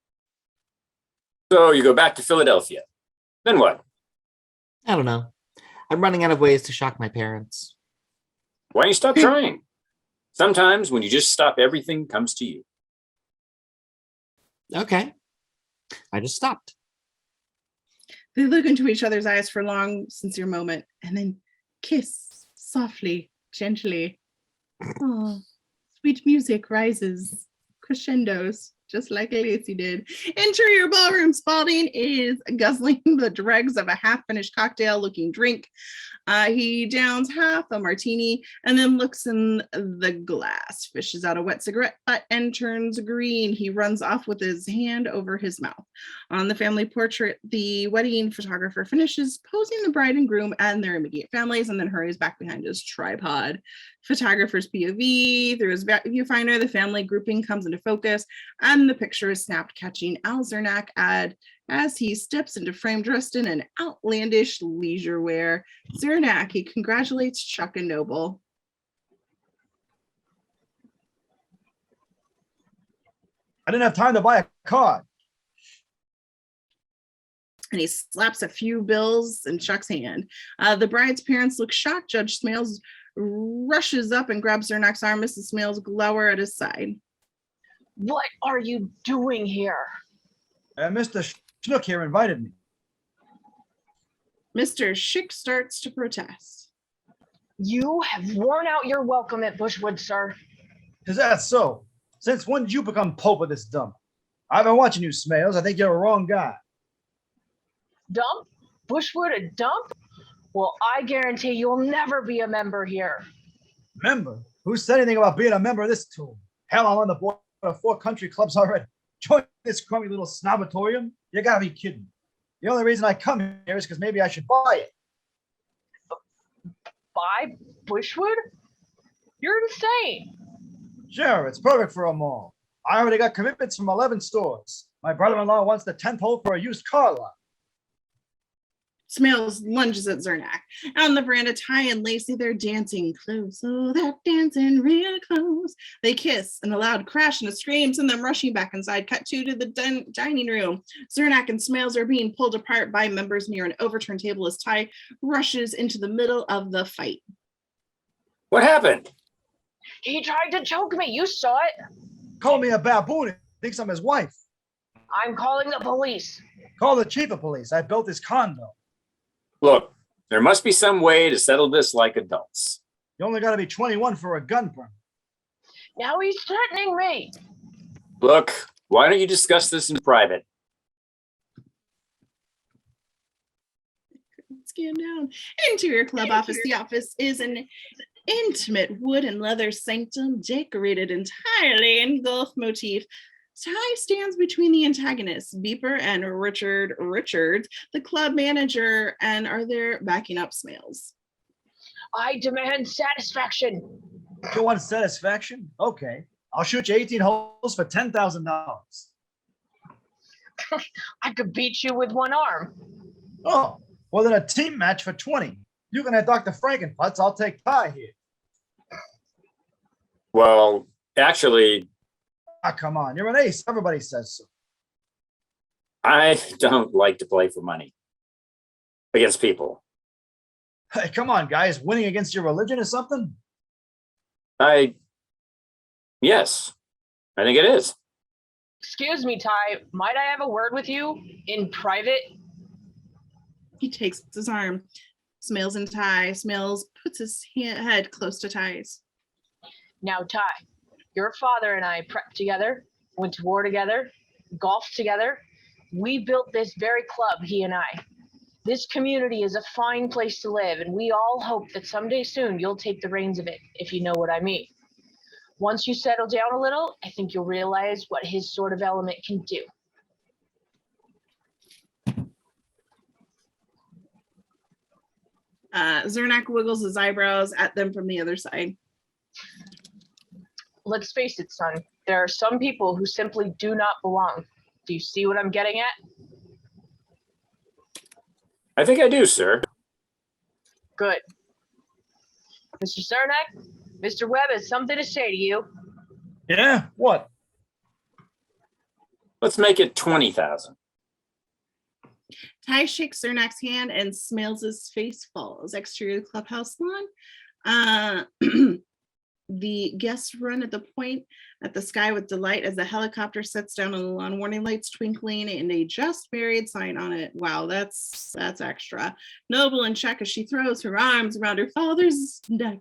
So you go back to Philadelphia. Then what? I don't know. I'm running out of ways to shock my parents. Why don't you stop trying? Sometimes when you just stop, everything comes to you. Okay. I just stopped. They look into each other's eyes for a long, sincere moment and then kiss softly, gently. Oh, sweet music rises, crescendos, just like Lacey did. Interior ballroom. Spalding is guzzling the dregs of a half-finished cocktail-looking drink. He downs half a martini and then looks in the glass, fishes out a wet cigarette butt, and turns green. He runs off with his hand over his mouth. On the family portrait, the wedding photographer finishes posing the bride and groom and their immediate families and then hurries back behind his tripod. Photographer's POV. Through his viewfinder, the family grouping comes into focus, and and the picture is snapped, catching Al Zernak as he steps into frame dressed in an outlandish leisure wear. Zernak, he congratulates Chuck and Noble. I didn't have time to buy a card. And he slaps a few bills in Chuck's hand. The bride's parents look shocked. Judge Smales rushes up and grabs Zernak's arm. Mrs. Smales glower at his side. What are you doing here? Mr. Schnook here invited me. Mr. Schick starts to protest. You have worn out your welcome at Bushwood, sir. Is that so? Since when did you become Pope of this dump? I've been watching you, Smales. I think you're a wrong guy. Dump? Bushwood a dump? Well, I guarantee you'll never be a member here. Member? Who said anything about being a member of this tool? Hell, I'm on the board of 4 country clubs already. Join this crummy little snobatorium? You gotta be kidding. The only reason I come here is because maybe I should buy it. Buy Bushwood? You're insane. Sure, it's perfect for a mall. I already got commitments from 11 stores. My brother-in-law wants the 10th hole for a used car lot. Smales lunges at Zernak. On the veranda, Ty and Lacey, they're dancing close. Oh, they're dancing real close. They kiss, and a loud crash and a scream send them rushing back inside. Cut to the dining room. Zernak and Smales are being pulled apart by members near an overturned table as Ty rushes into the middle of the fight. What happened? He tried to choke me. You saw it. Call me a baboon. He thinks I'm his wife. I'm calling the police. Call the chief of police. I built his condo. Look, there must be some way to settle this like adults. You only got to be 21 for a gun permit. Now he's threatening me. Look, why don't you discuss this in private? Let's get down. Interior club office. The office is an intimate wood and leather sanctum decorated entirely in golf motif. Ty stands between the antagonists, Beeper and Richards, the club manager, and are there backing up Smales. I demand satisfaction. You want satisfaction? Okay. I'll shoot you 18 holes for $10,000. I could beat you with one arm. Oh, well then a team match for 20. You can have Dr. Frankenputz. I'll take Ty here. Well, actually, Ah, come on. You're an ace. Everybody says so. I don't like to play for money against people. Hey, come on, guys. Winning against your religion or something? Yes, I think it is. Excuse me, Ty. Might I have a word with you in private? He takes his arm. Smales and Ty. Smales puts his head close to Ty's. Now, Ty, your father and I prepped together, went to war together, golfed together. We built this very club, he and I. This community is a fine place to live, and we all hope that someday soon you'll take the reins of it, if you know what I mean. Once you settle down a little, I think you'll realize what his sort of element can do. Zernak wiggles his eyebrows at them from the other side. Let's face it, son. There are some people who simply do not belong. Do you see what I'm getting at? I think I do, sir. Good. Mr. Zernak, Mr. Webb has something to say to you. Yeah? What? Let's make it 20,000. Ty shakes Zernak's hand and Smales' face falls. Exterior of the clubhouse lawn. The guests run at the point at the sky with delight as the helicopter sets down on the lawn, warning lights twinkling and a just married sign on it. Wow, that's extra. Noble in check as she throws her arms around her father's neck.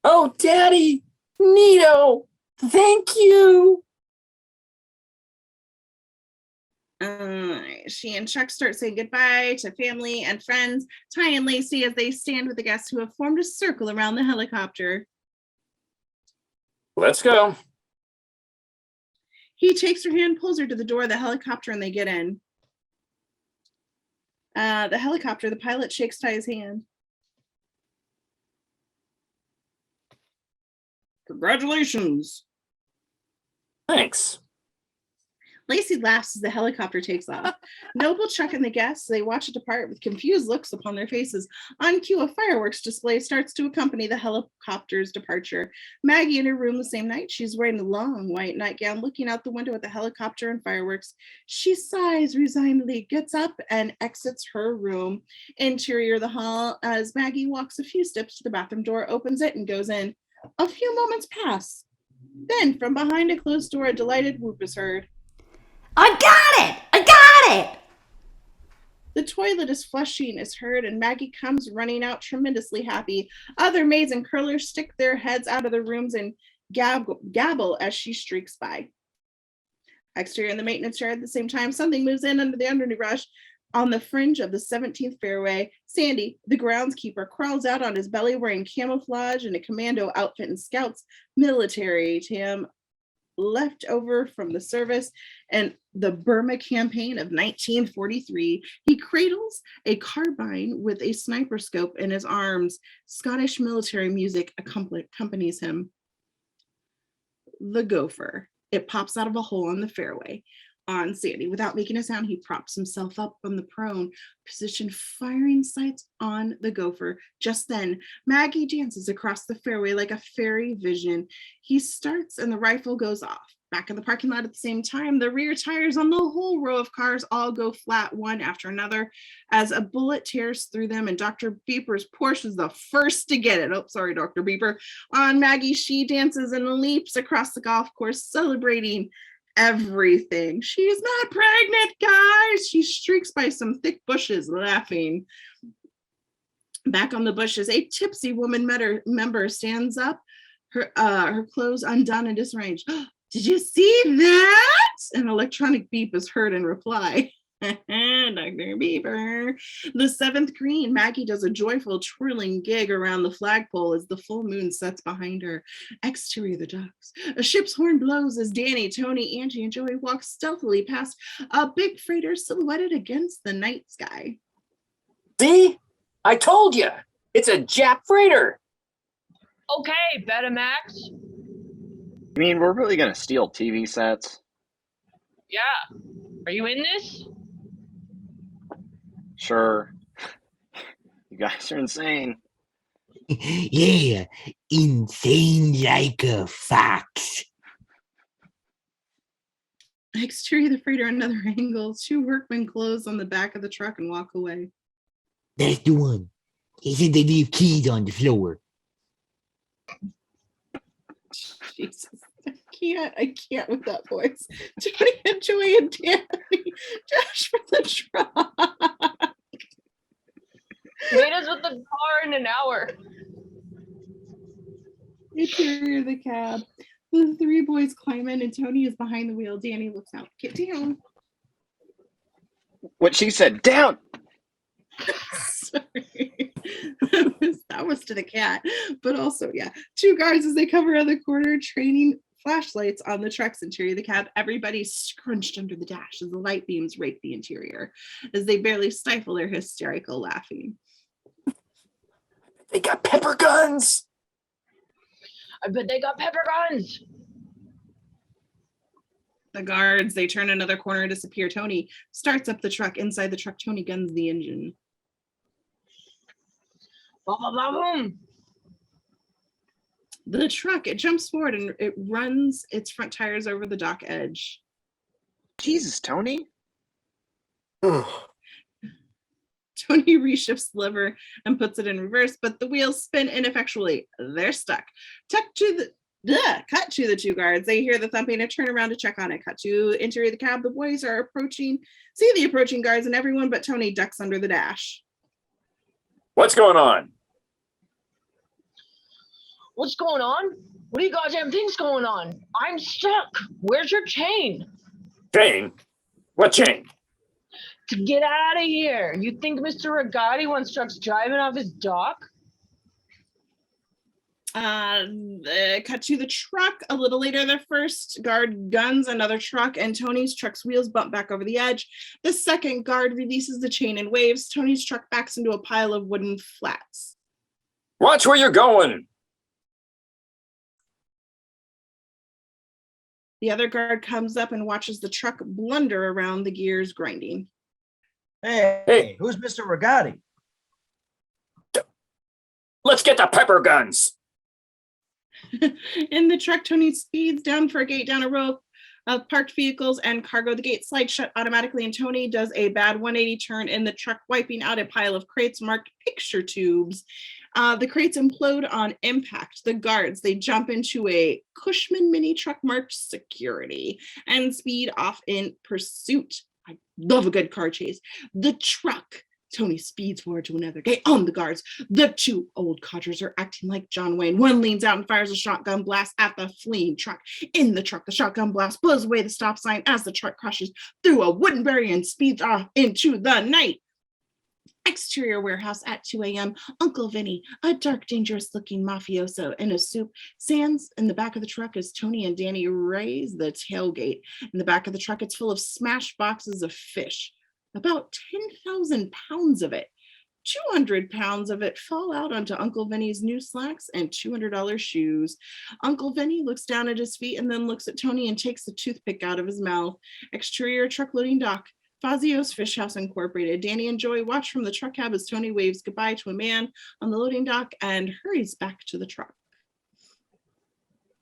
Oh, Daddy, Neato, thank you. She and Chuck start saying goodbye to family and friends. Ty and Lacey as they stand with the guests who have formed a circle around the helicopter. Let's go. He takes her hand, pulls her to the door of the helicopter, and they get in. The helicopter, the pilot shakes Ty's hand. Congratulations. Thanks. Lacey laughs as the helicopter takes off. Noble, Chuck, and the guests, they watch it depart with confused looks upon their faces. On cue, a fireworks display starts to accompany the helicopter's departure. Maggie in her room the same night. She's wearing a long white nightgown, looking out the window at the helicopter and fireworks. She sighs resignedly, gets up, and exits her room. Interior of the hall, as Maggie walks a few steps to the bathroom door, opens it, and goes in. A few moments pass. Then, from behind a closed door, a delighted whoop is heard. I got it! I got it! The toilet is flushing is heard, and Maggie comes running out tremendously happy. Other maids and curlers stick their heads out of the rooms and gabble as she streaks by. Exterior in the maintenance yard at the same time, something moves in under the underbrush. On the fringe of the 17th fairway, Sandy, the groundskeeper, crawls out on his belly wearing camouflage and a commando outfit and Scouts military tam left over from the service and the Burma campaign of 1943. He cradles a carbine with a sniper scope in his arms. Scottish military music accompanies him. The gopher. It pops out of a hole in the fairway on Sandy. Without making a sound, he props himself up on the prone position, firing sights on the gopher. Just then, Maggie dances across the fairway like a fairy vision. He starts and the rifle goes off. Back in the parking lot at the same time, the rear tires on the whole row of cars all go flat one after another as a bullet tears through them, and Dr. Beeper's Porsche is the first to get it. Oh, sorry, Dr. Beeper. On Maggie, she dances and leaps across the golf course, celebrating everything. She is not pregnant, guys. She streaks by some thick bushes, laughing. Back on the bushes, a tipsy woman member stands up, her clothes undone and disarranged. Did you see that? An electronic beep is heard in reply. Dr. Beeper. The seventh green, Maggie does a joyful twirling gig around the flagpole as the full moon sets behind her. Exterior of the docks. A ship's horn blows as Danny, Tony, Angie, and Joey walk stealthily past a big freighter silhouetted against the night sky. See? I told you. It's a Jap freighter. Okay, Betamax. I mean, we're really gonna steal TV sets? Yeah. Are you in this? Sure. You guys are insane. Yeah, insane like a fox. Exterior of the freighter, another angle. Two workmen close on the back of the truck and walk away. That's the one. He said they leave keys on the floor. Jesus, I can't with that voice. Tony and Joey and Danny dash for the truck. Meet us with the car in an hour. Interior of the cab. The three boys climb in and Tony is behind the wheel. Danny looks out. Get down. What she said, down! Sorry. That was to the cat. But also, yeah. Two guards as they cover around the corner, training flashlights on the truck's interior of the cab. Everybody's scrunched under the dash as the light beams rake the interior, as they barely stifle their hysterical laughing. They got pepper guns. I bet they got pepper guns. The guards, they turn another corner and disappear. Tony starts up the truck. Inside the truck, Tony guns the engine. Blah, blah, blah, boom. The truck, it jumps forward and it runs its front tires over the dock edge. Jesus, Tony. Ugh. Tony reshifts the lever and puts it in reverse, but the wheels spin ineffectually. They're stuck. Cut to the two guards. They hear the thumping and turn around to check on it. Cut to interior of the cab. The boys are approaching, see the approaching guards, and everyone but Tony ducks under the dash. What's going on? What's going on? What do you goddamn think's going on? I'm stuck. Where's your chain? Chain? What chain? To get out of here. You think Mr. Regatti wants trucks driving off his dock? Cut to the truck. A little later, the first guard guns another truck, and Tony's truck's wheels bump back over the edge. The second guard releases the chain and waves. Tony's truck backs into a pile of wooden flats. Watch where you're going. The other guard comes up and watches the truck blunder around, the gears grinding. Hey, who's Mr. Regatti? Let's get the pepper guns. In the truck, Tony speeds down for a gate down a row of parked vehicles and cargo. The gate slides shut automatically, and Tony does a bad 180 turn in the truck, wiping out a pile of crates marked picture tubes. The crates implode on impact. The guards, they jump into a Cushman mini truck marked security and speed off in pursuit. I love a good car chase. The truck, Tony speeds forward to another gate on the guards. The two old codgers are acting like John Wayne. One leans out and fires a shotgun blast at the fleeing truck. In the truck, the shotgun blast blows away the stop sign as the truck crashes through a wooden barrier and speeds off into the night. Exterior warehouse at 2 a.m. Uncle Vinny, a dark, dangerous-looking mafioso in a suit, stands in the back of the truck as Tony and Danny raise the tailgate. In the back of the truck, it's full of smashed boxes of fish. About 10,000 pounds of it. 200 pounds of it fall out onto Uncle Vinny's new slacks and $200 shoes. Uncle Vinny looks down at his feet and then looks at Tony and takes the toothpick out of his mouth. Exterior truck loading dock. Fazio's Fish House Incorporated. Danny and Joy watch from the truck cab as Tony waves goodbye to a man on the loading dock and hurries back to the truck.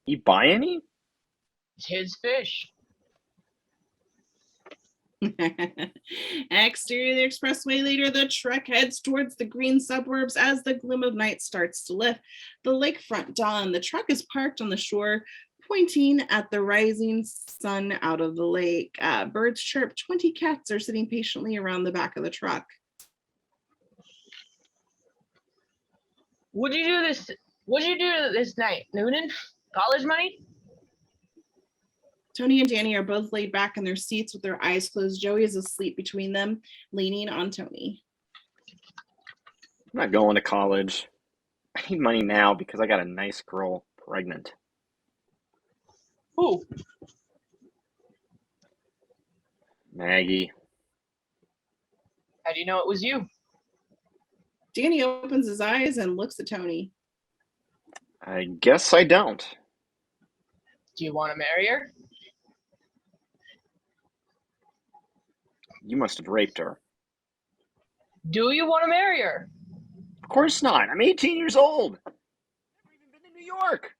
You buy any? It's his fish. Exterior of the expressway later, the truck heads towards the green suburbs as the gloom of night starts to lift. The lakefront dawn. The truck is parked on the shore, pointing at the rising sun out of the lake. Birds chirp. 20 cats are sitting patiently around the back of the truck. What'd you do this night, Noonan? College money? Tony and Danny are both laid back in their seats with their eyes closed. Joey is asleep between them, leaning on Tony. I'm not going to college. I need money now because I got a nice girl pregnant. Who? Maggie. How do you know it was you? Danny opens his eyes and looks at Tony. I guess I don't. Do you want to marry her? You must have raped her. Do you want to marry her? Of course not. I'm 18 years old. I've never even been to New York.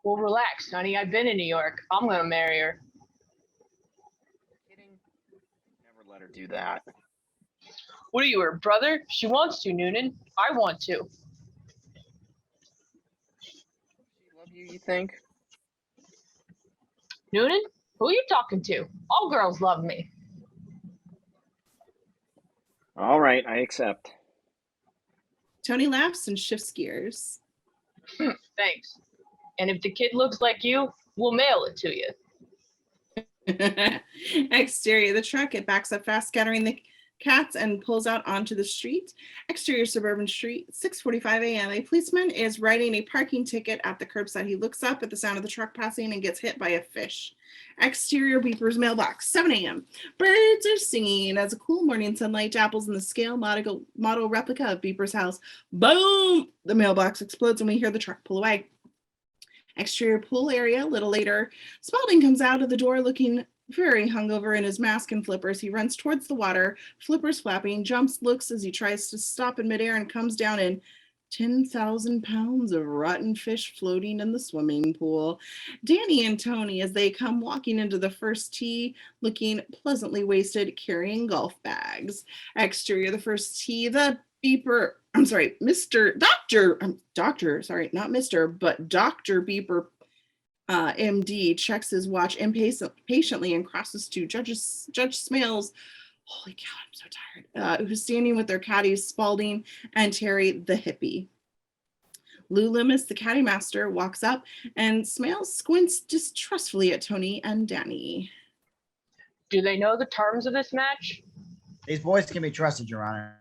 Well, relax, honey. I've been in New York. I'm going to marry her. Kidding? Never let her do that. What are you, her brother? She wants to, Noonan. I want to. She love you, you think? Noonan? Who are you talking to? All girls love me. All right, I accept. Tony laughs and shifts gears. Thanks. And if the kid looks like you, we'll mail it to you. Exterior of the truck, it backs up fast, scattering the cats and pulls out onto the street. Exterior suburban street, 6:45 a.m. A policeman is writing a parking ticket at the curbside. He looks up at the sound of the truck passing and gets hit by a fish. Exterior Beeper's mailbox, 7 a.m. Birds are singing as a cool morning sunlight dapples in the scale model replica of Beeper's house. Boom! The mailbox explodes and we hear the truck pull away. Exterior pool area, a little later. Spalding comes out of the door looking very hungover in his mask and flippers. He runs towards the water, flippers flapping, jumps, looks as he tries to stop in midair and comes down in 10,000 pounds of rotten fish floating in the swimming pool. Danny and Tony, as they come walking into the first tee, looking pleasantly wasted, carrying golf bags. Exterior the first tee, the Beeper, I'm sorry, Mr. Doctor, sorry, not Mr., but Dr. Beeper, MD, checks his watch impatiently and crosses to Judge Smales. Holy cow, I'm so tired. Who's standing with their caddies, Spalding and Terry, the hippie. Lou Loomis, the caddy master, walks up and Smales squints distrustfully at Tony and Danny. Do they know the terms of this match? These boys can be trusted, Your Honor.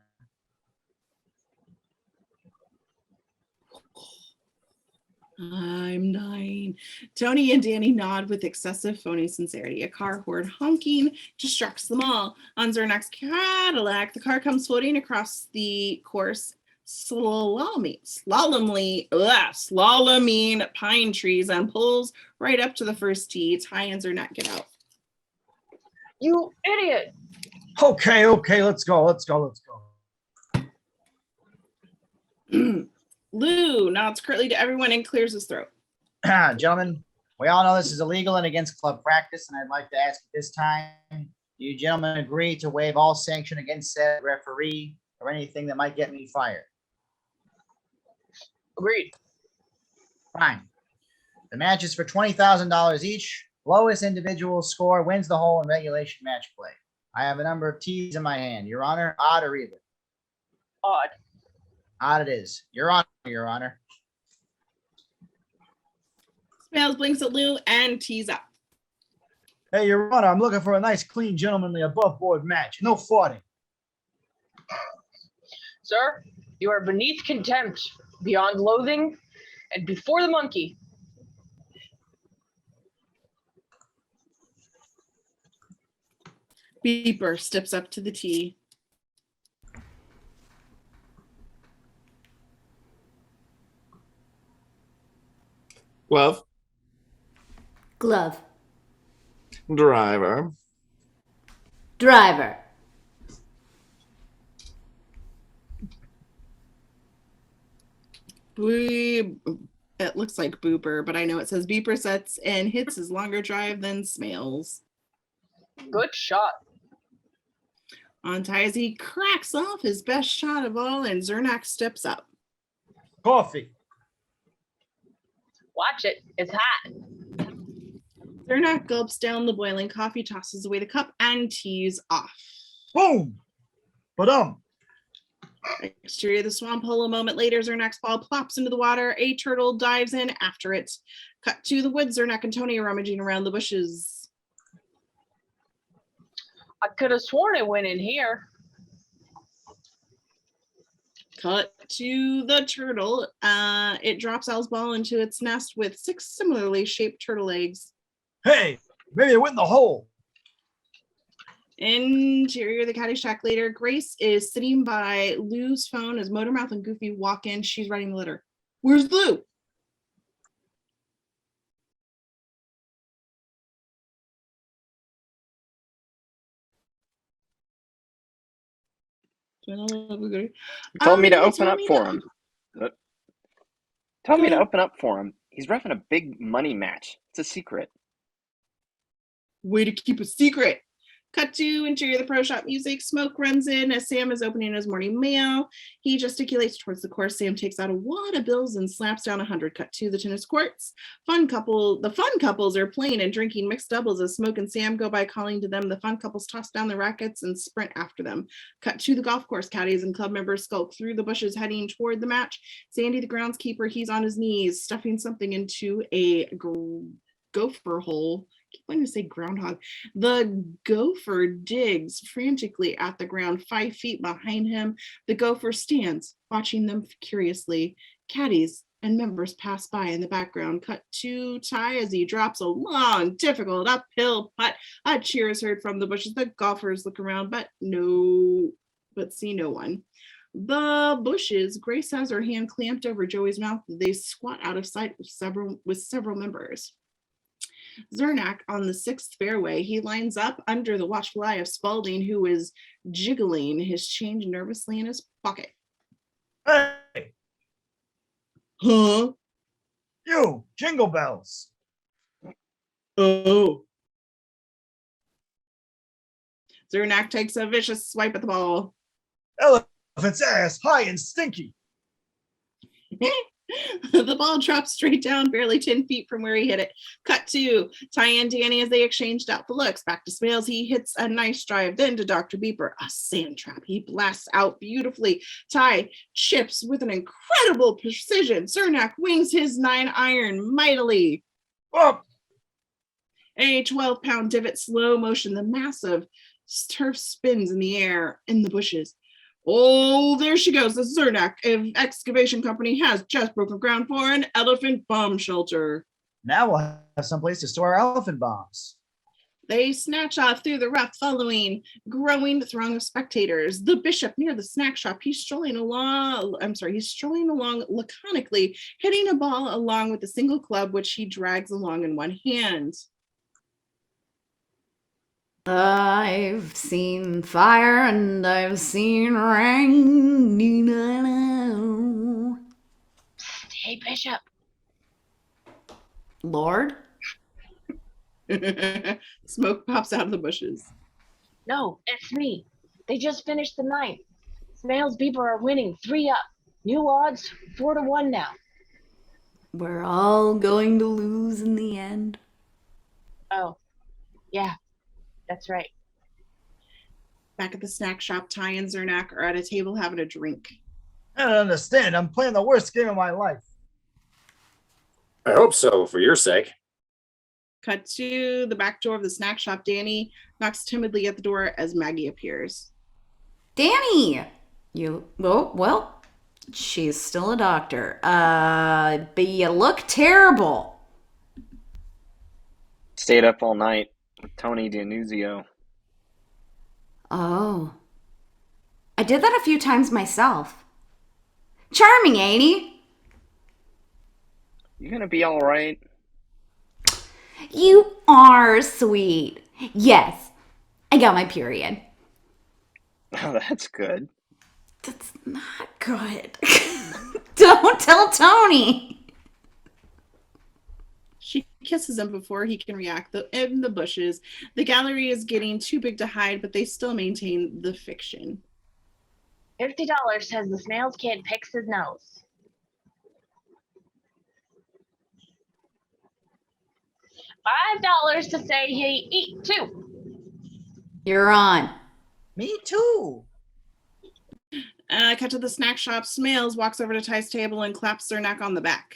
I'm dying. Tony and Danny nod with excessive phony sincerity. A car horn honking distracts them all. On Zernak's Cadillac, the car comes floating across the course. slaloming pine trees and pulls right up to the first tee. Ty and Zernak get out. You idiot! Okay, let's go. Lou nods curtly to everyone and clears his throat. Gentlemen, we all know this is illegal and against club practice, and I'd like to ask this time, do you gentlemen agree to waive all sanction against said referee or anything that might get me fired? Agreed. Fine. The match is for $20,000 each. Lowest individual score wins the hole in regulation match play. I have a number of tees in my hand. Your Honor, odd or even? Odd. Odd it is. Your Honor. Smells blinks at Lou and tees up. Hey, Your Honor, I'm looking for a nice, clean, gentlemanly, above-board match. No farting. Sir, you are beneath contempt, beyond loathing, and before the monkey. Beeper steps up to the tee. Glove. Glove. Driver. Driver. It looks like Booper, but I know it says Beeper sets and hits his longer drive than Smales. Good shot. On ties, he cracks off his best shot of all, and Zernak steps up. Coffee. Watch it. It's hot. Zernak gulps down the boiling coffee, tosses away the cup, and tees off. Boom. But Exterior of the swamp hole. A moment later, Zernak's ball plops into the water. A turtle dives in after it. Cut to the woods. Zernak and Tony are rummaging around the bushes. I could have sworn it went in here. Cut to the turtle. It drops Al's ball into its nest with 6 similarly shaped turtle eggs. Hey, maybe it went in the hole. Interior of the Caddyshack later, Grace is sitting by Lou's phone as Motormouth and Goofy walk in. She's writing the letter. Where's Lou? He told me to open up for him. Tell me to open up for him. He's reffing a big money match. It's a secret. Way to keep a secret. Cut to interior of the pro shop music. Smoke runs in as Sam is opening his morning mail. He gesticulates towards the course. Sam takes out a wad of bills and slaps down 100. Cut to the tennis courts. The fun couples are playing and drinking mixed doubles as Smoke and Sam go by calling to them. The fun couples toss down the rackets and sprint after them. Cut to the golf course. Caddies and club members skulk through the bushes heading toward the match. Sandy, the groundskeeper, he's on his knees, stuffing something into a gopher hole. I keep wanting to say groundhog. The gopher digs frantically at the ground 5 feet behind him. The gopher stands, watching them curiously. Caddies and members pass by in the background. Cut to Ty as he drops a long, difficult uphill putt. A cheer is heard from the bushes. The golfers look around, but see no one. The bushes. Grace has her hand clamped over Joey's mouth. They squat out of sight with several members. Zernak on the 6th fairway. He lines up under the watchful eye of Spalding, who is jiggling his change nervously in his pocket. Hey. Huh? You, Jingle Bells. Oh. Zernak takes a vicious swipe at the ball. Elephant's ass, high and stinky. The ball drops straight down, barely 10 feet from where he hit it. Cut to Ty and Danny as they exchanged doubtful looks. Back to Smales. He hits a nice drive. Then to Dr. Beeper, a sand trap. He blasts out beautifully. Ty chips with an incredible precision. Zernak wings his 9-iron mightily. Up. A 12-pound divot, slow motion. The massive turf spins in the air in the bushes. Oh, there she goes. The Zernak excavation company has just broken ground for an elephant bomb shelter. Now we'll have someplace to store our elephant bombs. They snatch off through the rough, following growing throng of spectators. The bishop near the snack shop, he's strolling along laconically, hitting a ball along with a single club, which he drags along in one hand. I've seen fire and I've seen rain. Hey, Bishop. Lord? Smoke pops out of the bushes. No, it's me. They just finished the ninth. Snails Beeper are winning 3-up. New odds 4-1 now. We're all going to lose in the end. Oh, yeah, that's right. Back at the snack shop, Ty and Zernak are at a table having a drink. I don't understand. I'm playing the worst game of my life. I hope so, for your sake. Cut to the back door of the snack shop. Danny knocks timidly at the door as Maggie appears. Danny! Well, she's still a doctor. But you look terrible. Stayed up all night with Tony D'Annunzio. Oh. I did that a few times myself. Charming, ain't he? You gonna be all right? You are sweet. Yes, I got my period. Oh, that's good. That's not good. Don't tell Tony. She kisses him before he can react. In the bushes, the gallery is getting too big to hide, but they still maintain the fiction. $50 says the snail's kid picks his nose. $5 to say he eat too. You're on. Me too. Cut to the snack shop. Smales walks over to Ty's table and claps Zernak on the back.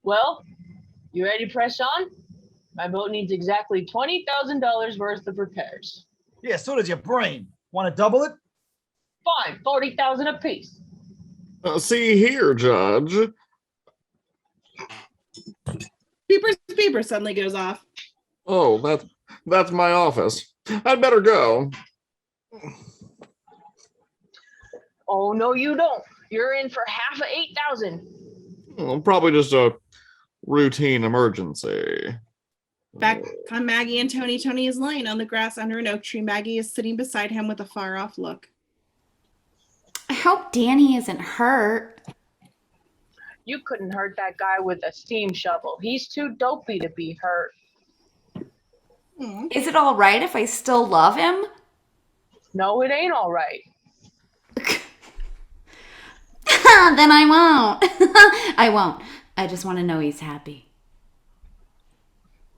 Well, you ready to press on? My boat needs exactly $20,000 worth of repairs. Yeah, so does your brain. Want to double it? Fine, $40,000 apiece. See here, Judge. Beeper's beeper suddenly goes off. Oh, that's my office. I'd better go. Oh no, you don't. You're in for half of $8,000. Well, probably just a routine emergency. Back on Maggie and Tony. Tony is lying on the grass under an oak tree. Maggie is sitting beside him with a far-off look. I hope Danny isn't hurt. You couldn't hurt that guy with a steam shovel. He's too dopey to be hurt. Is it all right if I still love him? No, it ain't all right. Then I won't. I won't. I just want to know he's happy.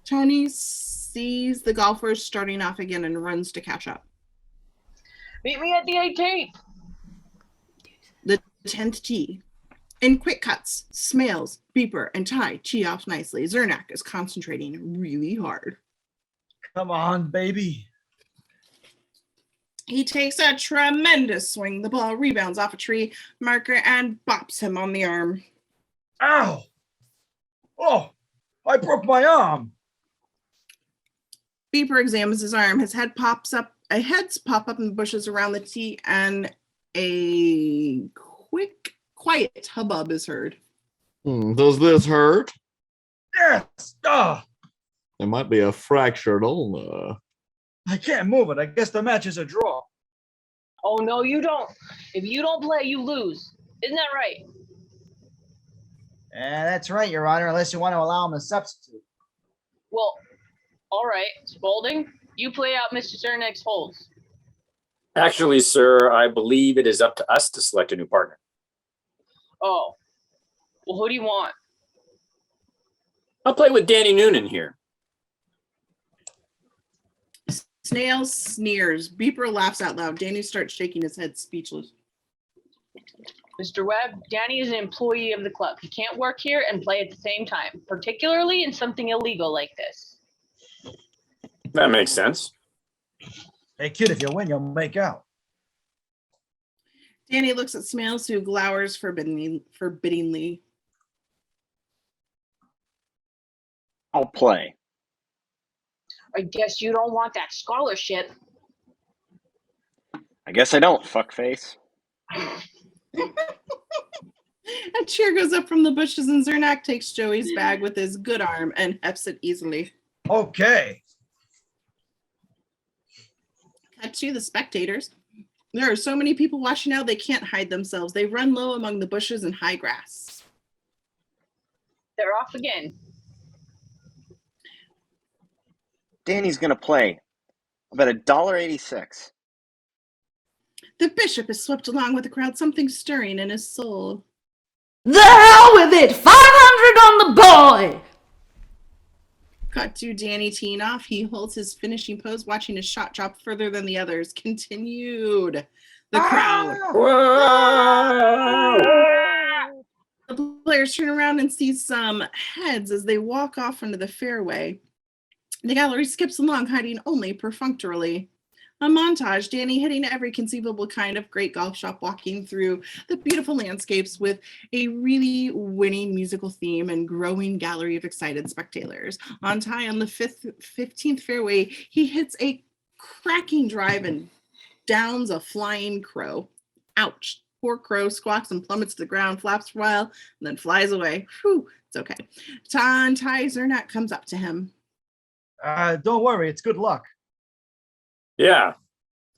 Tony sees the golfers starting off again and runs to catch up. Meet me at the 18th. The 10th tee. In quick cuts, Smales, Beeper, and Ty tee off nicely. Zernak is concentrating really hard. Come on, baby. He takes a tremendous swing. The ball rebounds off a tree marker and bops him on the arm. Ow! Oh, I broke my arm. Beeper examines his arm. His head pop up in the bushes around the tee, and a quiet hubbub is heard. Does this hurt? Yes. It might be a fractured ulna. I can't move it. I guess the match is a draw. Oh no, you don't. If you don't play, you lose. Isn't that right? Yeah, that's right, Your Honor, unless you want to allow him a substitute. Well, all right. Spaulding, you play out Mr. Zernak's holes. Actually, sir, I believe it is up to us to select a new partner. Oh. Well, who do you want? I'll play with Danny Noonan here. Snail sneers. Beeper laughs out loud. Danny starts shaking his head, speechless. Mr. Webb, Danny is an employee of the club. He can't work here and play at the same time, particularly in something illegal like this. That makes sense. Hey, kid, if you win, you'll make out. Danny looks at Smales, who glowers forbiddingly. I'll play. I guess you don't want that scholarship. I guess I don't, fuckface. A cheer goes up from the bushes, and Zernak takes Joey's bag with his good arm and hefts it easily. Okay. Cut to the spectators. There are so many people watching now they can't hide themselves. They run low among the bushes and high grass. They're off again. Danny's gonna play. About $1.86. The bishop is swept along with the crowd, something stirring in his soul. The hell with it! 500 on the boy! Cut to Danny teeing off. He holds his finishing pose, watching his shot drop further than the others. Continued. The crowd. Whoa! The players turn around and see some heads as they walk off onto the fairway. The gallery skips along, hiding only perfunctorily. A montage, Danny hitting every conceivable kind of great golf shot, walking through the beautiful landscapes with a really winning musical theme and growing gallery of excited spectators. On tie on the 15th fairway, he hits a cracking drive and downs a flying crow. Ouch. Poor crow squawks and plummets to the ground, flaps for a while, and then flies away. Whew, it's okay. Ty Zernak comes up to him. Don't worry, it's good luck. Yeah.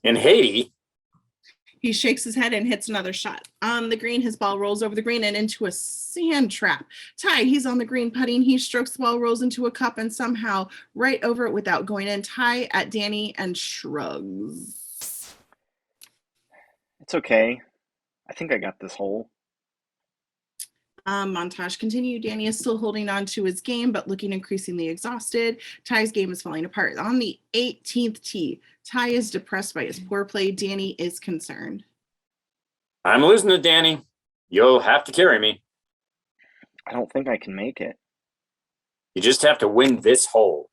In Haiti. He shakes his head and hits another shot. On the green, his ball rolls over the green and into a sand trap. Ty, he's on the green putting. He strokes the ball, rolls into a cup, and somehow right over it without going in. Ty at Danny and shrugs. It's okay. I think I got this hole. Montage continued. Danny is still holding on to his game, but looking increasingly exhausted. Ty's game is falling apart. On the 18th tee, Ty is depressed by his poor play. Danny is concerned. I'm losing it, Danny. You'll have to carry me. I don't think I can make it. You just have to win this hole.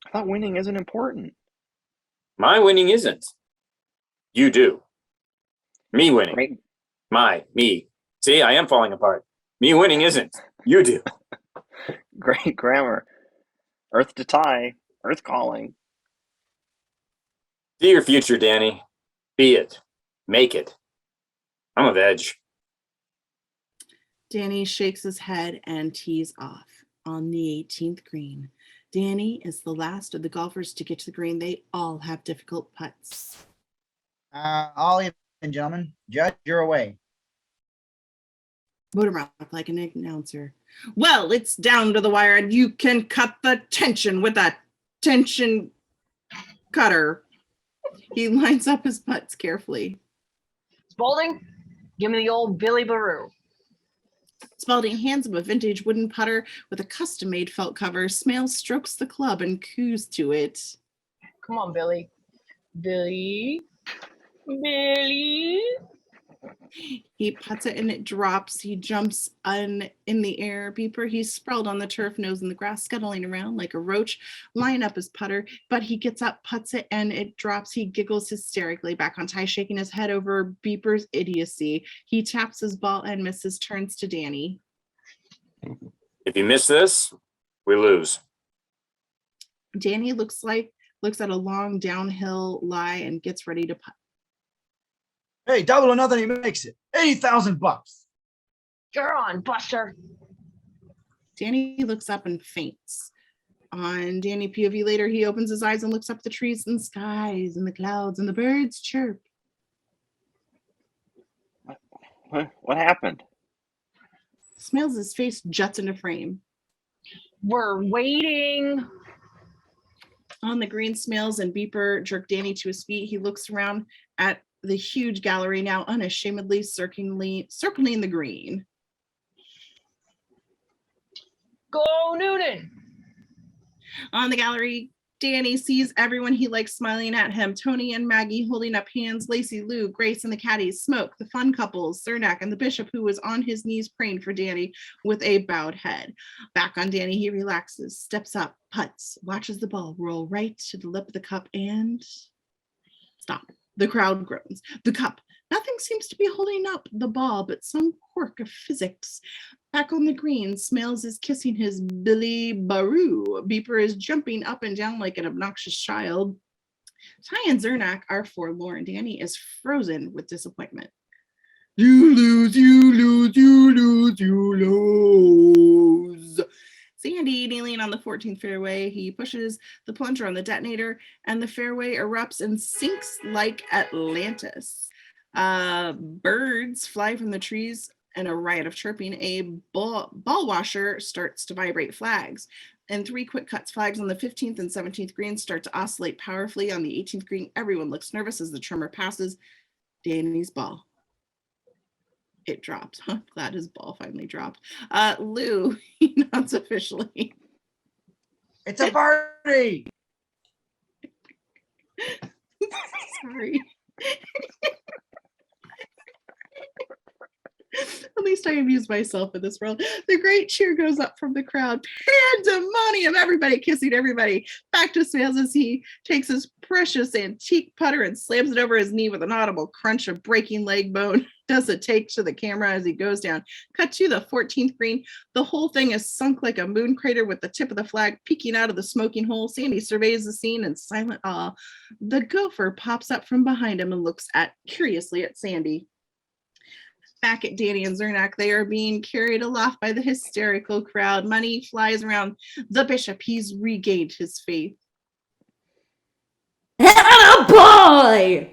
I thought winning isn't important. My winning isn't. You do. Me winning. Great. Me. See, I am falling apart. Me winning isn't. You do. Great grammar. Earth to Ty. Earth calling. See your future, Danny. Be it. Make it. I'm a veg. Danny shakes his head and tees off on the 18th green. Danny is the last of the golfers to get to the green. They all have difficult putts. All even, gentlemen. Judge, you're away. Motormouth like an announcer. Well, it's down to the wire, and you can cut the tension with a tension cutter. He lines up his putts carefully. Spalding, give me the old Billy Baroo. Spalding hands him a vintage wooden putter with a custom-made felt cover. Smale strokes the club and coos to it. Come on, Billy. Billy. Billy. He puts it and it drops. He jumps in the air. Beeper, he's sprawled on the turf, nose in the grass, scuttling around like a roach. Line up his putter, but he gets up, puts it, and it drops. He giggles hysterically back on Ty, shaking his head over Beeper's idiocy. He taps his ball and misses, turns to Danny. If you miss this, we lose. Danny looks at a long downhill lie and gets ready to putt. Hey, double or nothing, he makes it. $80,000. You're on, Buster. Danny looks up and faints. On Danny POV later, he opens his eyes and looks up the trees and skies and the clouds and the birds chirp. What happened? Smells his face juts into frame. We're waiting. On the green, Smales and Beeper jerk Danny to his feet. He looks around at the huge gallery, now unashamedly circling the green. Go, Noonan. On the gallery, Danny sees everyone he likes smiling at him. Tony and Maggie holding up hands, Lacey, Lou, Grace, and the caddies, Smoke, the fun couples, Cernak, and the bishop, who was on his knees praying for Danny with a bowed head. Back on Danny, he relaxes, steps up, putts, watches the ball roll right to the lip of the cup and stop. The crowd groans. The cup. Nothing seems to be holding up the ball but some quirk of physics. Back on the green, Smales is kissing his Billy Baroo. Beeper is jumping up and down like an obnoxious child. Ty and Zernak are forlorn. Danny is frozen with disappointment. You lose, you lose, you lose, you lose. Sandy kneeling on the 14th fairway. He pushes the plunger on the detonator, and the fairway erupts and sinks like Atlantis. Birds fly from the trees in a riot of chirping. A ball washer starts to vibrate flags. And 3 quick cuts flags on the 15th and 17th greens start to oscillate powerfully. On the 18th green, everyone looks nervous as the trimmer passes Danny's ball. It dropped. I'm glad his ball finally dropped. Lou, he nods officially. It's a birdie. Sorry. At least I amuse myself in this world. The great cheer goes up from the crowd. Pandemonium, everybody kissing everybody. Back to Smales as he takes his precious antique putter and slams it over his knee with an audible crunch of breaking leg bone. Does a take to the camera as he goes down. Cut to the 14th green. The whole thing is sunk like a moon crater with the tip of the flag peeking out of the smoking hole. Sandy surveys the scene in silent awe. The gopher pops up from behind him and looks curiously at Sandy. Back at Danny and Zernak, they are being carried aloft by the hysterical crowd. Money flies around the bishop. He's regained his faith. Attaboy!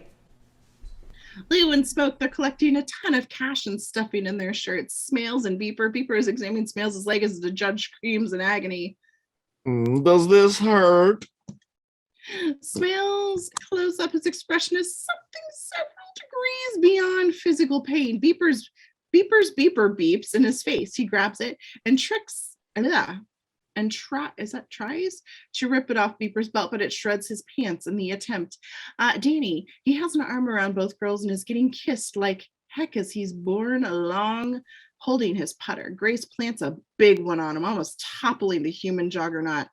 Lou and Smoke, they're collecting a ton of cash and stuffing in their shirts. Smales and Beeper. Beeper is examining Smales' leg as the judge screams in agony. Does this hurt? Smales close up. His expression is something several degrees beyond physical pain. Beeper beeps in his face. He grabs it and tries to rip it off Beeper's belt, but it shreds his pants in the attempt. Danny, he has an arm around both girls and is getting kissed like heck as he's borne along holding his putter. Grace plants a big one on him, almost toppling the human juggernaut.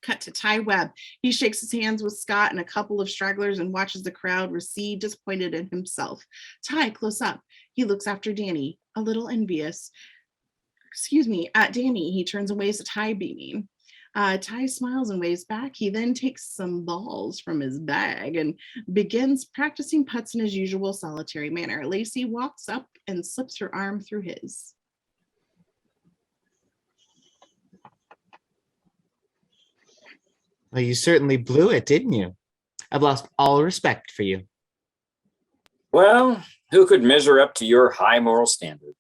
Cut to Ty Webb. He shakes his hands with Scott and a couple of stragglers and watches the crowd recede, disappointed in himself. Ty, close up. He looks after Danny, a little envious. At Danny, he turns and waves at Ty, beaming. Ty smiles and waves back. He then takes some balls from his bag and begins practicing putts in his usual solitary manner. Lacey walks up and slips her arm through his. Well, you certainly blew it, didn't you? I've lost all respect for you. Well, who could measure up to your high moral standard?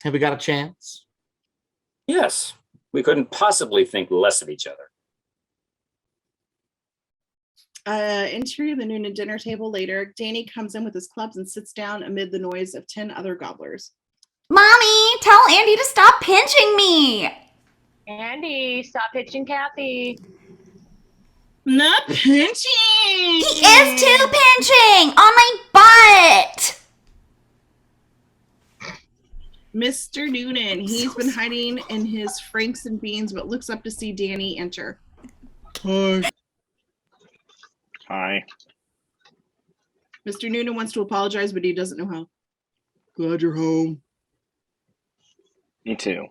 Have we got a chance? Yes, we couldn't possibly think less of each other. Interior of the noon and dinner table later, Danny comes in with his clubs and sits down amid the noise of 10 other gobblers. Mommy, tell Andy to stop pinching me. Andy, stop pitching Kathy. Not pinching! He is too pinching on my butt! Mr. Noonan, he's been hiding in his Franks and Beans, but looks up to see Danny enter. Hi. Hi. Mr. Noonan wants to apologize, but he doesn't know how. Glad you're home. Me too.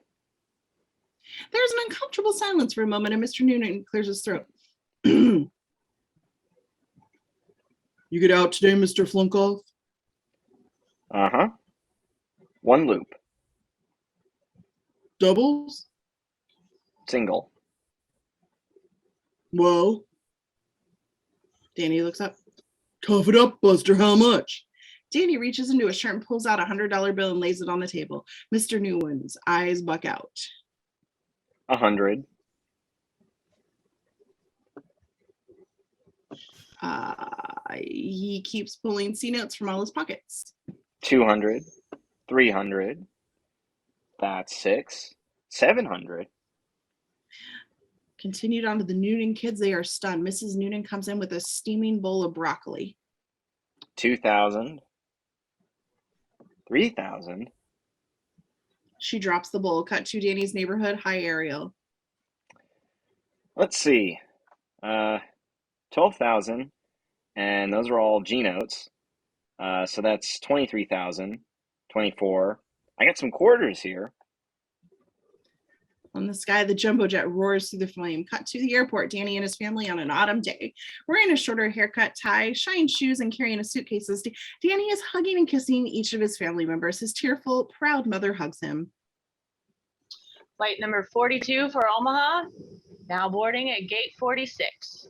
There's an uncomfortable silence for a moment, and Mr. Noonan clears his throat. You get out today, Mr. Flunkoff? Uh-huh. 1 loop. Doubles? Single. Well? Danny looks up. Cough it up, Buster. How much? Danny reaches into his shirt and pulls out a $100 bill and lays it on the table. Mr. Newman's eyes buck out. 100. He keeps pulling C notes from all his pockets. 200. 300. That's 6. 700. Continued on to the Noonan kids. They are stunned. Mrs. Noonan comes in with a steaming bowl of broccoli. 2,000. 3,000. She drops the bowl. Cut to Danny's neighborhood. Hi, Ariel. Let's see. 12,000. And those are all G notes. So that's 23,000. 24. I got some quarters here. On the sky, the jumbo jet roars through the flame. Cut to the airport. Danny and his family on an autumn day, wearing a shorter haircut, tie, shine shoes, and carrying a suitcases. Danny is hugging and kissing each of his family members. His tearful, proud mother hugs him. Flight number 42 for Omaha, now boarding at gate 46.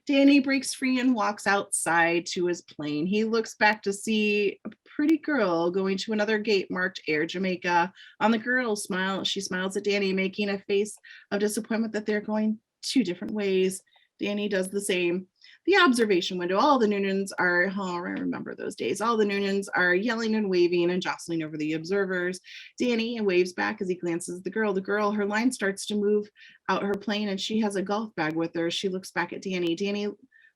Danny breaks free and walks outside to his plane. He looks back to see a pretty girl going to another gate marked Air Jamaica. On the girl's smile, she smiles at Danny, making a face of disappointment that they're going two different ways. Danny does the same. The observation window, all the Noonans are, I remember those days. All the Noonans are yelling and waving and jostling over the observers. Danny waves back as he glances at the girl. The girl, her line starts to move out her plane and she has a golf bag with her. She looks back at Danny. Danny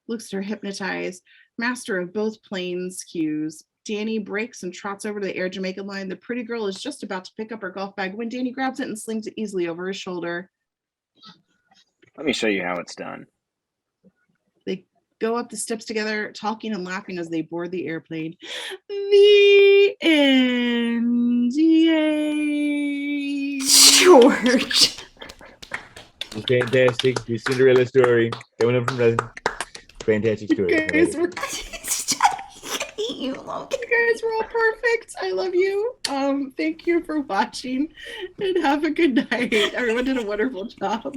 looks at her hypnotized, master of both planes' cues. Danny breaks and trots over to the Air Jamaica line. The pretty girl is just about to pick up her golf bag when Danny grabs it and slings it easily over his shoulder. Let me show you how it's done. They go up the steps together, talking and laughing as they board the airplane. The end. Yay. George. Fantastic. The Cinderella story. Coming up from Resin. Fantastic story. You guys were You, Logan. You guys were all perfect. I love you. Thank you for watching and have a good night. Everyone did a wonderful job.